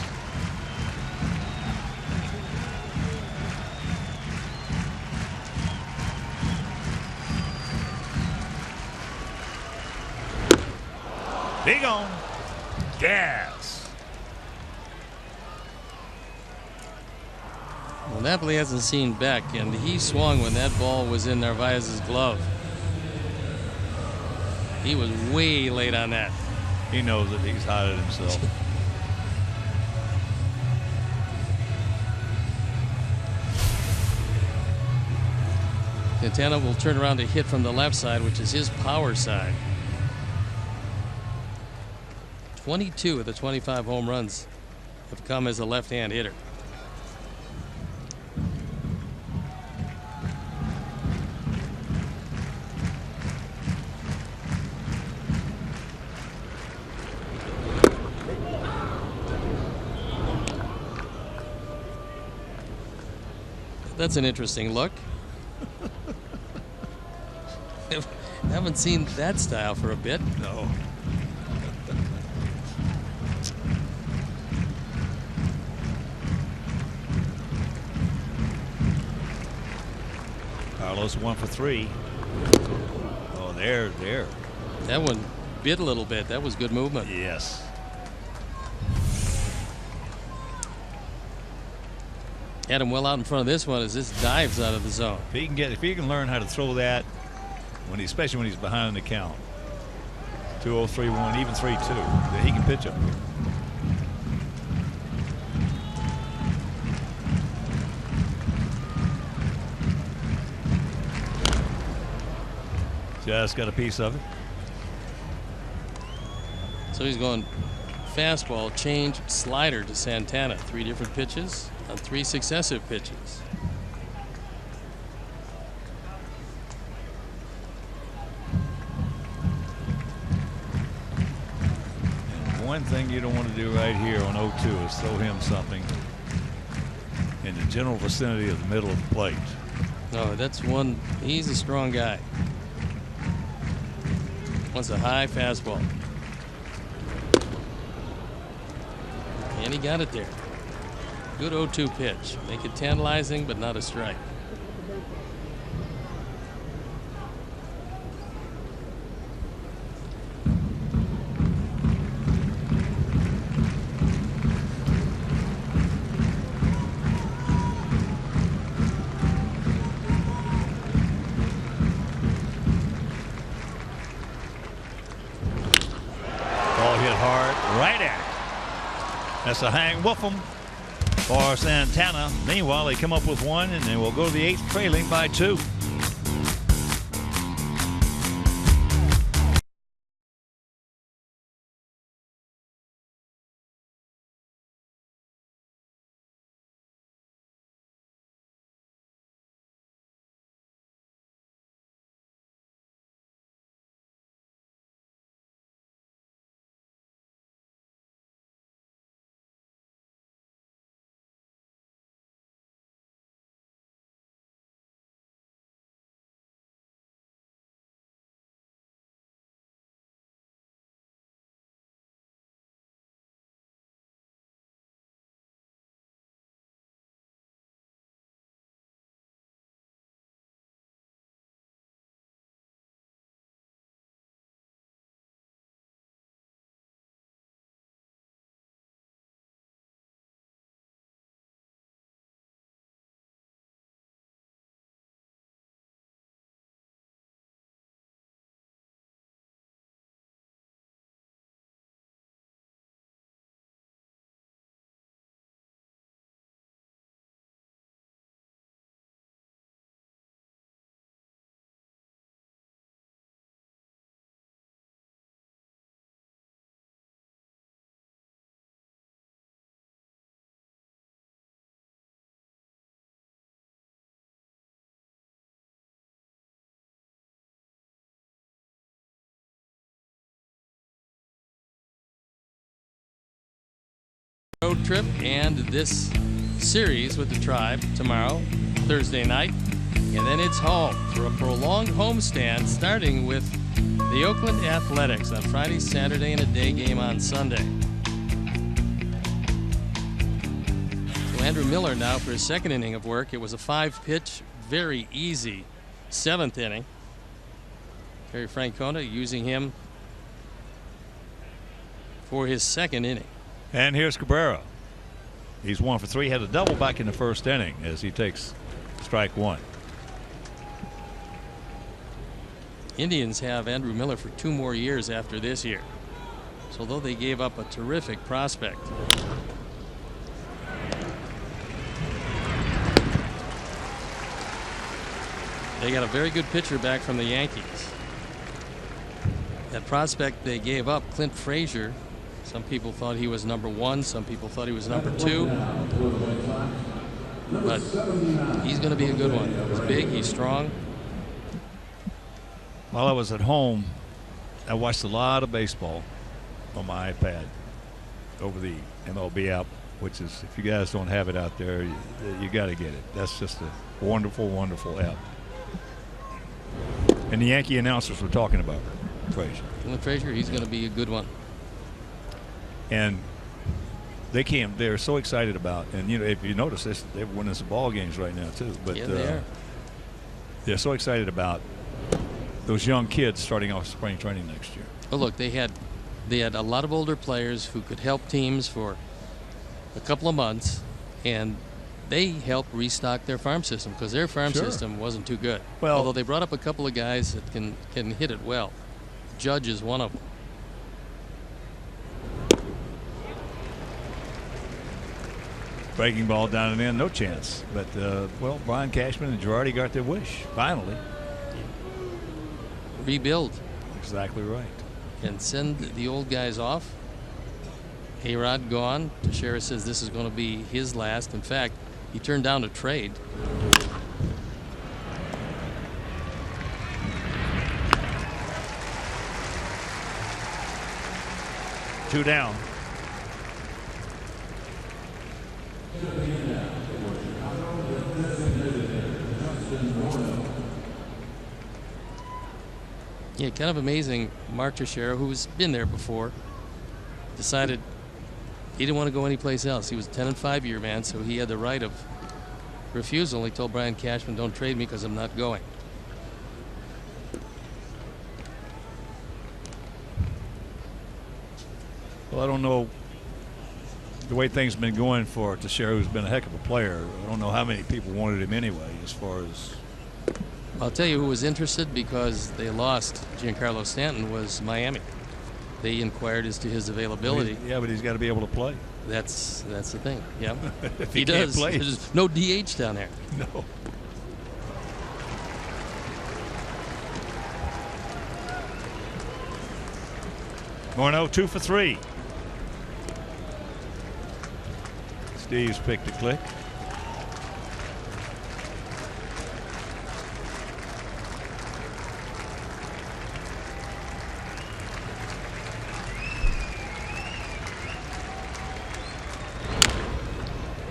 Big on. Gas. Well, Napoli hasn't seen Beck, and he swung when that ball was in Narvaez's glove. He was way late on that. He knows that he's hot at himself. Quintana will turn around to hit from the left side, which is his power side. 22 of the 25 home runs have come as a left-hand hitter. That's an interesting look. Haven't seen that style for a bit. No. Carlos 1 for 3. Oh, there. That one bit a little bit. That was good movement. Yes. Had him well out in front of this one as this dives out of the zone. If he can learn how to throw that, especially when he's behind the count. 2-0, 3-1, even 3-2, that he can pitch up here. Just got a piece of it. So he's going fastball, change, slider to Santana. 3 different pitches on 3 successive pitches. And one thing you don't want to do right here on 0-2 is throw him something in the general vicinity of the middle of the plate. No, that's one. He's a strong guy. Wants a high fastball. And he got it there. Good 0-2 pitch. Make it tantalizing, but not a strike. That's a hang whoop'em for Santana. Meanwhile, they come up with 1, and then we'll go to the 8th, trailing by 2. Road trip and this series with the Tribe tomorrow, Thursday night, and then it's home for a prolonged homestand starting with the Oakland Athletics on Friday, Saturday, and a day game on Sunday. So Andrew Miller now for his 2nd inning of work. It was a 5-pitch, very easy 7th inning. Terry Francona using him for his 2nd inning. And here's Cabrera. He's 1 for 3. Had a double back in the 1st inning as he takes strike 1. Indians have Andrew Miller for 2 more years after this year. So although they gave up a terrific prospect, they got a very good pitcher back from the Yankees. That prospect they gave up, Clint Frazier, some people thought he was number 1, some people thought he was number 2. But he's going to be a good one. He's big, he's strong. While I was at home, I watched a lot of baseball on my iPad over the MLB app, which is, if you guys don't have it out there, you got to get it. That's just a wonderful, wonderful app. And the Yankee announcers were talking about Frazier. Clint Frazier, he's going to be a good one. And they're so excited about, and if you notice this, they're winning some ball games right now too. But yeah, they are. They're so excited about those young kids starting off spring training next year. Oh, look, they had a lot of older players who could help teams for a couple of months, and they helped restock their farm system because their farm system wasn't too good. Well, although they brought up a couple of guys that can hit it well. Judge is one of them. Breaking ball down and in, no chance. But, well, Brian Cashman and Girardi got their wish, finally. Rebuild. Exactly right. And send the old guys off. A-Rod gone. Teixeira says this is going to be his last. In fact, he turned down a trade. Two down. Yeah, kind of amazing. Mark Teixeira, who's been there before, decided he didn't want to go anyplace else. He was a 10-5 year man, so he had the right of refusal. He told Brian Cashman, "Don't trade me because I'm not going." Well, I don't know the way things have been going for Teixeira, who's been a heck of a player. I don't know how many people wanted him anyway, as far as. I'll tell you who was interested because they lost Giancarlo Stanton was Miami. They inquired as to his availability. Yeah, but he's got to be able to play. That's the thing. Yeah, if he can't does. play. There's no DH down there. No. Morneau 2 for 3. Steve's picked a click.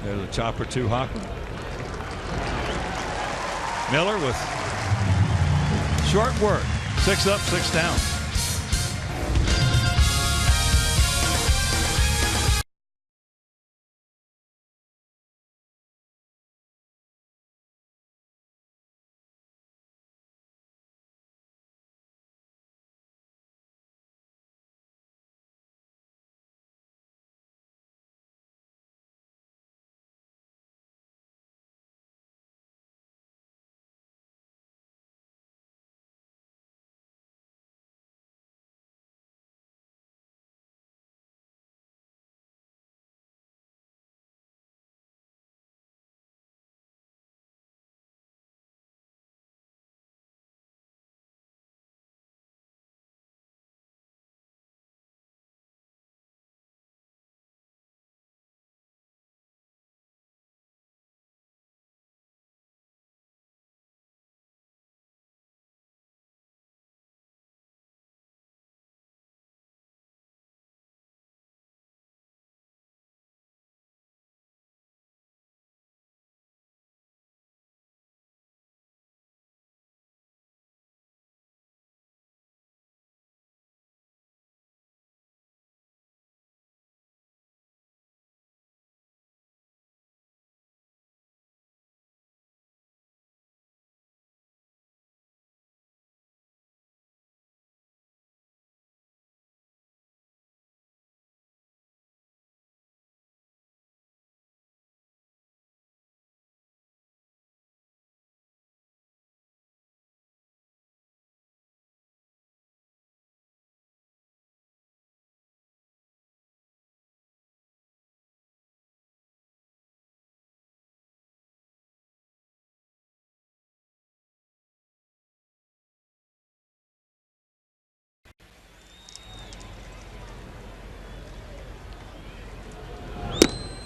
There's a chopper to Hopper. Miller with short work. 6 up, 6 down.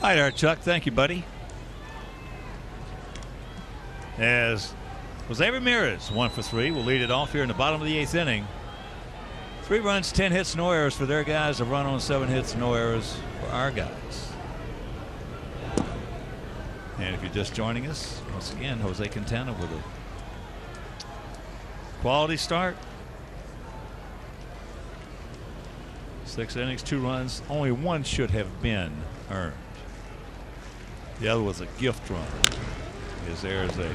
Hi there, Chuck. Thank you, buddy. As Jose Ramirez, 1 for 3, will lead it off here in the bottom of the 8th inning. 3 runs, 10 hits, no errors for their guys. A run on 7 hits, no errors for our guys. And if you're just joining us, once again, Jose Quintana with a quality start. 6 innings, 2 runs. Only 1 should have been earned. The other was a gift run. There's a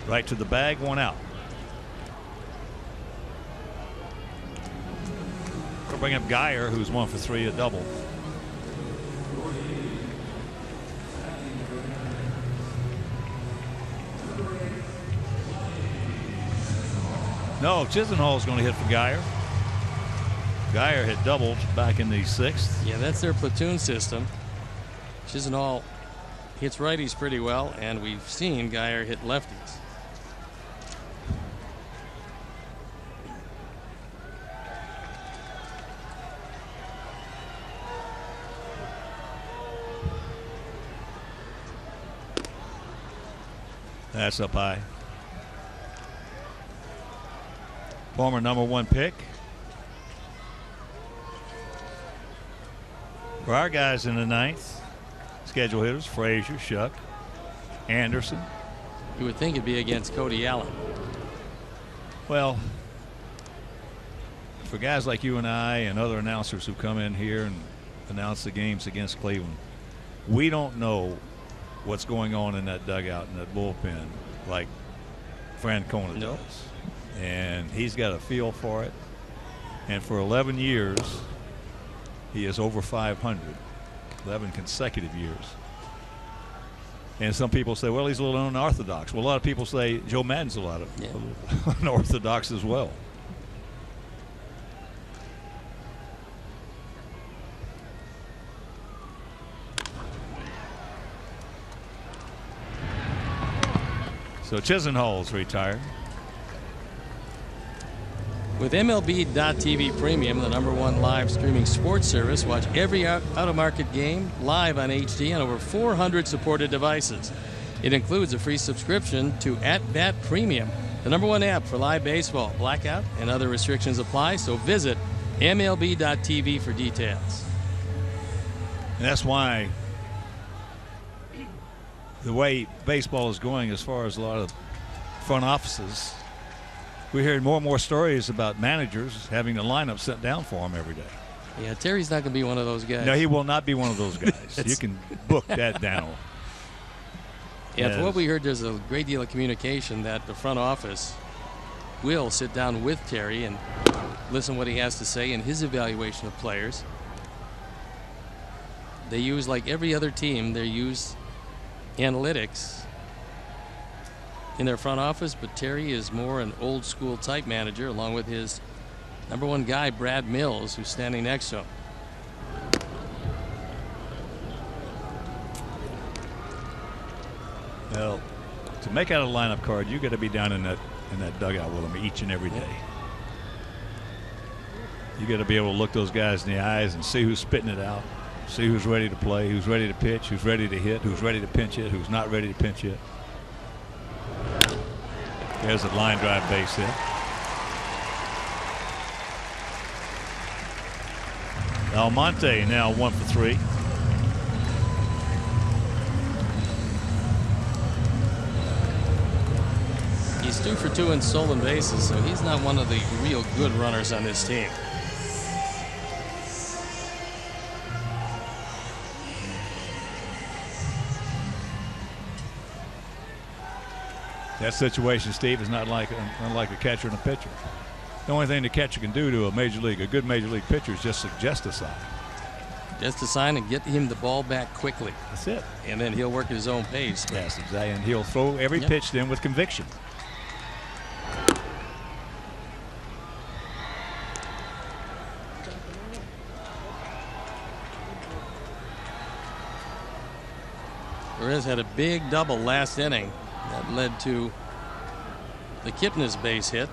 Right to the bag, 1 out. We'll bring up Geyer, who's 1 for 3, a double. No, Chisenhall's going to hit for Geyer. Geyer had doubled back in the 6th. Yeah, that's their platoon system. Chisenhall hits righties pretty well, and we've seen Geyer hit lefties. That's up high. Former #1 pick. For our guys in the 9th, schedule hitters, Frazier, Shuck, Anderson. You would think it'd be against Cody Allen. Well, for guys like you and I and other announcers who come in here and announce the games against Cleveland, we don't know what's going on in that dugout, in that bullpen, like Francona does. And he's got a feel for it. And for 11 years, he is over 500, 11 consecutive years. And some people say, well, he's a little unorthodox. Well, a lot of people say Joe Madden's a little unorthodox as well. So Chisenhall's retired. With MLB.TV Premium, the #1 live streaming sports service, watch every out-of-market game live on HD on over 400 supported devices. It includes a free subscription to @Bat Premium, the #1 app for live baseball. Blackout and other restrictions apply, so visit MLB.TV for details. And that's why the way baseball is going, as far as a lot of front offices, we're hearing more and more stories about managers having the lineup sent down for them every day. Yeah, Terry's not going to be one of those guys. No, he will not be one of those guys. You can book that down. Yeah, from what we heard, there's a great deal of communication that the front office will sit down with Terry and listen what he has to say in his evaluation of players. They use, like every other team, they use analytics in their front office, but Terry is more an old school type manager, along with his #1 guy, Brad Mills, who's standing next to him. Well, to make out a lineup card, you got to be down in that dugout with them each and every day. You got to be able to look those guys in the eyes and see who's spitting it out, see who's ready to play, who's ready to pitch, who's ready to hit, who's ready to pinch hit, who's not ready to pinch hit. There's a line drive base hit. Almonte now 1 for 3. He's 2 for 2 in stolen bases, so he's not one of the real good runners on this team. That situation, Steve, is not like unlike a catcher and a pitcher. The only thing the catcher can do to a good major league pitcher is just suggest a sign. Just a sign and get him the ball back quickly. That's it. And then he'll work at his own pace. Yes, exactly. And he'll throw every pitch in with conviction. Perez had a big double last inning that led to the Kipnis base hit,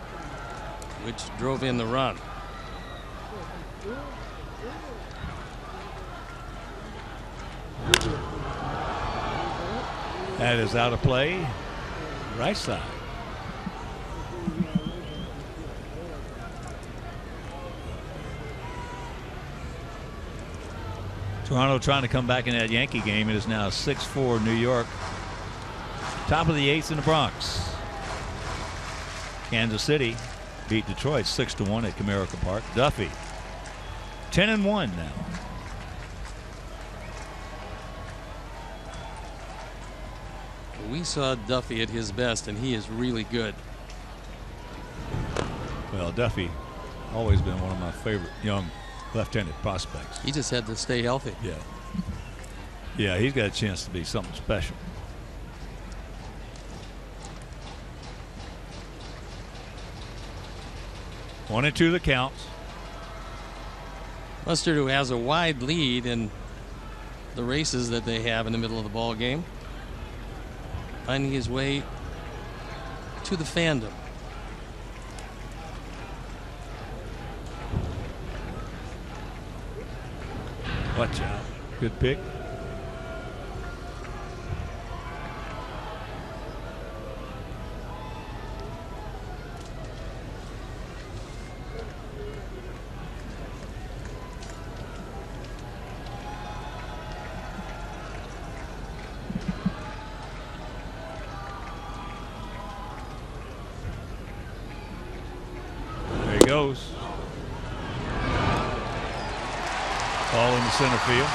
which drove in the run. That is out of play, right side. Toronto trying to come back in that Yankee game. It is now 6-4 New York. Top of the 8th in the Bronx. Kansas City beat Detroit 6-1 at Comerica Park. Duffy 10-1 now. we saw Duffy at his best, and he is really good. Well, Duffy always been one of my favorite young left-handed prospects. He just had to stay healthy. Yeah. Yeah, he's got a chance to be something special. One and two the counts. Mustard, who has a wide lead in the races that they have in the middle of the ball game, finding his way to the fandom. Watch out. Good pick. There he goes. Ball in the center field.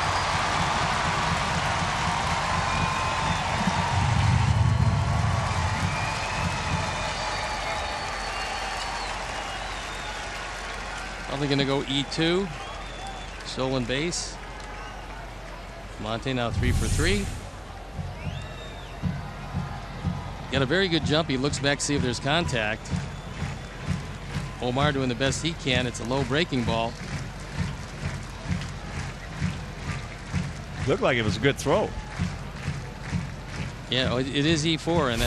Probably going to go E2. Stolen base. Monte now 3 for 3. Got a very good jump. He looks back to see if there's contact. Omar doing the best he can. It's a low breaking ball. Looked like it was a good throw. Yeah, it is E4, and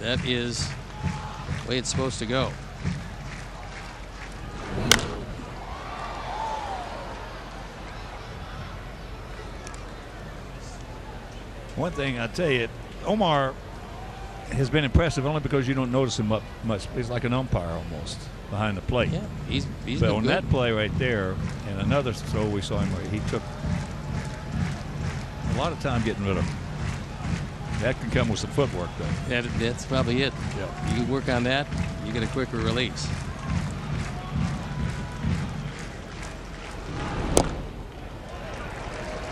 that is the way it's supposed to go. One thing I tell you, Omar has been impressive only because you don't notice him much. He's like an umpire almost behind the plate. Yeah, he's but been on good. that play right there, and another throw we saw him where he took a lot of time getting rid of him. That can come with some footwork, though. That's probably it. Yeah. You can work on that, you get a quicker release.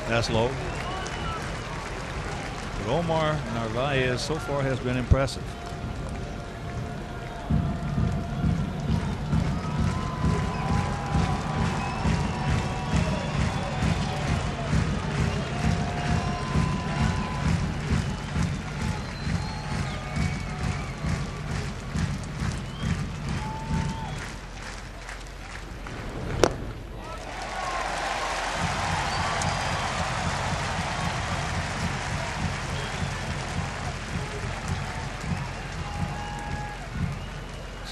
That's low. But Omar Narvaez so far has been impressive.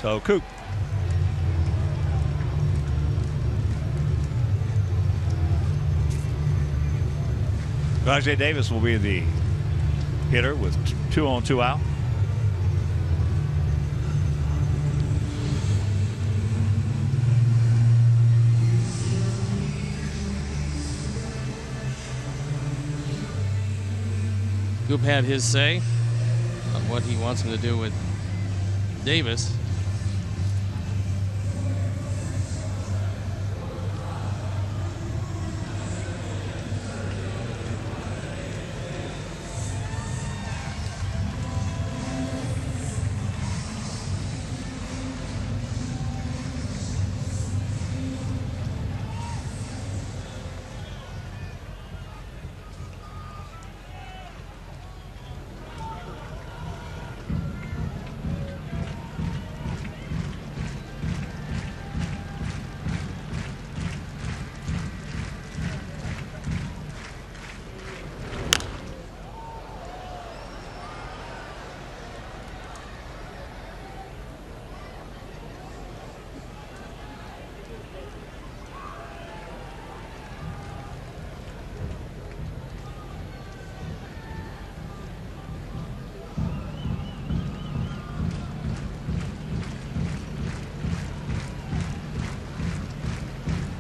So Coop. Rajay Davis will be the hitter with 2 on 2 out. Coop had his say on what he wants him to do with Davis.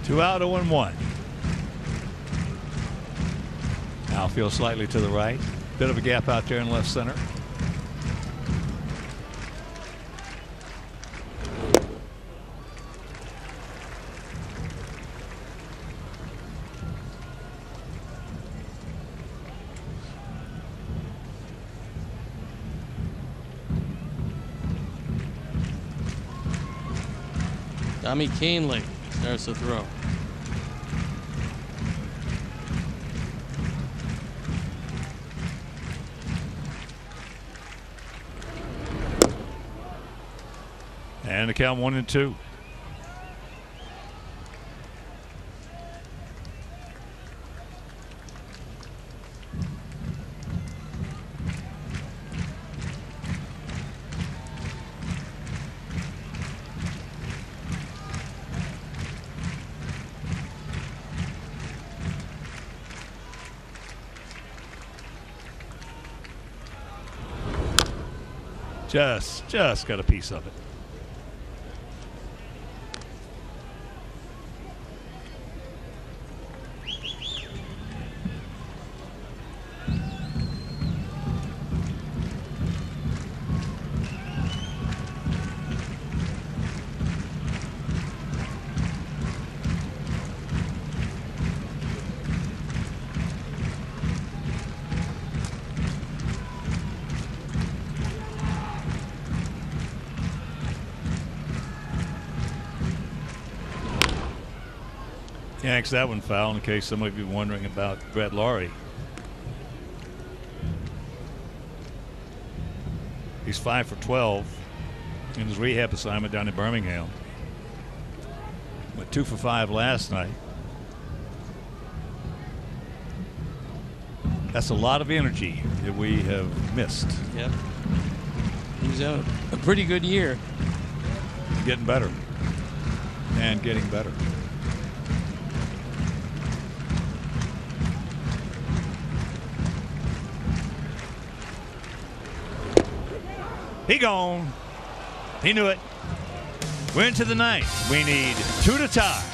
Two out, 0-1. Outfield slightly to the right. Bit of a gap out there in left center. Tommy Kahnle starts to throw. And the count 1-2. Just got a piece of it. Yanks that one foul, in case some of you wondering about Brett Laurie. He's 5 for 12 in his rehab assignment down in Birmingham. Went 2 for 5 last night. That's a lot of energy that we have missed. Yep. He's having a pretty good year. Getting better. And getting better. He gone. He knew it. We're into the ninth. We need 2 to tie.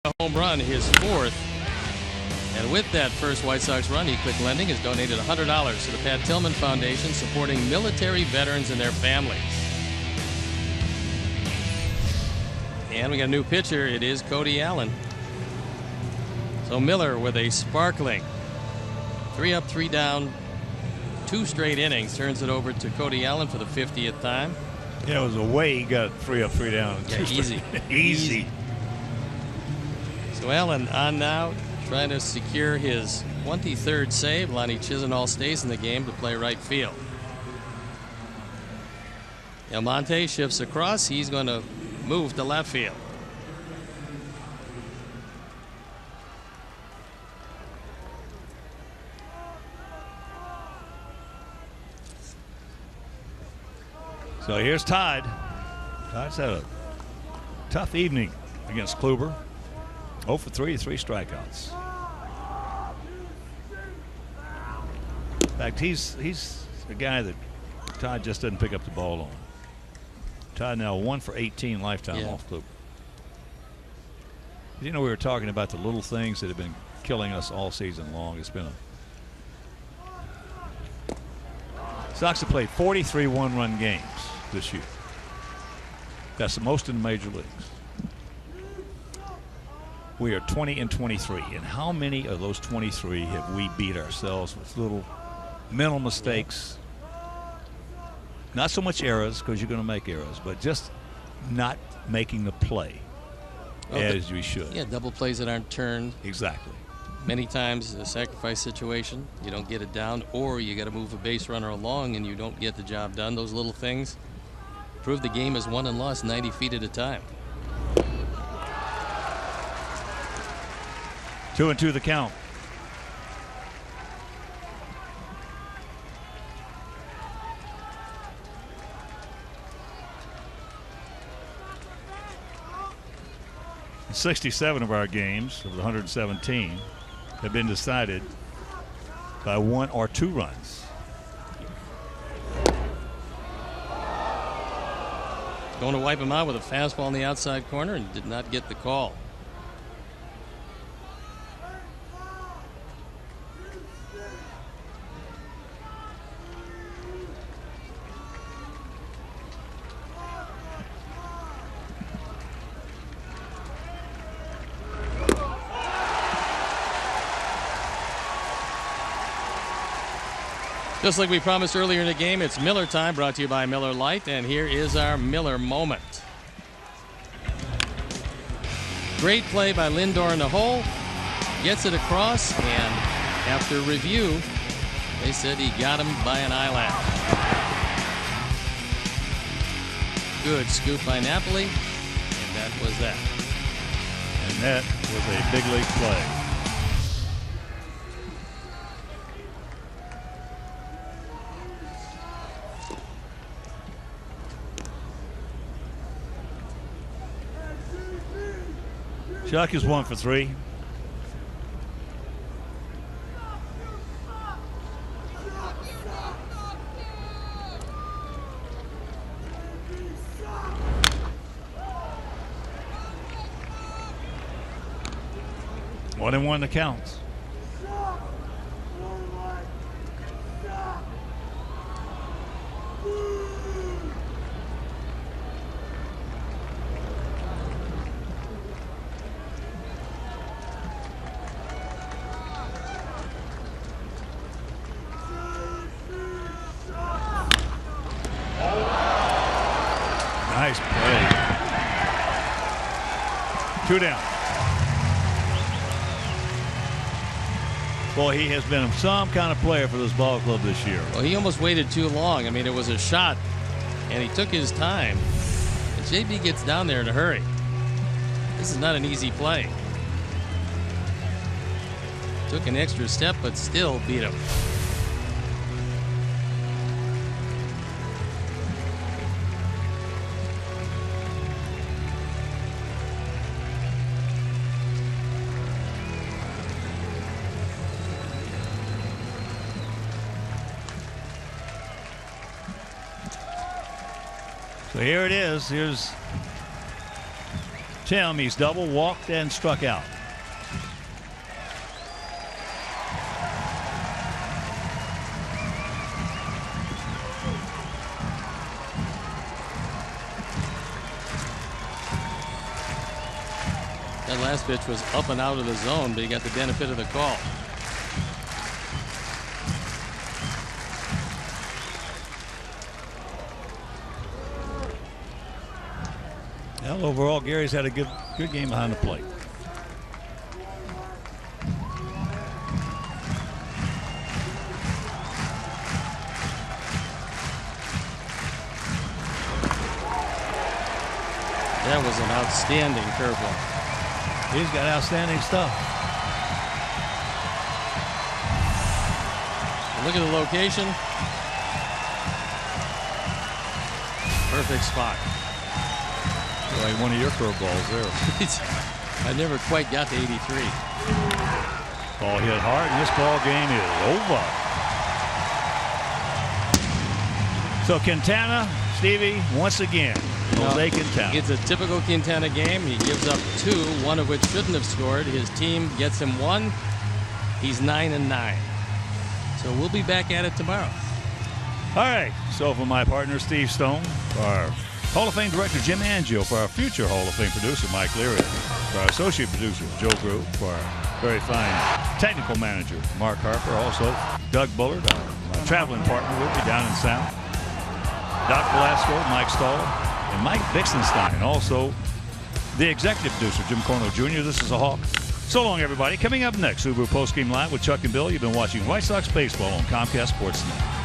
A home run, his 4th. And with that first White Sox run, E-Click Lending has donated $100 to the Pat Tillman Foundation, supporting military veterans and their families. And we got a new pitcher. It is Cody Allen. So Miller with a sparkling 3 up, 3 down, 2 straight innings, turns it over to Cody Allen for the 50th time. Yeah, it was a way he got 3 up, 3 down. Yeah, easy. Easy. So Allen on now, trying to secure his 23rd save. Lonnie Chisenhall stays in the game to play right field. Almonte shifts across. He's going to move to left field. So here's Tide. Tide's had a tough evening against Kluber. 0 for 3, 3 strikeouts. In fact, he's a guy that Todd just doesn't pick up the ball on. Todd now 1 for 18 lifetime off Kluber. You know, we were talking about the little things that have been killing us all season long. It's been Sox have played 43 one-run games this year. That's the most in the major leagues. We are 20 and 23. And how many of those 23 have we beat ourselves with little mental mistakes? Not so much errors, because you're going to make errors, but just not making the play as we should. Yeah, double plays that aren't turned. Exactly. Many times a sacrifice situation, you don't get it down, or you got to move a base runner along and you don't get the job done. Those little things prove the game is won and lost 90 feet at a time. 2-2 the count. And 67 of our games of the 117 have been decided by 1 or 2 runs. Going to wipe him out with a fastball in the outside corner and did not get the call. Just like we promised earlier in the game, it's Miller time, brought to you by Miller Lite, and here is our Miller moment. Great play by Lindor in the hole, gets it across, and after review, they said he got him by an eyelash. Good scoop by Napoli, and that was that. And that was a big league play. Chuck is 1 for 3. One and one the counts. Nice play. 2 down. Boy, he has been some kind of player for this ball club this year. Well, he almost waited too long. I mean, it was a shot, and he took his time. And JB gets down there in a hurry. This is not an easy play. Took an extra step, but still beat him. So here it is. Here's Tim. He's double, walked, and struck out. That last pitch was up and out of the zone, but he got the benefit of the call. Well, overall, Gary's had a good game behind the plate. That was an outstanding curveball. He's got outstanding stuff. Look at the location. Perfect spot. Like one of your curveballs there. I never quite got to 83. Ball hit hard, and this ball game is over. So Quintana, Stevie, once again, Jose Quintana. It's a typical Quintana game. He gives up 2, one of which shouldn't have scored. His team gets him 1. He's 9-9. So we'll be back at it tomorrow. All right. So for my partner, Steve Stone, for our Hall of Fame director, Jim Angio, for our future Hall of Fame producer, Mike Leary, for our associate producer, Joe Groove, for our very fine technical manager, Mark Harper, also Doug Bullard, our traveling partner with me down in South, Doc Velasco, Mike Stahl, and Mike Bixenstein, also the executive producer, Jim Corno Jr. This is a Hawk. So long, everybody. Coming up next, Subaru Postgame Live with Chuck and Bill. You've been watching White Sox baseball on Comcast Sportsnet.